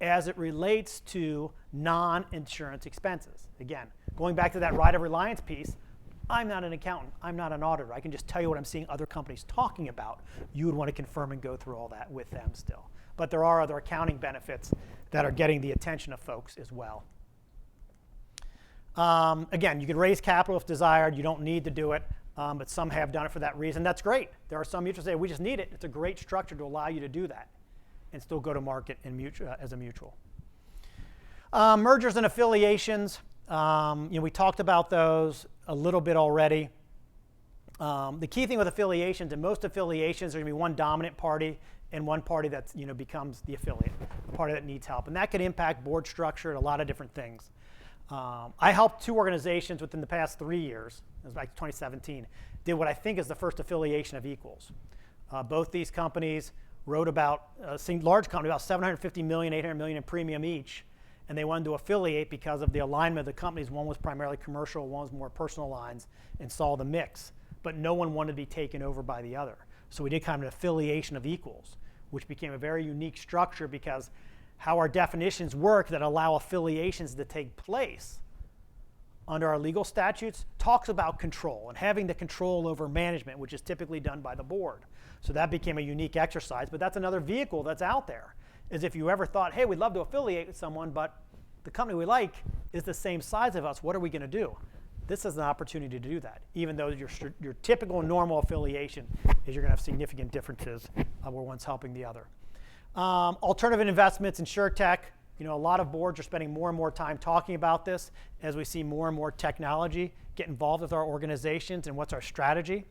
as it relates to non-insurance expenses. Again, going back to that right of reliance piece, I'm not an accountant. I'm not an auditor. I can just tell you what I'm seeing other companies talking about. You would want to confirm and go through all that with them still. But there are other accounting benefits that are getting the attention of folks as well. Again, you can raise capital if desired. You don't need to do it, but some have done it for that reason. That's great. There are some mutuals that say, we just need it. It's a great structure to allow you to do that and still go to market as a mutual. Mergers and affiliations. We talked about those a little bit already. The key thing with affiliations, and most affiliations, there's going to be one dominant party and one party that becomes the affiliate, a party that needs help. And that could impact board structure and a lot of different things. I helped 2 organizations within the past 3 years, it was like 2017, did what I think is the first affiliation of equals. Both these companies wrote about, a large company, about $750 million, $800 million in premium each, and they wanted to affiliate because of the alignment of the companies. One was primarily commercial, one was more personal lines, and saw the mix. But no one wanted to be taken over by the other. So we did kind of an affiliation of equals, which became a very unique structure because how our definitions work that allow affiliations to take place under our legal statutes talks about control and having the control over management, which is typically done by the board. So that became a unique exercise, but that's another vehicle that's out there, is if you ever thought, hey, we'd love to affiliate with someone, but the company we like is the same size of us, what are we going to do? This is an opportunity to do that, even though your typical normal affiliation is you're going to have significant differences where one's helping the other. Alternative investments, insurtech. A lot of boards are spending more and more time talking about this as we see more and more technology get involved with our organizations and what's our strategy.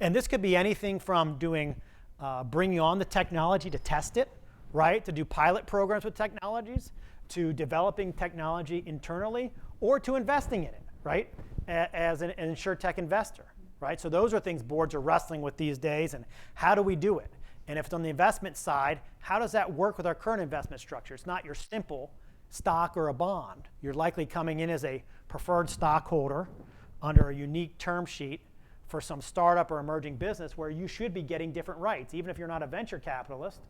And this could be anything from bringing on the technology to test it, right? To do pilot programs with technologies, to developing technology internally, or to investing in it, right? As an insurtech investor, right? So those are things boards are wrestling with these days, and how do we do it? And if it's on the investment side, how does that work with our current investment structure? It's not your simple stock or a bond. You're likely coming in as a preferred stockholder under a unique term sheet for some startup or emerging business where you should be getting different rights. Even if you're not a venture capitalist,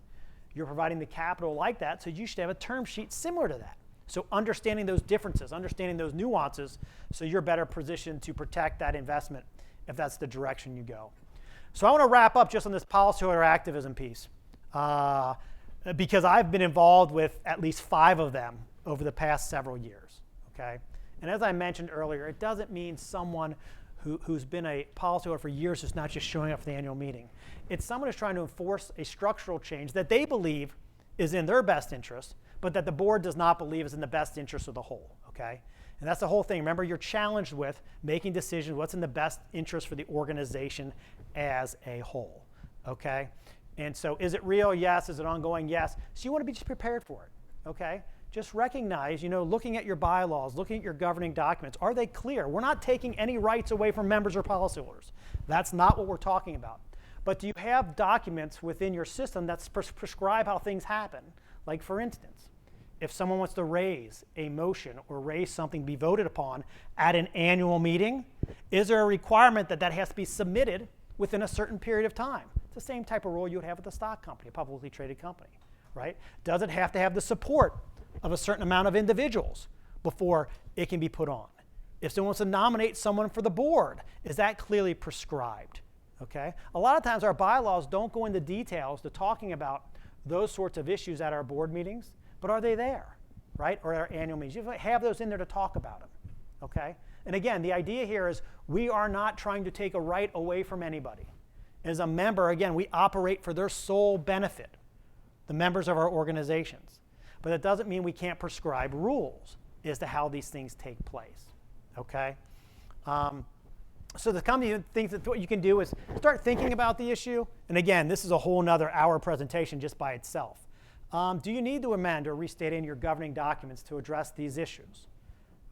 you're providing the capital like that, so you should have a term sheet similar to that. So understanding those differences, understanding those nuances, so you're better positioned to protect that investment if that's the direction you go. So I want to wrap up just on this policyholder activism piece because I've been involved with at least 5 of them over the past several years, okay? And as I mentioned earlier, it doesn't mean someone who's been a policyholder for years is not just showing up for the annual meeting. It's someone who's trying to enforce a structural change that they believe is in their best interest, but that the board does not believe is in the best interest of the whole, okay? And that's the whole thing. Remember, you're challenged with making decisions, what's in the best interest for the organization as a whole, okay? And so is it real? Yes. Is it ongoing? Yes. So you want to be just prepared for it, okay? Just recognize, looking at your bylaws, looking at your governing documents, are they clear? We're not taking any rights away from members or policyholders. That's not what we're talking about. But do you have documents within your system that prescribe how things happen? Like, for instance, if someone wants to raise a motion or raise something to be voted upon at an annual meeting, is there a requirement that that has to be submitted within a certain period of time? It's the same type of rule you would have with a stock company, a publicly traded company, right? Does it have to have the support of a certain amount of individuals before it can be put on? If someone wants to nominate someone for the board, is that clearly prescribed, okay? A lot of times our bylaws don't go into details to talking about those sorts of issues at our board meetings, but are they there, right? Or at our annual meetings? You have those in there to talk about them, okay? And again, the idea here is we are not trying to take a right away from anybody. As a member, again, we operate for their sole benefit, the members of our organizations. But that doesn't mean we can't prescribe rules as to how these things take place, okay? So the company thinks that what you can do is start thinking about the issue. And again, this is a whole nother hour presentation just by itself. Do you need to amend or restate in your governing documents to address these issues?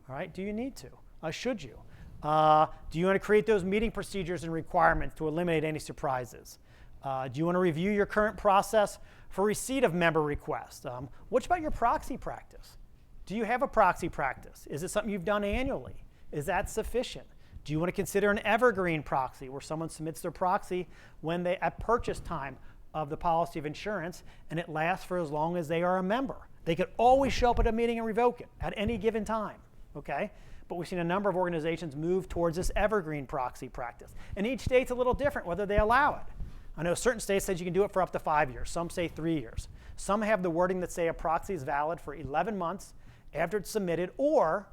All right, do you need to? Should you? Do you want to create those meeting procedures and requirements to eliminate any surprises? Do you want to review your current process for receipt of member requests? What about your proxy practice? Do you have a proxy practice? Is it something you've done annually? Is that sufficient? Do you want to consider an evergreen proxy where someone submits their proxy when they at purchase time of the policy of insurance and it lasts for as long as they are a member? They could always show up at a meeting and revoke it at any given time, okay? But we've seen a number of organizations move towards this evergreen proxy practice. And each state's a little different whether they allow it. I know certain states say you can do it for up to 5 years. Some say 3 years. Some have the wording that say a proxy is valid for 11 months after it's submitted or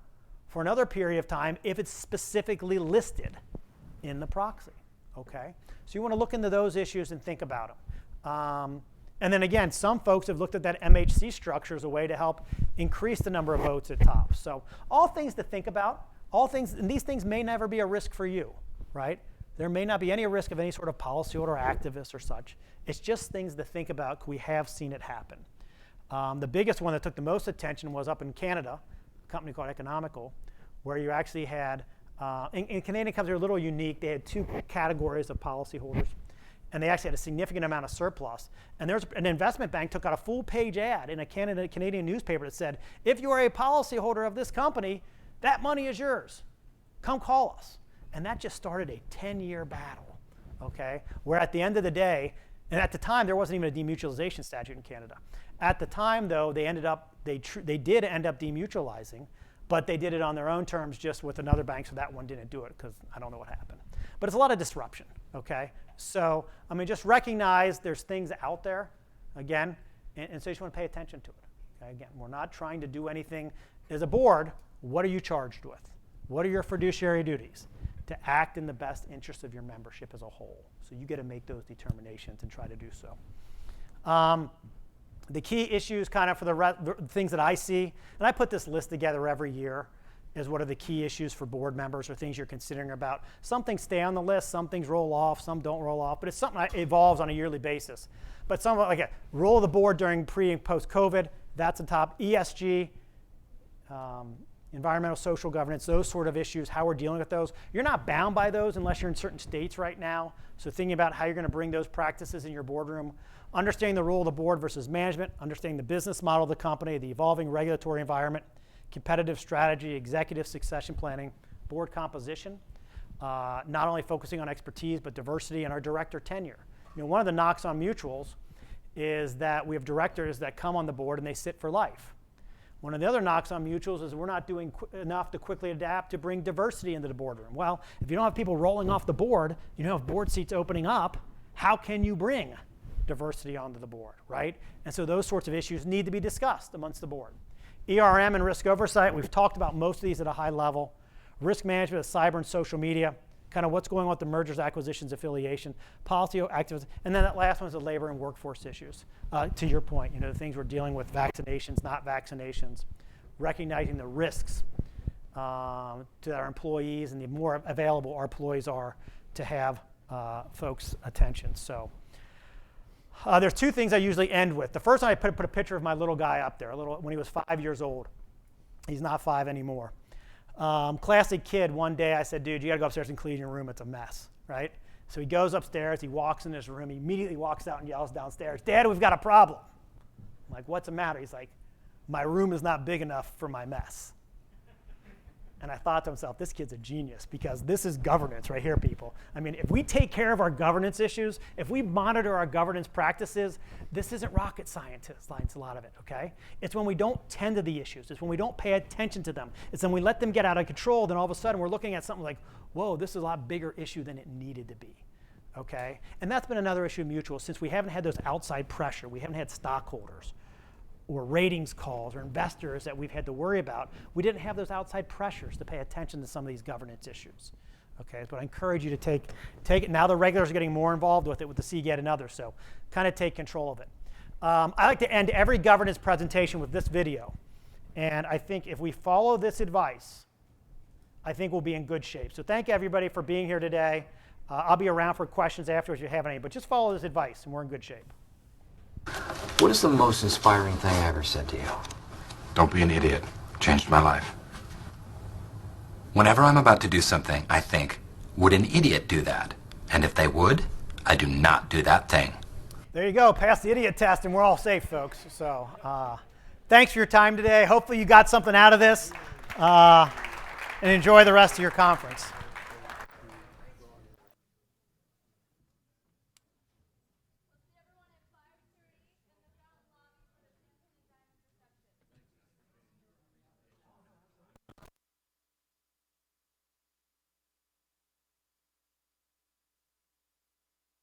for another period of time if it's specifically listed in the proxy, okay? So you want to look into those issues and think about them. And then again, some folks have looked at that MHC structure as a way to help increase the number of votes at top. So all things to think about, all things, and these things may never be a risk for you, right? There may not be any risk of any sort of policyholder activist or such. It's just things to think about because we have seen it happen. The biggest one that took the most attention was up in Canada, a company called Economical, where you actually had, in Canadian companies are a little unique. They had 2 categories of policyholders, and they actually had a significant amount of surplus. And there's an investment bank took out a full-page ad in a Canadian newspaper that said, if you are a policyholder of this company, that money is yours. Come call us. And that just started a 10-year battle, okay? Where at the end of the day, and at the time there wasn't even a demutualization statute in Canada. At the time, though, they did end up demutualizing, but they did it on their own terms just with another bank, so that one didn't do it because I don't know what happened. But it's a lot of disruption, okay? So, I mean, just recognize there's things out there, again, and so you just want to pay attention to it. Okay? Again, we're not trying to do anything. As a board, what are you charged with? What are your fiduciary duties? To act in the best interest of your membership as a whole. So you get to make those determinations and try to do so. The key issues kind of for the things that I see, and I put this list together every year, is what are the key issues for board members or things you're considering about. Some things stay on the list, some things roll off, some don't roll off, but it's something that evolves on a yearly basis. But some like a role of the board during pre and post-COVID, that's the top. ESG, environmental social governance, those sort of issues, how we're dealing with those. You're not bound by those unless you're in certain states right now. So thinking about how you're going to bring those practices in your boardroom, understanding the role of the board versus management, understanding the business model of the company, the evolving regulatory environment, competitive strategy, executive succession planning, board composition, not only focusing on expertise, but diversity and our director tenure. You know, one of the knocks on mutuals is that we have directors that come on the board and they sit for life. One of the other knocks on mutuals is we're not doing enough to quickly adapt to bring diversity into the boardroom. Well, if you don't have people rolling off the board, you don't have board seats opening up, how can you bring diversity onto the board, right? And so those sorts of issues need to be discussed amongst the board. ERM and risk oversight, we've talked about most of these at a high level. Risk management of cyber and social media, kind of what's going on with the mergers, acquisitions, affiliation, policy activism, and then that last one is the labor and workforce issues. To your point, you know, the things we're dealing with, vaccinations, not vaccinations, recognizing the risks to our employees and the more available our employees are to have folks' attention. So there's 2 things I usually end with. The first one, I put a picture of my little guy up there, when he was 5 years old. He's not 5 anymore. Classic kid, one day I said, dude, you gotta go upstairs and clean your room, it's a mess, right? So he goes upstairs, he walks in his room, he immediately walks out and yells downstairs, Dad, we've got a problem. I'm like, what's the matter? He's like, my room is not big enough for my mess. And I thought to myself, this kid's a genius because this is governance right here, people. I mean, if we take care of our governance issues, if we monitor our governance practices, this isn't rocket science, a lot of it, okay? It's when we don't tend to the issues. It's when we don't pay attention to them. It's when we let them get out of control, then all of a sudden we're looking at something like, whoa, this is a lot bigger issue than it needed to be, okay? And that's been another issue of mutual. Since we haven't had those outside pressure, we haven't had stockholders or ratings calls or investors that we've had to worry about, we didn't have those outside pressures to pay attention to some of these governance issues. Okay, but I encourage you to take it. Now the regulars are getting more involved with it with the CGET and others, so kind of take control of it. I like to end every governance presentation with this video. And I think if we follow this advice, I think we'll be in good shape. So thank everybody for being here today. I'll be around for questions afterwards if you have any, but just follow this advice and we're in good shape. What is the most inspiring thing I ever said to you? Don't be an idiot. Changed my life. Whenever I'm about to do something, I think, would an idiot do that? And if they would, I do not do that thing. There you go. Pass the idiot test and we're all safe, folks. So thanks for your time today. Hopefully you got something out of this and enjoy the rest of your conference.